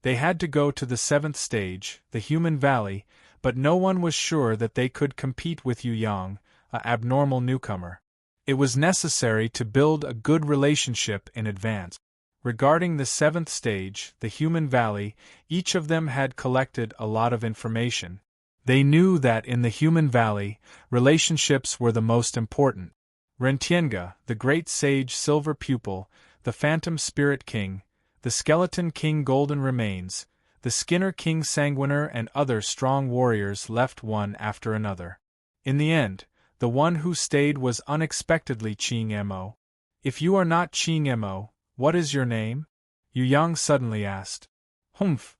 S1: They had to go to the 7th stage, the human valley, but no one was sure that they could compete with Yu Yang, an abnormal newcomer. It was necessary to build a good relationship in advance. Regarding the 7th stage, the human valley, each of them had collected a lot of information. They knew that in the human valley, relationships were the most important. Rentienga, the great sage Silver Pupil, the Phantom Spirit King, the Skeleton King Golden Remains, the Skinner King Sanguiner and other strong warriors left one after another. In the end, the one who stayed was unexpectedly Ching Mo. "If you are not Ching Mo, what is your name?" Yu Yang suddenly asked. "Humph."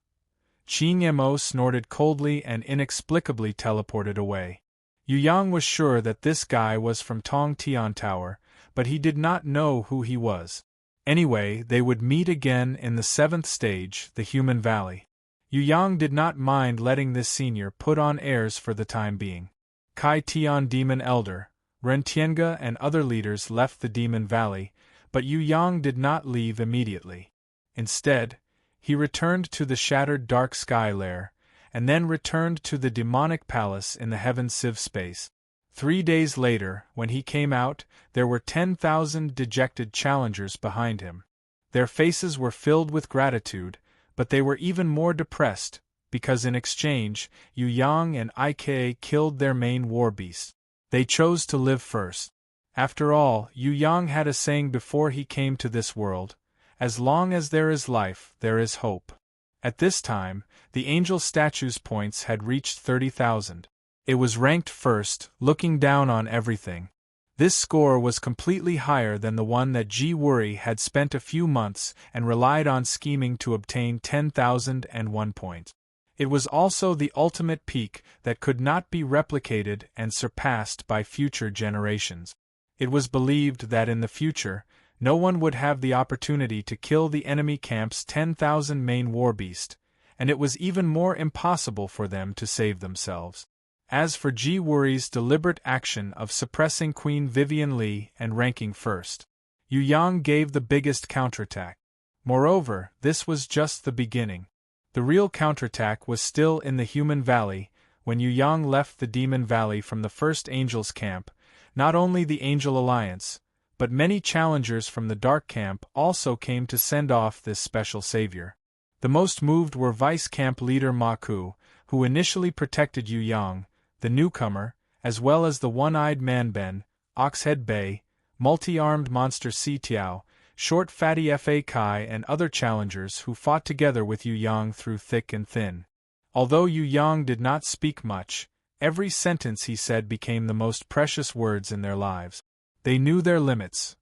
S1: Ching Mo snorted coldly and inexplicably teleported away. Yu Yang was sure that this guy was from Tong Tian Tower, but he did not know who he was. Anyway, they would meet again in the 7th stage, the human valley. Yu Yang did not mind letting this senior put on airs for the time being. Kai Tian Demon Elder, Rentienga and other leaders left the Demon Valley, but Yu Yang did not leave immediately. Instead, he returned to the shattered dark sky lair, and then returned to the demonic palace in the heaven civ space. 3 days later, when he came out, there were 10,000 dejected challengers behind him. Their faces were filled with gratitude, but they were even more depressed, because in exchange, Yu Yang and Ika killed their main war beast. They chose to live first. After all, Yu Yang had a saying before he came to this world: "As long as there is life, there is hope." At this time, the angel statue's points had reached 30,000. It was ranked first, looking down on everything. This score was completely higher than the one that Ji Wuri had spent a few months and relied on scheming to obtain 10,001 points. It was also the ultimate peak that could not be replicated and surpassed by future generations. It was believed that in the future, no one would have the opportunity to kill the enemy camp's 10,000 main warbeast, and it was even more impossible for them to save themselves. As for Ji Wuri's deliberate action of suppressing Queen Vivian Li and ranking first, Yu Yang gave the biggest counterattack. Moreover, this was just the beginning. The real counterattack was still in the human valley. When Yu Yang left the demon valley from the first angel's camp, not only the Angel Alliance, but many challengers from the dark camp also came to send off this special savior. The most moved were Vice Camp Leader Ma Ku, who initially protected Yu Yang, the newcomer, as well as the one-eyed man Ben, Oxhead Bay, multi-armed monster Si Tiao, short fatty Fa Kai and other challengers who fought together with Yu Yang through thick and thin. Although Yu Yang did not speak much, every sentence he said became the most precious words in their lives. They knew their limits.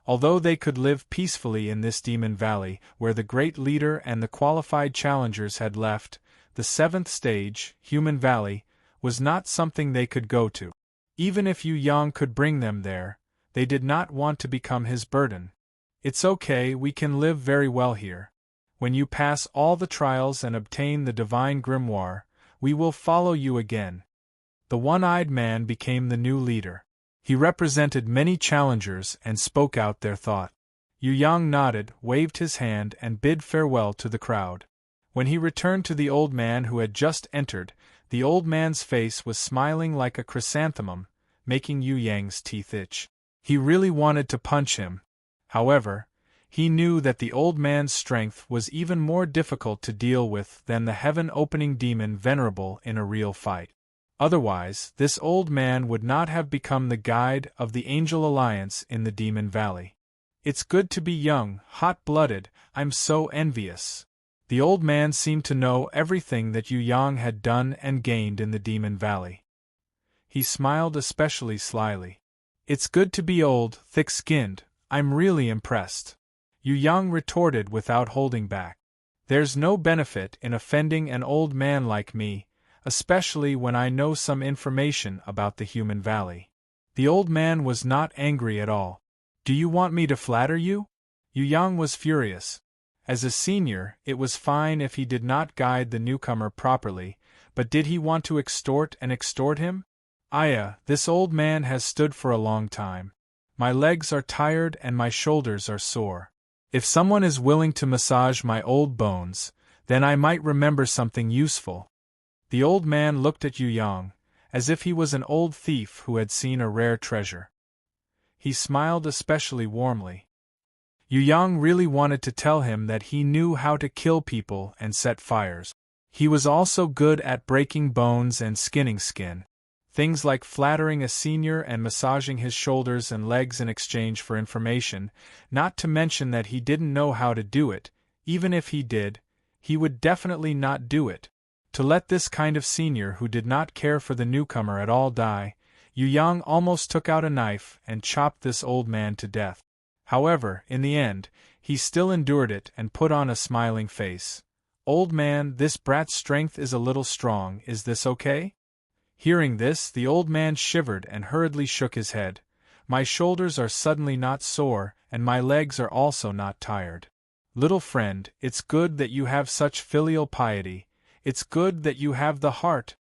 S1: Although they could live peacefully in this demon valley, where the great leader and the qualified challengers had left, the seventh stage, Human Valley, was not something they could go to. Even if Yu Yang could bring them there, they did not want to become his burden. It's okay, we can live very well here. When you pass all the trials and obtain the divine grimoire, we will follow you again. The one-eyed man became the new leader. He represented many challengers and spoke out their thought. Yu Yang nodded, waved his hand and bid farewell to the crowd. When he returned to the old man who had just entered, the old man's face was smiling like a chrysanthemum, making Yu Yang's teeth itch. He really wanted to punch him. However, he knew that the old man's strength was even more difficult to deal with than the heaven-opening demon Venerable in a real fight. Otherwise, this old man would not have become the guide of the Angel Alliance in the Demon Valley. It's good to be young, hot-blooded, I'm so envious. The old man seemed to know everything that Yu Yang had done and gained in the Demon Valley. He smiled especially slyly. It's good to be old, thick-skinned, I'm really impressed. Yu Yang retorted without holding back. There's no benefit in offending an old man like me, especially when I know some information about the Human Valley. The old man was not angry at all. Do you want me to flatter you? Yu Yang was furious. As a senior, it was fine if he did not guide the newcomer properly, but did he want to extort him? Aya, this old man has stood for a long time. My legs are tired and my shoulders are sore. If someone is willing to massage my old bones, then I might remember something useful. The old man looked at Yu Yang, as if he was an old thief who had seen a rare treasure. He smiled especially warmly. Yu Yang really wanted to tell him that he knew how to kill people and set fires. He was also good at breaking bones and skinning skin. Things like flattering a senior and massaging his shoulders and legs in exchange for information, not to mention that he didn't know how to do it. Even if he did, he would definitely not do it. To let this kind of senior who did not care for the newcomer at all die, Yu Yang almost took out a knife and chopped this old man to death. However, in the end, he still endured it and put on a smiling face. Old man, this brat's strength is a little strong, is this okay? Hearing this, the old man shivered and hurriedly shook his head. My shoulders are suddenly not sore, and my legs are also not tired. Little friend, it's good that you have such filial piety. It's good that you have the heart.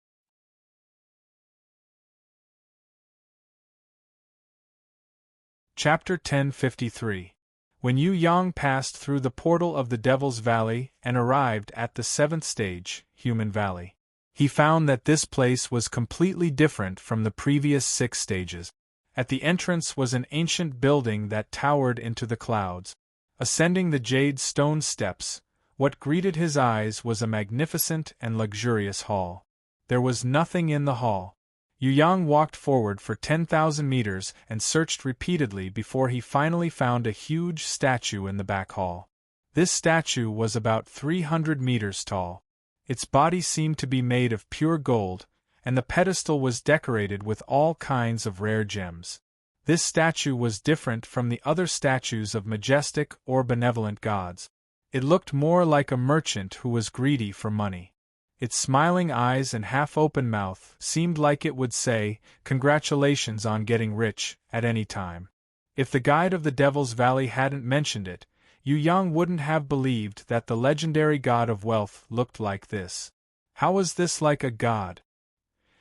S1: Chapter 1053. When Yu Yang passed through the portal of the Devil's Valley and arrived at the seventh stage, Human Valley, he found that this place was completely different from the previous 6 stages. At the entrance was an ancient building that towered into the clouds. Ascending the jade stone steps, what greeted his eyes was a magnificent and luxurious hall. There was nothing in the hall. Yu Yang walked forward for 10,000 meters and searched repeatedly before he finally found a huge statue in the back hall. This statue was about 300 meters tall. Its body seemed to be made of pure gold, and the pedestal was decorated with all kinds of rare gems. This statue was different from the other statues of majestic or benevolent gods. It looked more like a merchant who was greedy for money. Its smiling eyes and half-open mouth seemed like it would say, "Congratulations on getting rich," at any time. If the guide of the Devil's Valley hadn't mentioned it, Yu Yang wouldn't have believed that the legendary god of wealth looked like this. How was this like a god?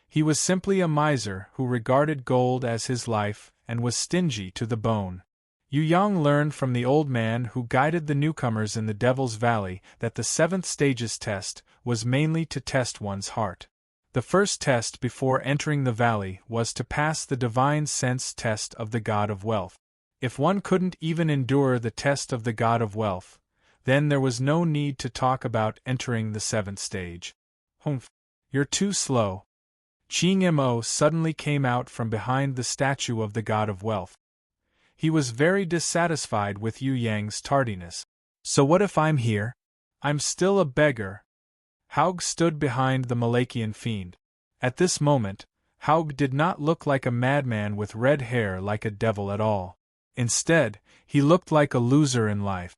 S1: He was simply a miser who regarded gold as his life and was stingy to the bone. Yu Yang learned from the old man who guided the newcomers in the Devil's Valley that the 7th stage's test was mainly to test one's heart. The first test before entering the valley was to pass the divine sense test of the god of wealth. If one couldn't even endure the test of the god of wealth, then there was no need to talk about entering the 7th stage. Humph. You're too slow. Qing Mo suddenly came out from behind the statue of the god of wealth. He was very dissatisfied with Yu Yang's tardiness. So what if I'm here? I'm still a beggar. Haug stood behind the Malakian fiend. At this moment, Haug did not look like a madman with red hair like a devil at all. Instead, he looked like a loser in life.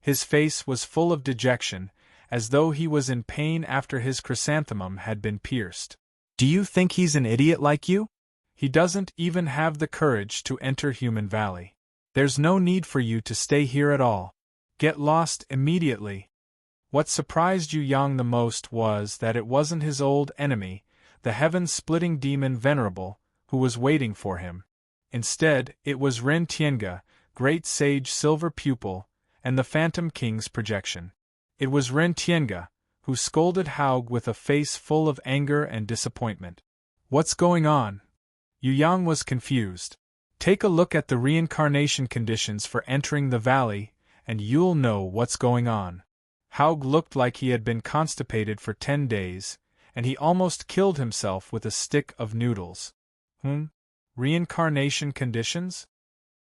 S1: His face was full of dejection, as though he was in pain after his chrysanthemum had been pierced. Do you think he's an idiot like you? He doesn't even have the courage to enter Human Valley. There's no need for you to stay here at all. Get lost immediately. What surprised Yu Yang the most was that it wasn't his old enemy, the heaven-splitting demon Venerable, who was waiting for him. Instead, it was Ren Tiange, great sage silver pupil, and the Phantom King's projection. It was Ren Tiange, who scolded Haug with a face full of anger and disappointment. What's going on? Yu Yang was confused. Take a look at the reincarnation conditions for entering the valley, and you'll know what's going on. Haug looked like he had been constipated for 10 days, and he almost killed himself with a stick of noodles. Reincarnation conditions?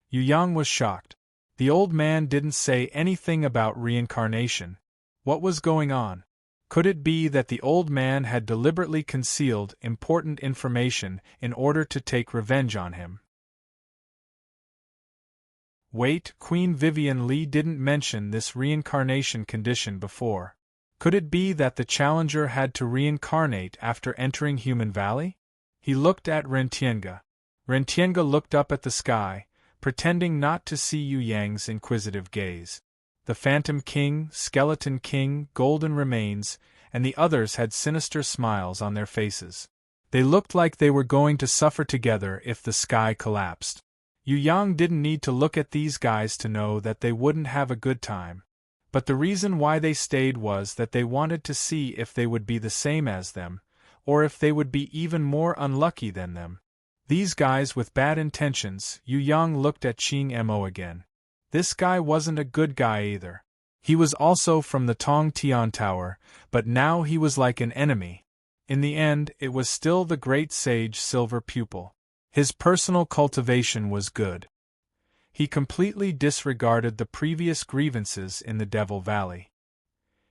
S1: Yu Yang was shocked. The old man didn't say anything about reincarnation. What was going on? Could it be that the old man had deliberately concealed important information in order to take revenge on him? Wait, Queen Vivian Li didn't mention this reincarnation condition before. Could it be that the challenger had to reincarnate after entering Human Valley? He looked at Ren Tiange. Ren Tiange looked up at the sky, pretending not to see Yu Yang's inquisitive gaze. The Phantom King, Skeleton King, Golden Remains, and the others had sinister smiles on their faces. They looked like they were going to suffer together if the sky collapsed. Yu Yang didn't need to look at these guys to know that they wouldn't have a good time. But the reason why they stayed was that they wanted to see if they would be the same as them, or if they would be even more unlucky than them. These guys with bad intentions. Yu Yang looked at Qing Mo again. This guy wasn't a good guy either. He was also from the Tong Tian Tower, but now he was like an enemy. In the end, it was still the great sage Silver Pupil. His personal cultivation was good. He completely disregarded the previous grievances in the Devil Valley.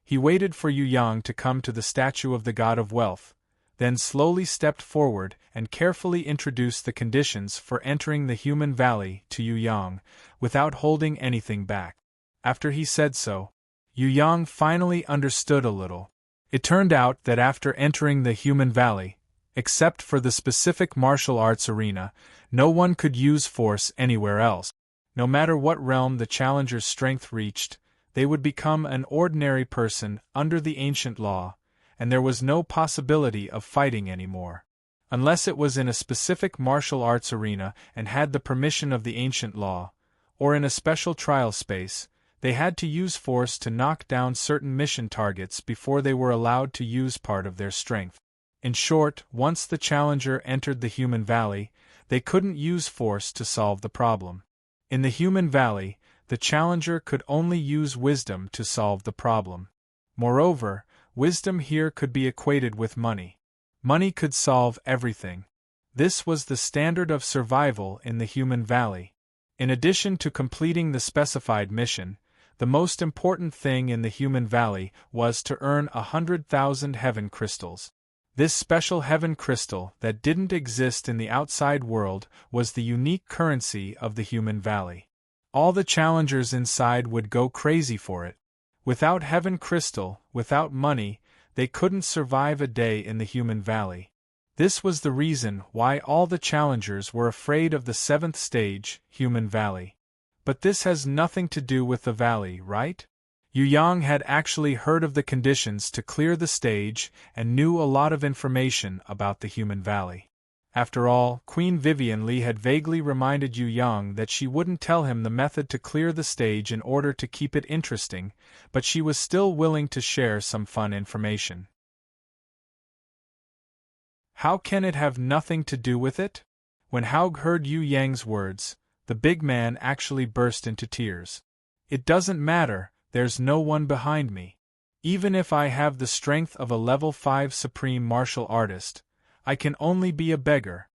S1: He waited for Yu Yang to come to the statue of the God of Wealth, then slowly stepped forward and carefully introduced the conditions for entering the Human Valley to Yu Yang, without holding anything back. After he said so, Yu Yang finally understood a little. It turned out that after entering the Human Valley, except for the specific martial arts arena, no one could use force anywhere else. No matter what realm the challenger's strength reached, they would become an ordinary person under the ancient law, and there was no possibility of fighting anymore. Unless it was in a specific martial arts arena and had the permission of the ancient law, or in a special trial space, they had to use force to knock down certain mission targets before they were allowed to use part of their strength. In short, once the challenger entered the Human Valley, they couldn't use force to solve the problem. In the Human Valley, the challenger could only use wisdom to solve the problem. Moreover, wisdom here could be equated with money. Money could solve everything. This was the standard of survival in the Human Valley. In addition to completing the specified mission, the most important thing in the Human Valley was to earn 100,000 heaven crystals. This special heaven crystal that didn't exist in the outside world was the unique currency of the Human Valley. All the challengers inside would go crazy for it. Without heaven crystal, without money, they couldn't survive a day in the Human Valley. This was the reason why all the challengers were afraid of the 7th stage, Human Valley. But this has nothing to do with the valley, right? Yu Yang had actually heard of the conditions to clear the stage and knew a lot of information about the Human Valley. After all, Queen Vivian Li had vaguely reminded Yu Yang that she wouldn't tell him the method to clear the stage in order to keep it interesting, but she was still willing to share some fun information. How can it have nothing to do with it? When Haug heard Yu Yang's words, the big man actually burst into tears. It doesn't matter, there's no one behind me. Even if I have the strength of a level 5 supreme martial artist, I can only be a beggar.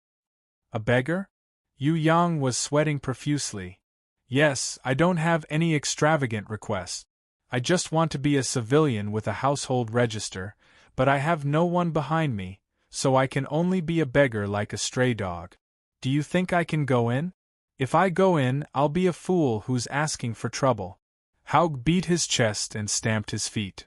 S1: A beggar? Yu Yang was sweating profusely. Yes, I don't have any extravagant requests. I just want to be a civilian with a household register, but I have no one behind me, so I can only be a beggar like a stray dog. Do you think I can go in? If I go in, I'll be a fool who's asking for trouble. Haug beat his chest and stamped his feet.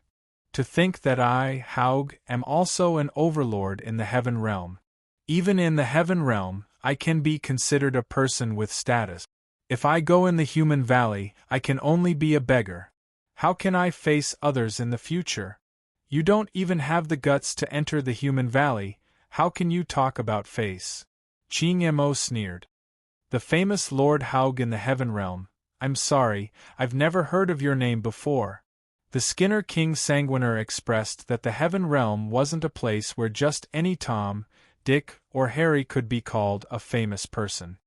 S1: To think that I, Haug, am also an overlord in the heaven realm. Even in the heaven realm, I can be considered a person with status. If I go in the human valley, I can only be a beggar. How can I face others in the future? You don't even have the guts to enter the human valley, how can you talk about face? Qing Mo sneered. The famous Lord Haug in the heaven realm, I'm sorry, I've never heard of your name before. The Skinner King Sanguiner expressed that the heaven realm wasn't a place where just any Tom, Dick, or Harry could be called a famous person.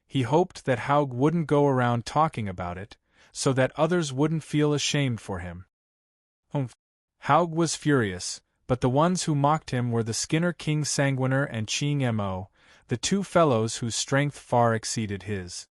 S1: He hoped that Haug wouldn't go around talking about it, so that others wouldn't feel ashamed for him. Haug was furious, but the ones who mocked him were the Skinner King Sanguiner and Qing Mo, the two fellows whose strength far exceeded his.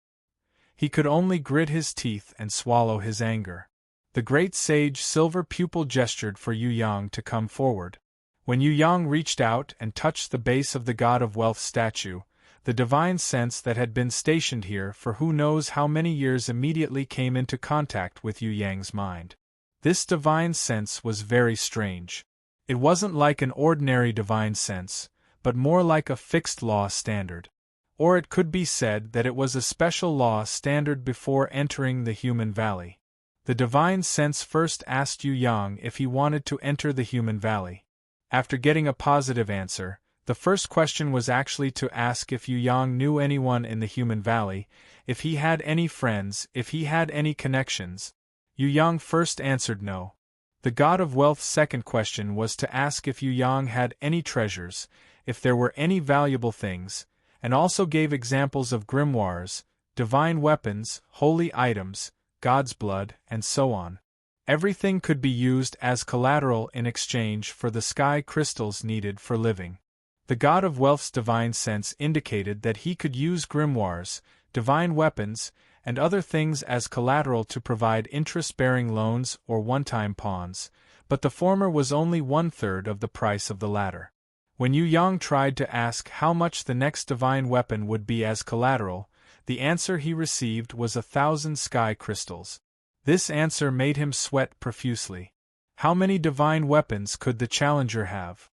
S1: He could only grit his teeth and swallow his anger. The great sage Silver Pupil gestured for Yu Yang to come forward. When Yu Yang reached out and touched the base of the God of Wealth statue, the divine sense that had been stationed here for who knows how many years immediately came into contact with Yu Yang's mind. This divine sense was very strange. It wasn't like an ordinary divine sense, but more like a fixed law standard. Or it could be said that it was a special law standard before entering the human valley. The divine sense first asked Yu Yang if he wanted to enter the human valley. After getting a positive answer, the first question was actually to ask if Yu Yang knew anyone in the human valley, if he had any friends, if he had any connections. Yu Yang first answered no. The God of Wealth's second question was to ask if Yu Yang had any treasures, if there were any valuable things, and also gave examples of grimoires, divine weapons, holy items, God's blood, and so on. Everything could be used as collateral in exchange for the sky crystals needed for living. The God of Wealth's divine sense indicated that he could use grimoires, divine weapons, and other things as collateral to provide interest-bearing loans or one-time pawns, but the former was only 1/3 of the price of the latter. When Yu Yang tried to ask how much the next divine weapon would be as collateral, the answer he received was 1,000 sky crystals. This answer made him sweat profusely. How many divine weapons could the challenger have?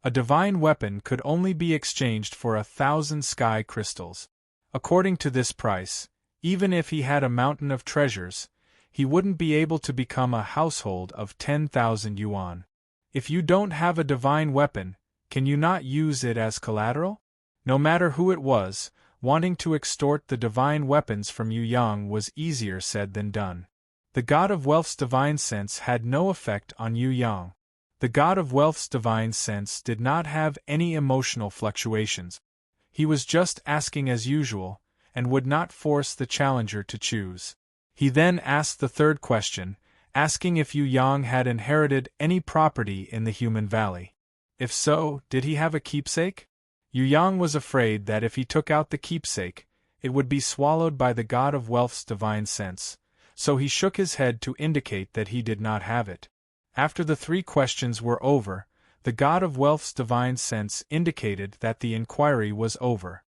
S1: A divine weapon could only be exchanged for 1,000 sky crystals. According to this price, even if he had a mountain of treasures, he wouldn't be able to become a household of 10,000 yuan. If you don't have a divine weapon, can you not use it as collateral? No matter who it was, wanting to extort the divine weapons from Yu Yang was easier said than done. The God of Wealth's divine sense had no effect on Yu Yang. The God of Wealth's divine sense did not have any emotional fluctuations. He was just asking as usual, and would not force the challenger to choose. He then asked the third question, asking if Yu Yang had inherited any property in the human valley. If so, did he have a keepsake? Yu Yang was afraid that if he took out the keepsake, it would be swallowed by the God of Wealth's divine sense, so he shook his head to indicate that he did not have it. After the 3 questions were over, the God of Wealth's divine sense indicated that the inquiry was over.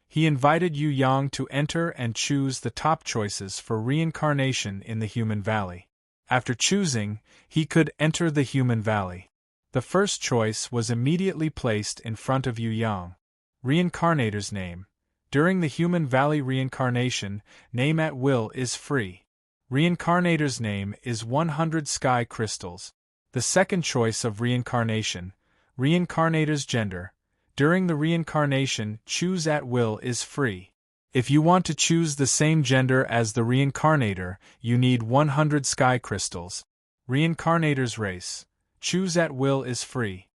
S1: He invited Yu Yang to enter and choose the top choices for reincarnation in the human valley. After choosing, he could enter the human valley. The first choice was immediately placed in front of Yu Yang. Reincarnator's name. During the human valley reincarnation, name at will is free. Reincarnator's name is 100 sky crystals. The second choice of reincarnation, reincarnator's gender. During the reincarnation, choose at will is free. If you want to choose the same gender as the reincarnator, you need 100 sky crystals. Reincarnator's race. Choose at will is free.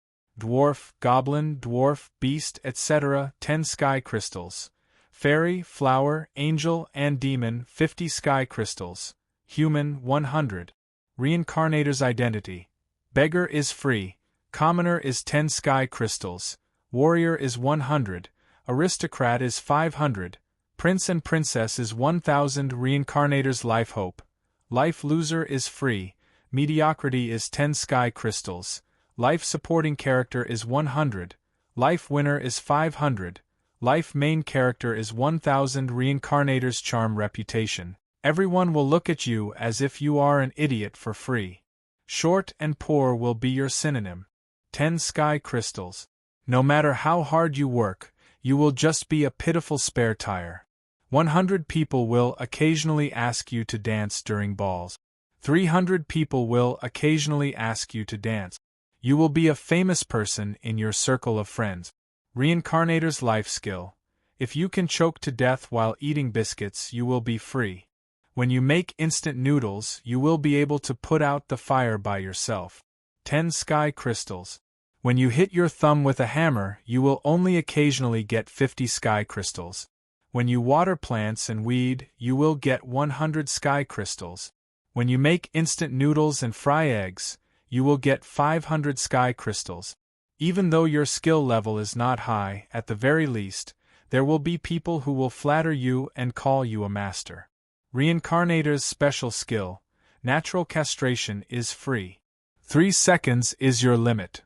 S1: Dwarf, goblin, dwarf, beast, etc. 10 sky crystals. Fairy, flower, angel, and demon 50 sky crystals. Human 100. Reincarnator's identity. Beggar is free. Commoner is 10 sky crystals. Warrior is 100. Aristocrat is 500. Prince and princess is 1000. Reincarnator's life hope. Life loser is free. Mediocrity is 10 sky crystals. Life supporting character is 100. Life winner is 500. Life main character is 1000. Reincarnator's charm reputation. Everyone will look at you as if you are an idiot for free. Short and poor will be your synonym. 10 sky crystals. No matter how hard you work, you will just be a pitiful spare tire. 100 people will occasionally ask you to dance during balls. 300 people will occasionally ask you to dance. You will be a famous person in your circle of friends. Reincarnator's life skill. If you can choke to death while eating biscuits, you will be free. When you make instant noodles, you will be able to put out the fire by yourself. 10 sky crystals. When you hit your thumb with a hammer, you will only occasionally get 50 sky crystals. When you water plants and weed, you will get 100 sky crystals. When you make instant noodles and fry eggs, you will get 500 sky crystals. Even though your skill level is not high, at the very least, there will be people who will flatter you and call you a master. Reincarnator's special skill. Natural castration is free. 3 seconds is your limit.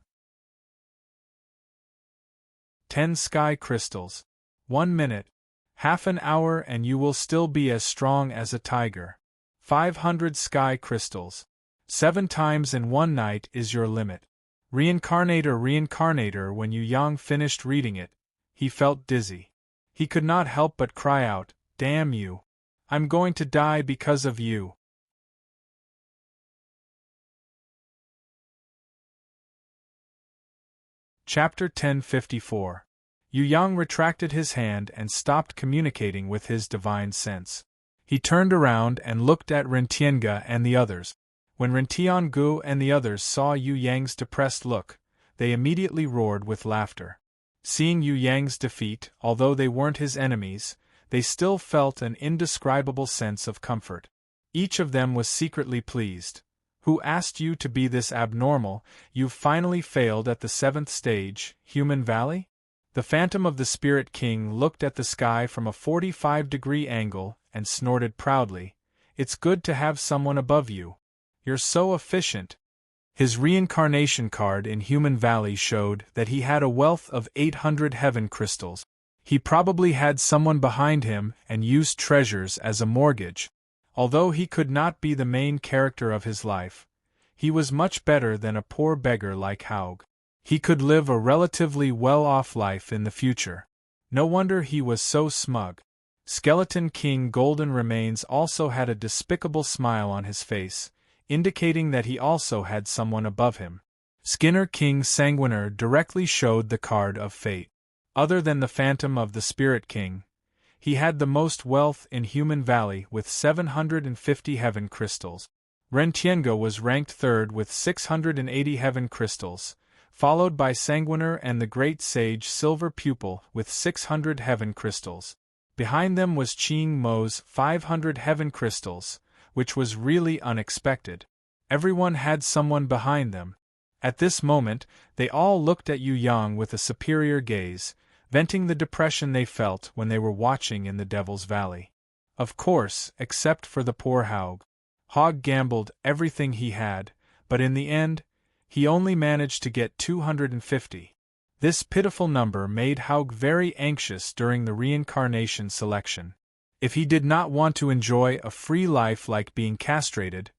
S1: 10 sky crystals. 1 minute. Half an hour and you will still be as strong as a tiger. 500 sky crystals. 7 times in 1 night is your limit. Reincarnator. When Yu Yang finished reading it, he felt dizzy. He could not help but cry out, "Damn you! I'm going to die because of you." Chapter 1054. Yu Yang retracted his hand and stopped communicating with his divine sense. He turned around and looked at Rentienge and the others. When Rentienge and the others saw Yu Yang's depressed look, they immediately roared with laughter. Seeing Yu Yang's defeat, although they weren't his enemies, they still felt an indescribable sense of comfort. Each of them was secretly pleased. Who asked you to be this abnormal? You've finally failed at the 7th stage, Human Valley? The Phantom of the Spirit King looked at the sky from a 45-degree angle and snorted proudly. It's good to have someone above you. You're so efficient. His reincarnation card in Human Valley showed that he had a wealth of 800 heaven crystals. He probably had someone behind him and used treasures as a mortgage. Although he could not be the main character of his life, he was much better than a poor beggar like Haug. He could live a relatively well-off life in the future. No wonder he was so smug. Skeleton King Golden Remains also had a despicable smile on his face, indicating that he also had someone above him. Skinner King Sanguiner directly showed the card of fate. Other than the Phantom of the Spirit King, he had the most wealth in Human Valley with 750 heaven crystals. Rentienge was ranked 3rd with 680 heaven crystals, followed by Sanguiner and the Great Sage Silver Pupil with 600 heaven crystals. Behind them was Ching Mo's 500 heaven crystals, which was really unexpected. Everyone had someone behind them. At this moment, they all looked at Yu Yang with a superior gaze, venting the depression they felt when they were watching in the Devil's Valley. Of course, except for the poor Haug. Haug gambled everything he had, but in the end, he only managed to get 250. This pitiful number made Haug very anxious during the reincarnation selection. If he did not want to enjoy a free life like being castrated,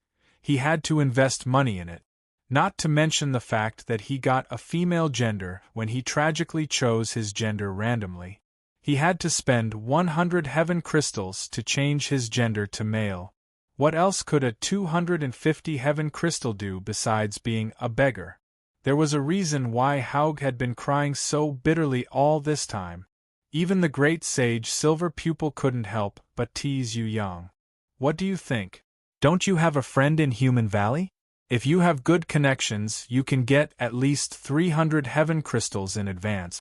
S1: he had to invest money in it. Not to mention the fact that he got a female gender when he tragically chose his gender randomly. He had to spend 100 heaven crystals to change his gender to male. What else could a 250 heaven crystal do besides being a beggar? There was a reason why Haug had been crying so bitterly all this time. Even the Great Sage Silver Pupil couldn't help but tease Yu Yang. What do you think? Don't you have a friend in Human Valley? If you have good connections, you can get at least 300 heaven crystals in advance.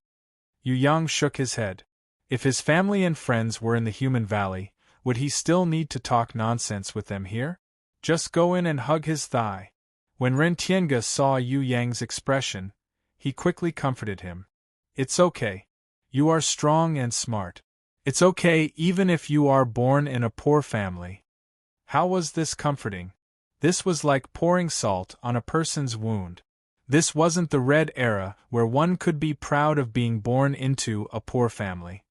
S1: Yu Yang shook his head. If his family and friends were in the human valley, would he still need to talk nonsense with them here? Just go in and hug his thigh. When Ren Tiange saw Yu Yang's expression, he quickly comforted him. It's okay. You are strong and smart. It's okay even if you are born in a poor family. How was this comforting? This was like pouring salt on a person's wound. This wasn't the Red Era where one could be proud of being born into a poor family.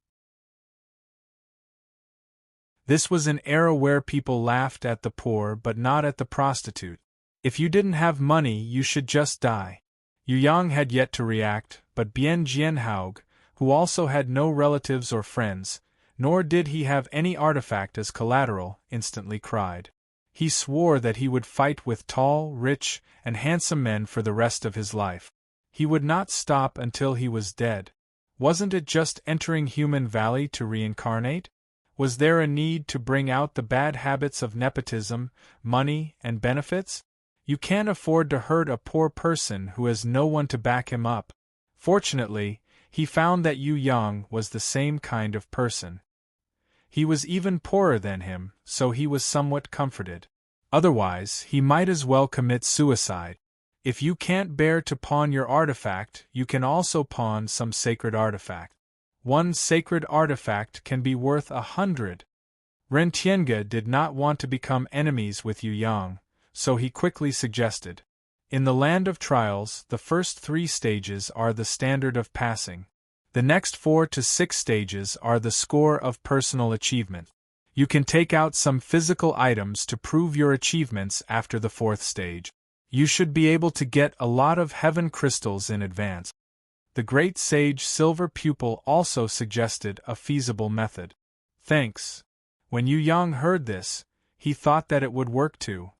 S1: This was an era where people laughed at the poor but not at the prostitute. If you didn't have money, you should just die. Yu Yang had yet to react, but Bian Jianhaog, who also had no relatives or friends, nor did he have any artifact as collateral, instantly cried. He swore that he would fight with tall, rich, and handsome men for the rest of his life. He would not stop until he was dead. Wasn't it just entering human valley to reincarnate? Was there a need to bring out the bad habits of nepotism, money, and benefits? You can't afford to hurt a poor person who has no one to back him up. Fortunately, he found that Yu Yang was the same kind of person. He was even poorer than him, so he was somewhat comforted. Otherwise, he might as well commit suicide. If you can't bear to pawn your artifact, you can also pawn some sacred artifact. One sacred artifact can be worth 100. Ren Tiange did not want to become enemies with Yu Yang, so he quickly suggested. In the land of trials, the first 3 stages are the standard of passing. The next 4 to 6 stages are the score of personal achievement. You can take out some physical items to prove your achievements after the 4th stage. You should be able to get a lot of heaven crystals in advance. The great sage Silver Pupil also suggested a feasible method. Thanks. When Yu Yang heard this, he thought that it would work too.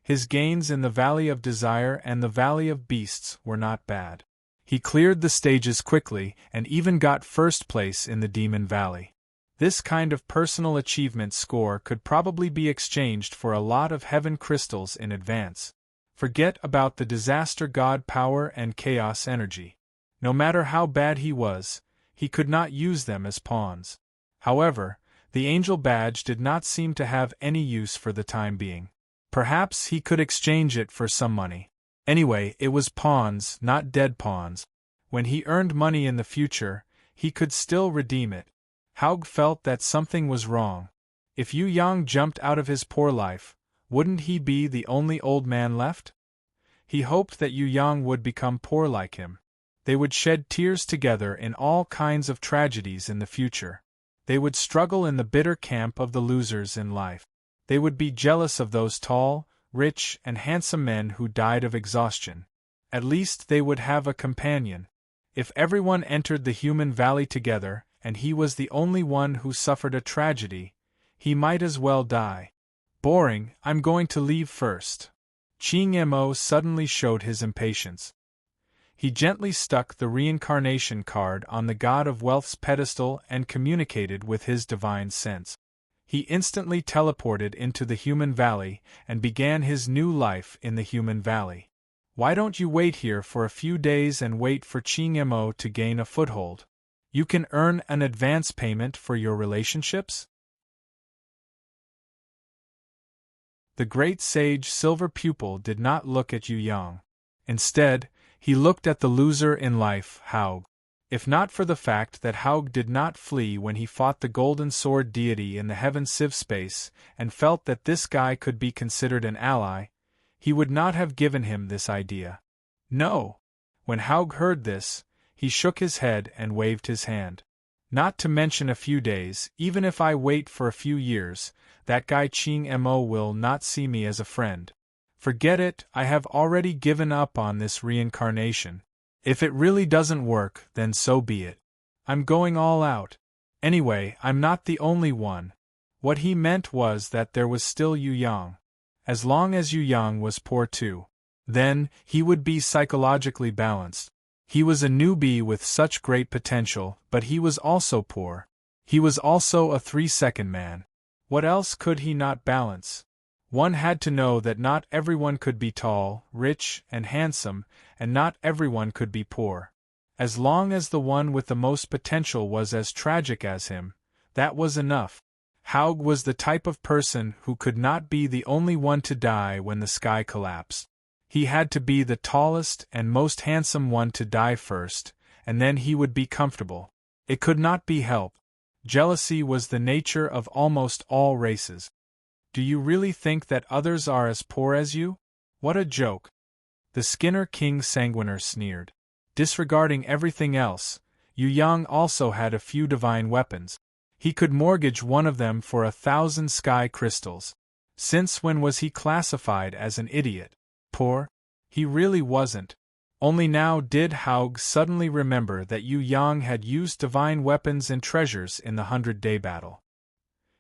S1: His gains in the Valley of Desire and the Valley of Beasts were not bad. He cleared the stages quickly and even got first place in the Demon Valley. This kind of personal achievement score could probably be exchanged for a lot of heaven crystals in advance. Forget about the disaster god power and chaos energy. No matter how bad he was, he could not use them as pawns. However, the angel badge did not seem to have any use for the time being. Perhaps he could exchange it for some money. Anyway, it was pawns, not dead pawns. When he earned money in the future, he could still redeem it. Haug felt that something was wrong. If Yu Yang jumped out of his poor life, wouldn't he be the only old man left? He hoped that Yu Yang would become poor like him. They would shed tears together in all kinds of tragedies in the future. They would struggle in the bitter camp of the losers in life. They would be jealous of those tall, rich, and handsome men who died of exhaustion. At least they would have a companion. If everyone entered the human valley together, and he was the only one who suffered a tragedy, he might as well die. Boring, I'm going to leave first. Qing Mo suddenly showed his impatience. He gently stuck the reincarnation card on the god of wealth's pedestal and communicated with his divine sense. He instantly teleported into the human valley and began his new life in the human valley. Why don't you wait here for a few days and wait for Qing Mo to gain a foothold? You can earn an advance payment for your relationships? The great sage Silver Pupil did not look at Yu Yang. Instead, he looked at the loser in life, Haug. If not for the fact that Haug did not flee when he fought the Golden Sword deity in the Heaven Civ space and felt that this guy could be considered an ally, he would not have given him this idea. No! When Haug heard this, he shook his head and waved his hand. Not to mention a few days, even if I wait for a few years, that guy Qing Mo will not see me as a friend. Forget it, I have already given up on this reincarnation. If it really doesn't work, then so be it. I'm going all out. Anyway, I'm not the only one. What he meant was that there was still Yu Yang. As long as Yu Yang was poor too, then he would be psychologically balanced. He was a newbie with such great potential, but he was also poor. He was also a 3-second man. What else could he not balance? One had to know that not everyone could be tall, rich, and handsome, and not everyone could be poor. As long as the one with the most potential was as tragic as him, that was enough. Haug was the type of person who could not be the only one to die when the sky collapsed. He had to be the tallest and most handsome one to die first, and then he would be comfortable. It could not be helped. Jealousy was the nature of almost all races. Do you really think that others are as poor as you? What a joke! The Skinner King Sanguiner sneered. Disregarding everything else, Yu Yang also had a few divine weapons. He could mortgage one of them for 1,000 sky crystals. Since when was he classified as an idiot? Poor? He really wasn't. Only now did Haug suddenly remember that Yu Yang had used divine weapons and treasures in the 100-day battle.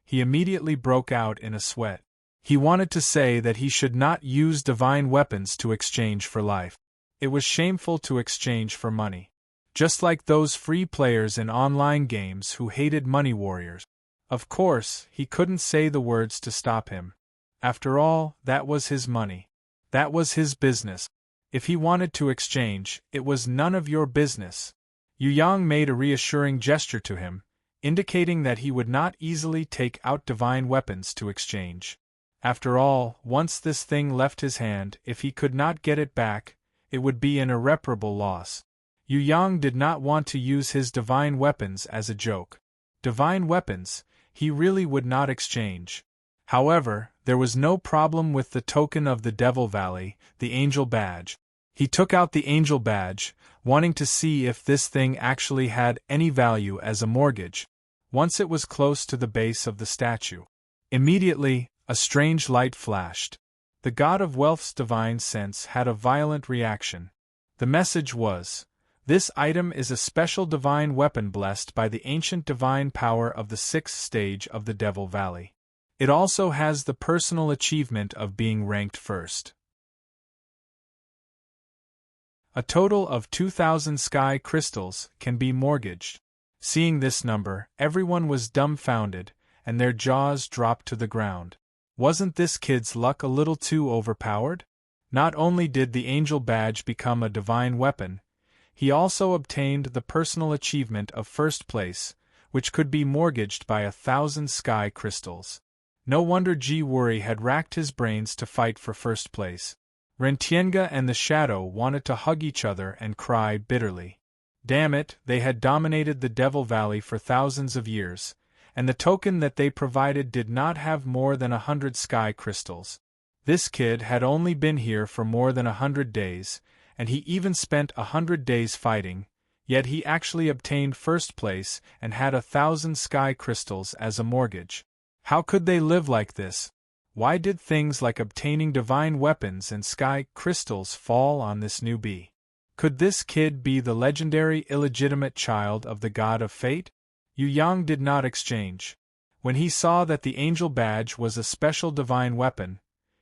S1: He immediately broke out in a sweat. He wanted to say that he should not use divine weapons to exchange for life. It was shameful to exchange for money. Just like those free players in online games who hated money warriors. Of course, he couldn't say the words to stop him. After all, that was his money. That was his business. If he wanted to exchange, it was none of your business. Yu Yang made a reassuring gesture to him, indicating that he would not easily take out divine weapons to exchange. After all, once this thing left his hand, if he could not get it back, it would be an irreparable loss. Yu Yang did not want to use his divine weapons as a joke. Divine weapons, he really would not exchange. However, there was no problem with the token of the Devil Valley, the Angel Badge. He took out the Angel Badge, wanting to see if this thing actually had any value as a mortgage. Once it was close to the base of the statue. Immediately, a strange light flashed. The god of wealth's divine sense had a violent reaction. The message was, "This item is a special divine weapon blessed by the ancient divine power of the 6th stage of the Devil Valley. It also has the personal achievement of being ranked first. A total of 2,000 sky crystals can be mortgaged." Seeing this number, everyone was dumbfounded, and their jaws dropped to the ground. Wasn't this kid's luck a little too overpowered? Not only did the Angel Badge become a divine weapon, he also obtained the personal achievement of first place, which could be mortgaged by 1,000 sky crystals. No wonder Ji Wuri had racked his brains to fight for first place. Rentienga and the Shadow wanted to hug each other and cry bitterly. Damn it, they had dominated the Devil Valley for thousands of years, and the token that they provided did not have more than 100 sky crystals. This kid had only been here for more than 100 days, and he even spent 100 days fighting, yet he actually obtained first place and had 1,000 sky crystals as a mortgage. How could they live like this? Why did things like obtaining divine weapons and sky crystals fall on this newbie? Could this kid be the legendary illegitimate child of the god of fate? Yu Yang did not exchange. When he saw that the Angel Badge was a special divine weapon,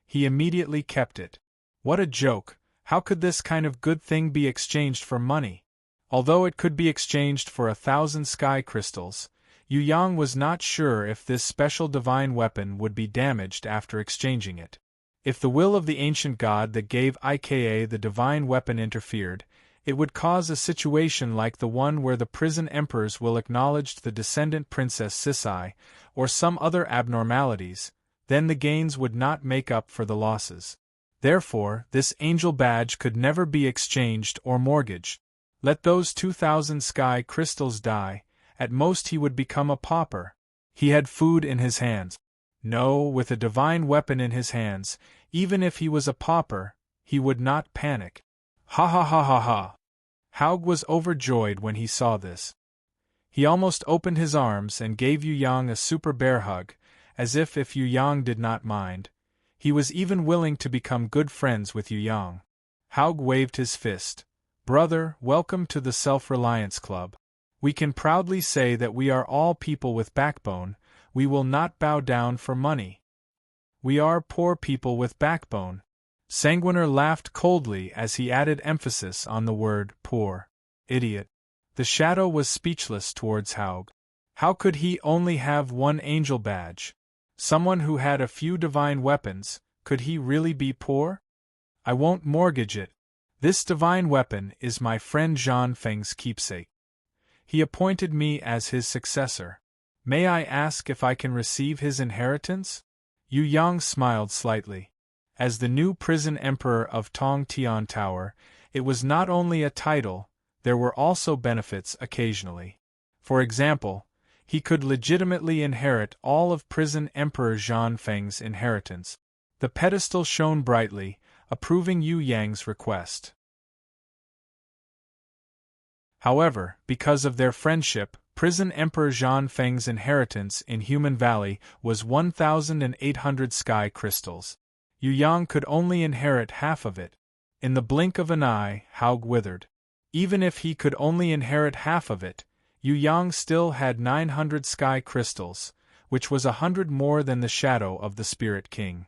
S1: he immediately kept it. What a joke! How could this kind of good thing be exchanged for money? Although it could be exchanged for 1,000 sky crystals, Yu Yang was not sure if this special divine weapon would be damaged after exchanging it. If the will of the ancient god that gave IKA the divine weapon interfered, it would cause a situation like the one where the prison emperors will acknowledge the descendant Princess Sisai, or some other abnormalities, then the gains would not make up for the losses. Therefore, this Angel Badge could never be exchanged or mortgaged. Let those 2,000 sky crystals die, at most he would become a pauper. He had food in his hands. No, with a divine weapon in his hands, even if he was a pauper, he would not panic. Ha ha ha ha ha! Haug was overjoyed when he saw this. He almost opened his arms and gave Yu Yang a super bear hug, as if Yu Yang did not mind. He was even willing to become good friends with Yu Yang. Haug waved his fist. Brother, welcome to the Self-Reliance Club. We can proudly say that we are all people with backbone. We will not bow down for money. We are poor people with backbone. Sanguiner laughed coldly as he added emphasis on the word poor. Idiot. The Shadow was speechless towards Haug. How could he only have one Angel Badge? Someone who had a few divine weapons, could he really be poor? I won't mortgage it. This divine weapon is my friend Zhan Feng's keepsake. He appointed me as his successor. May I ask if I can receive his inheritance? Yu Yang smiled slightly. As the new prison emperor of Tong Tian Tower, it was not only a title, there were also benefits occasionally. For example, he could legitimately inherit all of prison emperor Zhan Feng's inheritance. The pedestal shone brightly, approving Yu Yang's request. However, because of their friendship, prison emperor Zhan Feng's inheritance in Human Valley was 1,800 sky crystals. Yu Yang could only inherit half of it. In the blink of an eye, Haug withered. Even if he could only inherit half of it, Yu Yang still had 900 sky crystals, which was 100 more than the shadow of the Spirit King.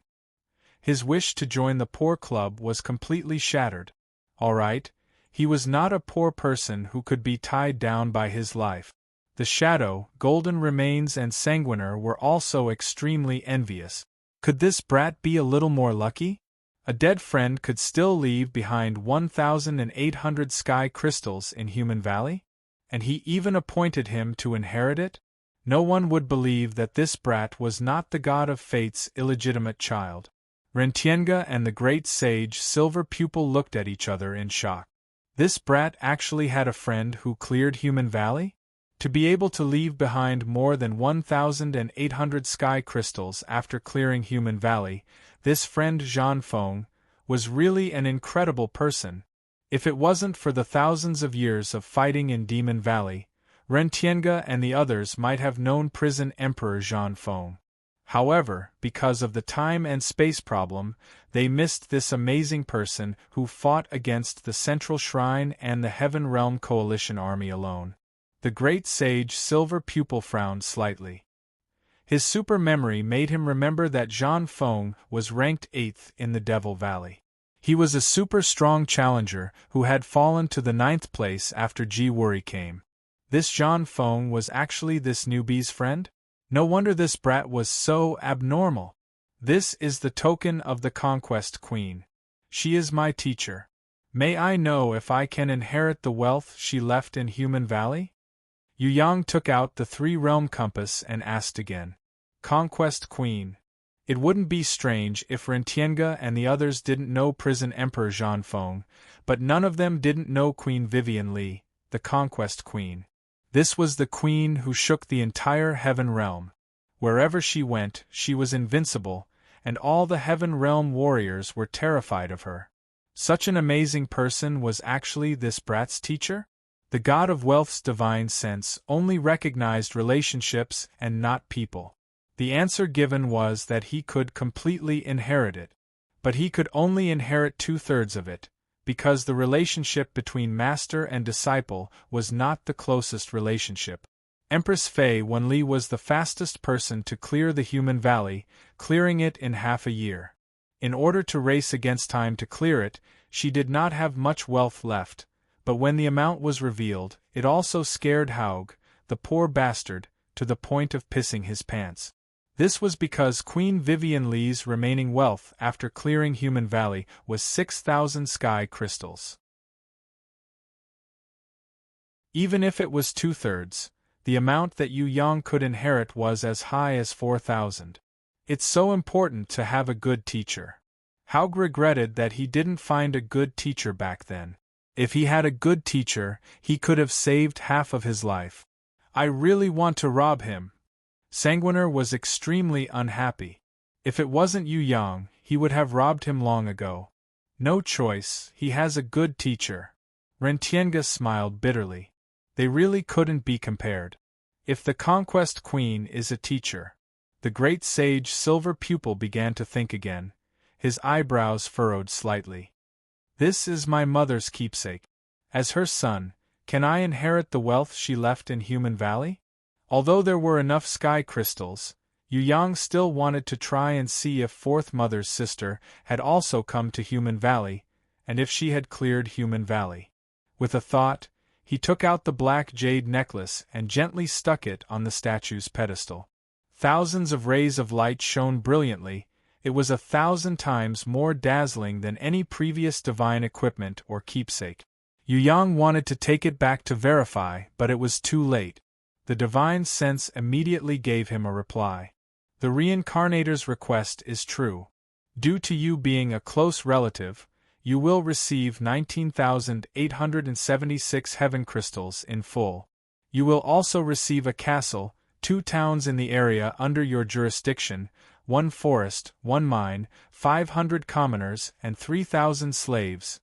S1: His wish to join the poor club was completely shattered. All right, he was not a poor person who could be tied down by his life. The Shadow, Golden Remains and Sanguiner were also extremely envious. Could this brat be a little more lucky? A dead friend could still leave behind 1,800 sky crystals in Human Valley? And he even appointed him to inherit it? No one would believe that this brat was not the god of fate's illegitimate child. Rentienga and the great sage Silver Pupil looked at each other in shock. This brat actually had a friend who cleared Human Valley? To be able to leave behind more than 1,800 sky crystals after clearing Human Valley, this friend Zhan Feng was really an incredible person. If it wasn't for the thousands of years of fighting in Demon Valley, Rentienga and the others might have known prison emperor Zhan Feng. However, because of the time and space problem, they missed this amazing person who fought against the Central Shrine and the Heaven Realm Coalition army alone. The great sage Silver Pupil frowned slightly. His super memory made him remember that Zhan Feng was ranked 8th in the Devil Valley. He was a super strong challenger who had fallen to the 9th place after Ji Wuri came. This Zhan Feng was actually this newbie's friend? No wonder this brat was so abnormal. This is the token of the Conquest Queen. She is my teacher. May I know if I can inherit the wealth she left in Human Valley? Yu Yang took out the 3-realm compass and asked again. Conquest Queen. It wouldn't be strange if Rentienga and the others didn't know prison emperor Zhan Feng, but none of them didn't know Queen Vivian Li, the Conquest Queen. This was the queen who shook the entire Heaven Realm. Wherever she went, she was invincible, and all the Heaven Realm warriors were terrified of her. Such an amazing person was actually this brat's teacher? The god of wealth's divine sense only recognized relationships and not people. The answer given was that he could completely inherit it. But he could only inherit 2/3 of it, because the relationship between master and disciple was not the closest relationship. Empress Fei Wenli was the fastest person to clear the Human Valley, clearing it in half a year. In order to race against time to clear it, she did not have much wealth left, but when the amount was revealed, it also scared Haug, the poor bastard, to the point of pissing his pants. This was because Queen Vivian Li's remaining wealth after clearing Human Valley was 6,000 sky crystals. Even if it was 2/3, the amount that Yu Yang could inherit was as high as 4,000. It's so important to have a good teacher. Haug regretted that he didn't find a good teacher back then. If he had a good teacher, he could have saved half of his life. I really want to rob him. Sanguiner was extremely unhappy. If it wasn't Yu Yang, he would have robbed him long ago. No choice, he has a good teacher. Rentienga smiled bitterly. They really couldn't be compared. If the Conquest Queen is a teacher. The great sage Silver Pupil began to think again. His eyebrows furrowed slightly. This is my mother's keepsake. As her son, can I inherit the wealth she left in Human Valley? Although there were enough sky crystals, Yu Yang still wanted to try and see if Fourth Mother's sister had also come to Human Valley, and if she had cleared Human Valley. With a thought, he took out the black jade necklace and gently stuck it on the statue's pedestal. Thousands of rays of light shone brilliantly, It was 1,000 times more dazzling than any previous divine equipment or keepsake. Yu Yang wanted to take it back to verify, but it was too late. The divine sense immediately gave him a reply. The reincarnator's request is true. Due to you being a close relative, you will receive 19,876 heaven crystals in full. You will also receive a castle, 2 towns in the area under your jurisdiction, 1 forest, 1 mine, 500 commoners, and 3,000 slaves.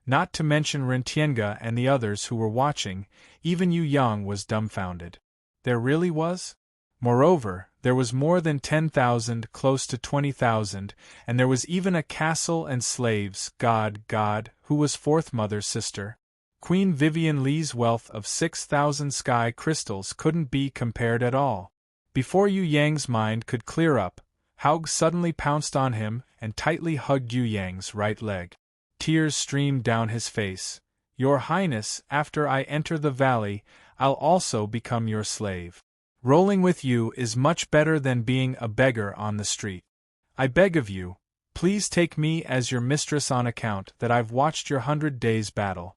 S1: Not to mention Rentienga and the others who were watching, even Yu Yang was dumbfounded. There really was? Moreover, there was more than 10,000, close to 20,000, and there was even a castle and slaves. God, who was Fourth Mother's sister. Queen Vivian Li's wealth of 6,000 sky crystals couldn't be compared at all. Before Yu Yang's mind could clear up, Haug suddenly pounced on him and tightly hugged Yu Yang's right leg. Tears streamed down his face. Your Highness, after I enter the valley, I'll also become your slave. Rolling with you is much better than being a beggar on the street. I beg of you, please take me as your mistress on account that I've watched your 100 days battle.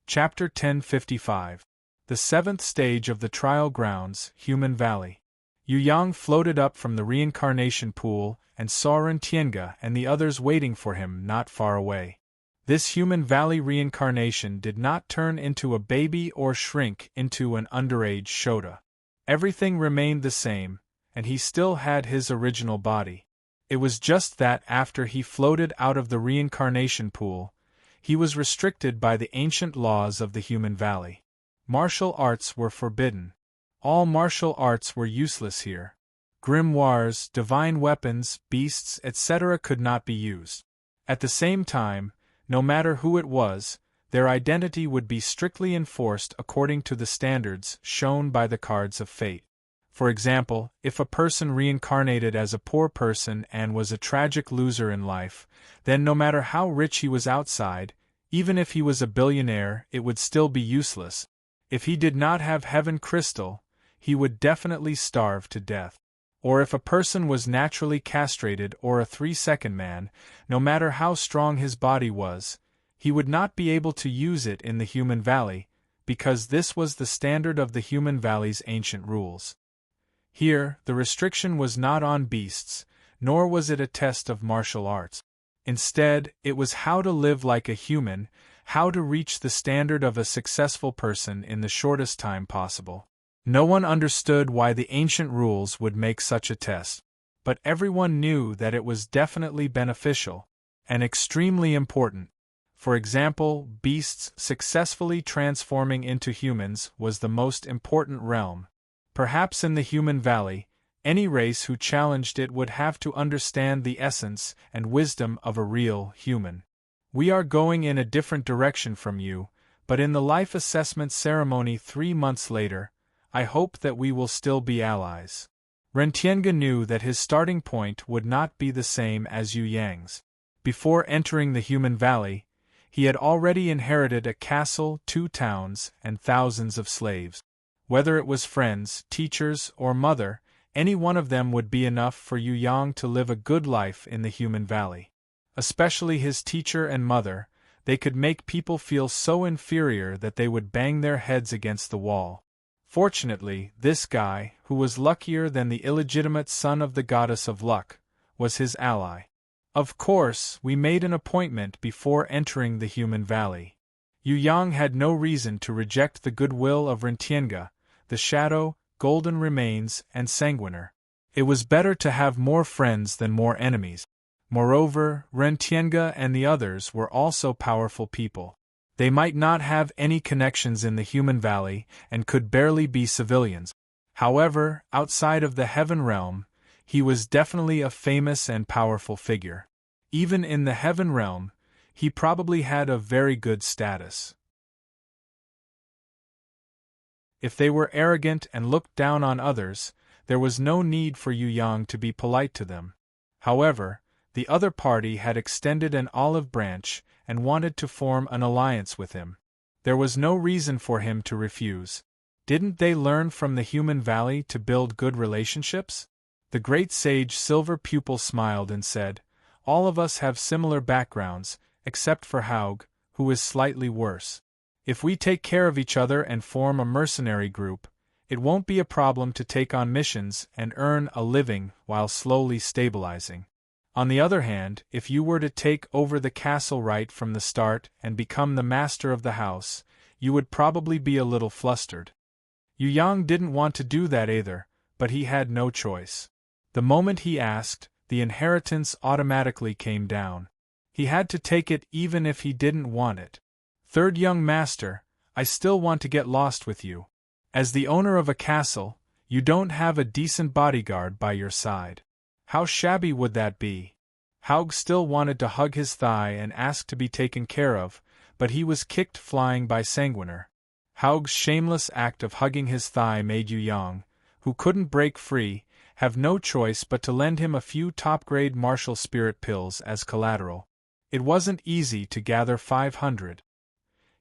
S1: Chapter 1055. The 7th Stage of the Trial Grounds, Human Valley. Yu Yang floated up from the reincarnation pool and saw Rentienga and the others waiting for him not far away. This human valley reincarnation did not turn into a baby or shrink into an underage Shota. Everything remained the same, and he still had his original body. It was just that after he floated out of the reincarnation pool, he was restricted by the ancient laws of the human valley. Martial arts were forbidden. All martial arts were useless here. Grimoires, divine weapons, beasts, etc. could not be used. At the same time, no matter who it was, their identity would be strictly enforced according to the standards shown by the cards of fate. For example, if a person reincarnated as a poor person and was a tragic loser in life, then no matter how rich he was outside, even if he was a billionaire, it would still be useless. If he did not have heaven crystal, he would definitely starve to death. Or if a person was naturally castrated or a 3-second man, no matter how strong his body was, he would not be able to use it in the human valley, because this was the standard of the human valley's ancient rules. Here, the restriction was not on beasts, nor was it a test of martial arts. Instead, it was how to live like a human, how to reach the standard of a successful person in the shortest time possible. No one understood why the ancient rules would make such a test, but everyone knew that it was definitely beneficial, and extremely important. For example, beasts successfully transforming into humans was the most important realm. Perhaps in the human valley, any race who challenged it would have to understand the essence and wisdom of a real human. We are going in a different direction from you, but in the life assessment ceremony 3 months later, I hope that we will still be allies. Rentienga knew that his starting point would not be the same as Yu Yang's. Before entering the human valley, he had already inherited a castle, 2 towns, and thousands of slaves. Whether it was friends, teachers, or mother, any one of them would be enough for Yu Yang to live a good life in the human valley. Especially his teacher and mother, they could make people feel so inferior that they would bang their heads against the wall. Fortunately, this guy, who was luckier than the illegitimate son of the goddess of luck, was his ally. Of course, we made an appointment before entering the human valley. Yu Yang had no reason to reject the goodwill of Rentienga, the Shadow, Golden Remains, and Sanguiner. It was better to have more friends than more enemies. Moreover, Rentienga and the others were also powerful people. They might not have any connections in the human valley and could barely be civilians. However, outside of the heaven realm, he was definitely a famous and powerful figure. Even in the heaven realm, he probably had a very good status. If they were arrogant and looked down on others, there was no need for Yu Yang to be polite to them. However, the other party had extended an olive branch and wanted to form an alliance with him. There was no reason for him to refuse. Didn't they learn from the human valley to build good relationships? The great sage Silver Pupil smiled and said, "All of us have similar backgrounds, except for Haug, who is slightly worse. If we take care of each other and form a mercenary group, it won't be a problem to take on missions and earn a living while slowly stabilizing. On the other hand, if you were to take over the castle right from the start and become the master of the house, you would probably be a little flustered." Yu Yang didn't want to do that either, but he had no choice. The moment he asked, the inheritance automatically came down. He had to take it even if he didn't want it. "Third young master, I still want to get lost with you. As the owner of a castle, you don't have a decent bodyguard by your side. How shabby would that be?" Haug still wanted to hug his thigh and ask to be taken care of, but he was kicked flying by Sanguiner. Haug's shameless act of hugging his thigh made Yu Yang, who couldn't break free, have no choice but to lend him a few top-grade martial spirit pills as collateral. It wasn't easy to gather 500.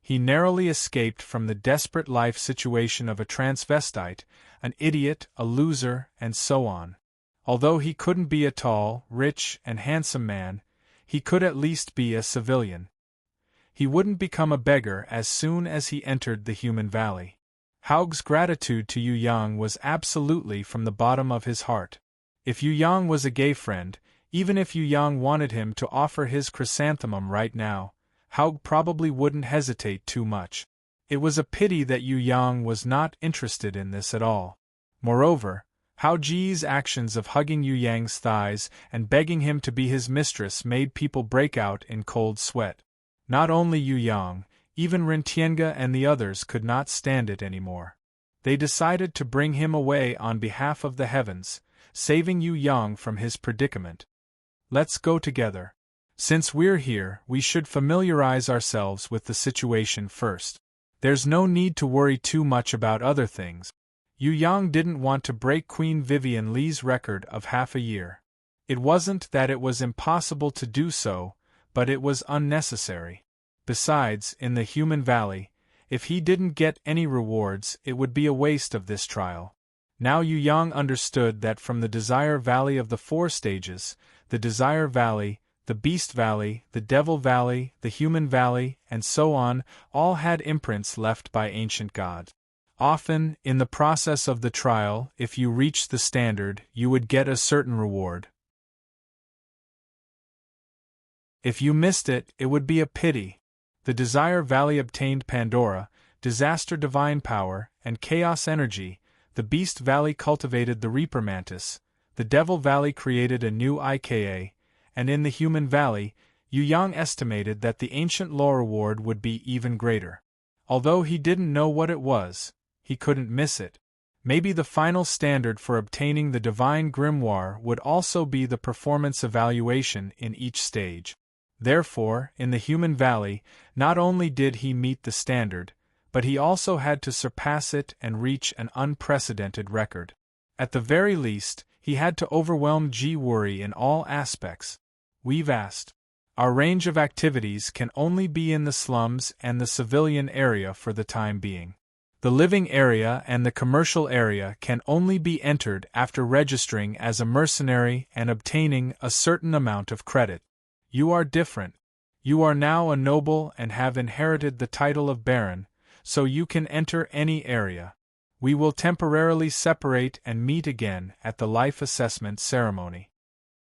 S1: He narrowly escaped from the desperate life situation of a transvestite, an idiot, a loser, and so on. Although he couldn't be a tall, rich, and handsome man, he could at least be a civilian. He wouldn't become a beggar as soon as he entered the human valley. Haug's gratitude to Yu Yang was absolutely from the bottom of his heart. If Yu Yang was a gay friend, even if Yu Yang wanted him to offer his chrysanthemum right now, Haug probably wouldn't hesitate too much. It was a pity that Yu Yang was not interested in this at all. Moreover, Hao Ji's actions of hugging Yu Yang's thighs and begging him to be his mistress made people break out in cold sweat. Not only Yu Yang, even Ren Tiange and the others could not stand it anymore. They decided to bring him away on behalf of the heavens, saving Yu Yang from his predicament. "Let's go together. Since we're here, we should familiarize ourselves with the situation first. There's no need to worry too much about other things." Yu Yang didn't want to break Queen Vivian Li's record of half a year. It wasn't that it was impossible to do so, but it was unnecessary. Besides, in the human valley, if he didn't get any rewards, it would be a waste of this trial. Now Yu Yang understood that from the Desire Valley of the 4 stages, the Desire Valley, the Beast Valley, the Devil Valley, the Human Valley, and so on, all had imprints left by ancient gods. Often, in the process of the trial, if you reached the standard, you would get a certain reward. If you missed it, it would be a pity. The Desire Valley obtained Pandora, Disaster Divine Power, and Chaos Energy. The Beast Valley cultivated the Reaper Mantis. The Devil Valley created a new IKA, and in the Human Valley, Yu Yang estimated that the ancient lore reward would be even greater. Although he didn't know what it was, he couldn't miss it. Maybe the final standard for obtaining the Divine Grimoire would also be the performance evaluation in each stage. Therefore, in the Human Valley, not only did he meet the standard, but he also had to surpass it and reach an unprecedented record. At the very least, he had to overwhelm Ji Wuri in all aspects. We've asked. Our range of activities can only be in the slums and the civilian area for the time being. The living area and the commercial area can only be entered after registering as a mercenary and obtaining a certain amount of credit. You are different. You are now a noble and have inherited the title of Baron, so you can enter any area. We will temporarily separate and meet again at the life assessment ceremony.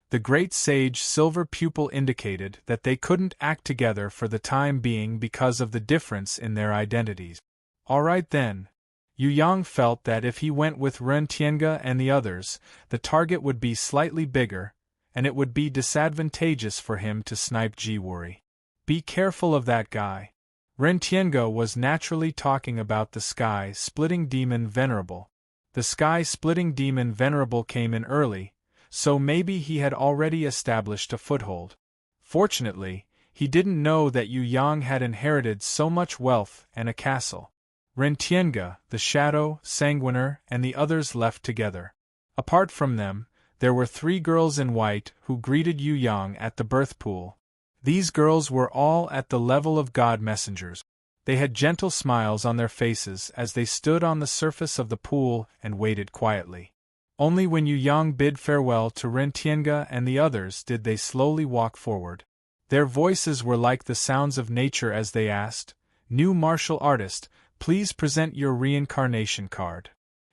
S1: The great sage Silver Pupil indicated that they couldn't act together for the time being because of the difference in their identities. All right then. Yu Yang felt that if he went with Ren Tiange and the others, the target would be slightly bigger, and it would be disadvantageous for him to snipe Ji Wuri. Be careful of that guy. Ren Tiange was naturally talking about the sky-splitting demon Venerable. The sky-splitting demon Venerable came in early, so maybe he had already established a foothold. Fortunately, he didn't know that Yu Yang had inherited so much wealth and a castle. Ren Tiange, the Shadow, Sanguiner, and the others left together. Apart from them, there were 3 girls in white who greeted Yu Yang at the birth pool. These girls were all at the level of god messengers. They had gentle smiles on their faces as they stood on the surface of the pool and waited quietly. Only when Yu Yang bid farewell to Ren Tiange and the others did they slowly walk forward. Their voices were like the sounds of nature as they asked, "New martial artist, please present your reincarnation card."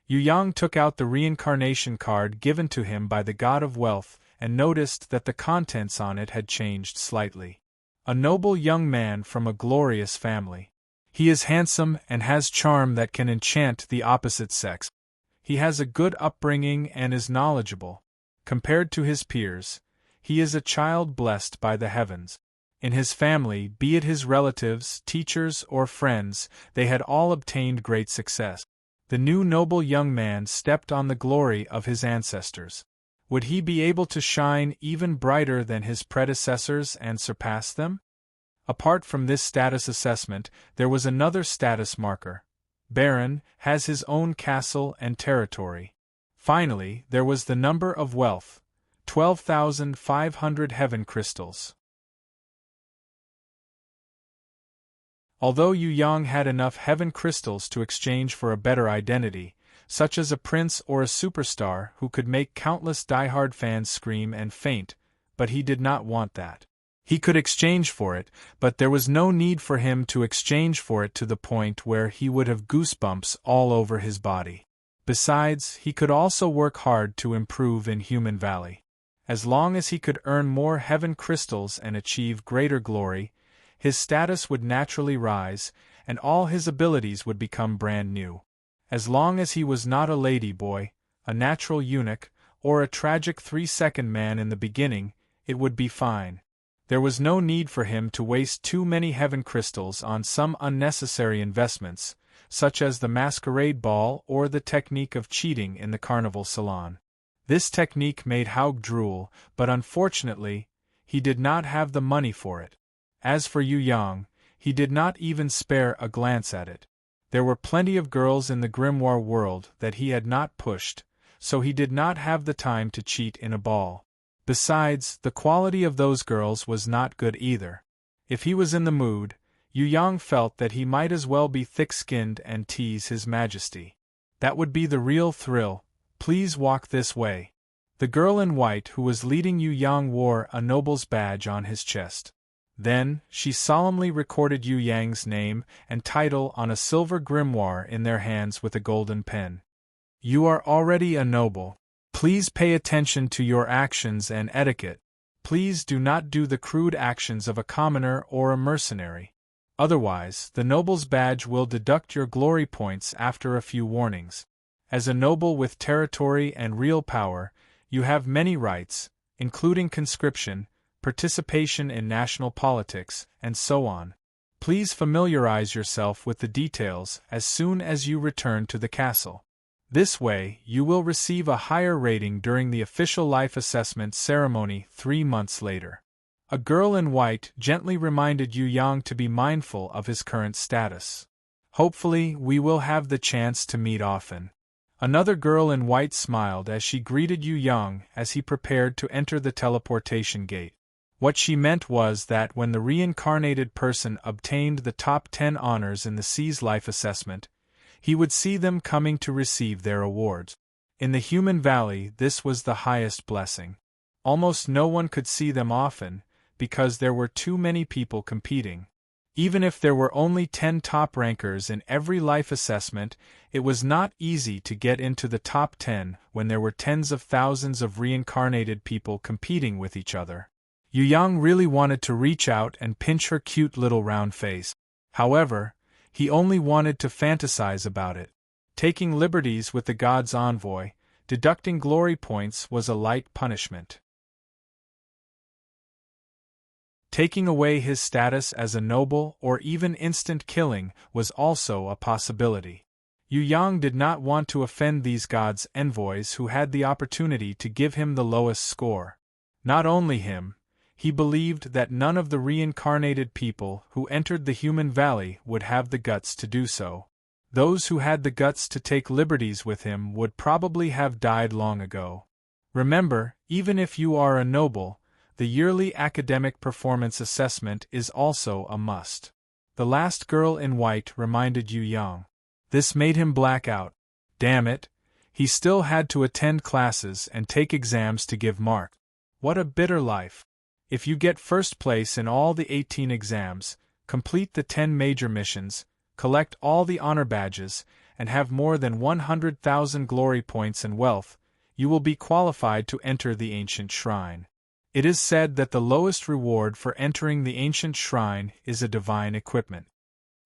S1: Yu Yang took out the reincarnation card given to him by the god of wealth and noticed that the contents on it had changed slightly. A noble young man from a glorious family. He is handsome and has charm that can enchant the opposite sex. He has a good upbringing and is knowledgeable. Compared to his peers, he is a child blessed by the heavens. In his family, be it his relatives, teachers, or friends, they had all obtained great success. The new noble young man stepped on the glory of his ancestors. Would he be able to shine even brighter than his predecessors and surpass them? Apart from this status assessment, there was another status marker. Baron has his own castle and territory. Finally, there was the number of wealth, 12,500 heaven crystals. Although Yu Yang had enough heaven crystals to exchange for a better identity, such as a prince or a superstar who could make countless diehard fans scream and faint, but he did not want that. He could exchange for it, but there was no need for him to exchange for it to the point where he would have goosebumps all over his body. Besides, he could also work hard to improve in Human Valley. As long as he could earn more heaven crystals and achieve greater glory, his status would naturally rise, and all his abilities would become brand new. As long as he was not a lady boy, a natural eunuch, or a tragic 3-second man in the beginning, it would be fine. There was no need for him to waste too many heaven crystals on some unnecessary investments, such as the masquerade ball or the technique of cheating in the carnival salon. This technique made Haug drool, but unfortunately, he did not have the money for it. As for Yu Yang, he did not even spare a glance at it. There were plenty of girls in the grimoire world that he had not pushed, so he did not have the time to cheat in a ball. Besides, the quality of those girls was not good either. If he was in the mood, Yu Yang felt that he might as well be thick-skinned and tease His Majesty. That would be the real thrill. Please walk this way. The girl in white who was leading Yu Yang wore a noble's badge on his chest. Then, she solemnly recorded Yu Yang's name and title on a silver grimoire in their hands with a golden pen. You are already a noble. Please pay attention to your actions and etiquette. Please do not do the crude actions of a commoner or a mercenary. Otherwise, the noble's badge will deduct your glory points after a few warnings. As a noble with territory and real power, you have many rights, including conscription, participation in national politics, and so on. Please familiarize yourself with the details as soon as you return to the castle. This way, you will receive a higher rating during the official life assessment ceremony 3 months later. A girl in white gently reminded Yu Yang to be mindful of his current status. Hopefully, we will have the chance to meet often. Another girl in white smiled as she greeted Yu Yang as he prepared to enter the teleportation gate. What she meant was that when the reincarnated person obtained the top 10 honors in the C's life assessment, he would see them coming to receive their awards. In the Human Valley, this was the highest blessing. Almost no one could see them often, because there were too many people competing. Even if there were only 10 top rankers in every life assessment, it was not easy to get into the top 10 when there were tens of thousands of reincarnated people competing with each other. Yu Yang really wanted to reach out and pinch her cute little round face. However, he only wanted to fantasize about it. Taking liberties with the god's envoy, deducting glory points was a light punishment. Taking away his status as a noble or even instant killing was also a possibility. Yu Yang did not want to offend these gods' envoys who had the opportunity to give him the lowest score. Not only him, he believed that none of the reincarnated people who entered the Human Valley would have the guts to do so. Those who had the guts to take liberties with him would probably have died long ago. Remember, even if you are a noble, the yearly academic performance assessment is also a must. the last girl in white reminded Yu Yang. This made him black out. Damn it, he still had to attend classes and take exams to give mark. What a bitter life. If you get first place in all the 18 exams, complete the 10 major missions, collect all the honor badges, and have more than 100,000 glory points and wealth, you will be qualified to enter the ancient shrine. It is said that the lowest reward for entering the ancient shrine is a divine equipment.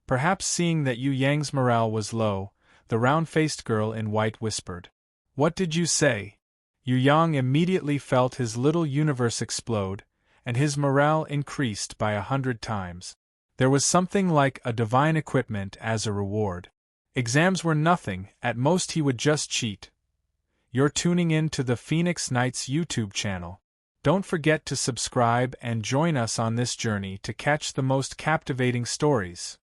S1: Perhaps seeing that Yu Yang's morale was low, the round-faced girl in white whispered, "What did you say?" Yu Yang immediately felt his little universe explode, and his morale increased by 100 times. There was something like a divine equipment as a reward. Exams were nothing, at most he would just cheat. You're tuning in to the Phoenix Knights YouTube channel. Don't forget to subscribe and join us on this journey to catch the most captivating stories.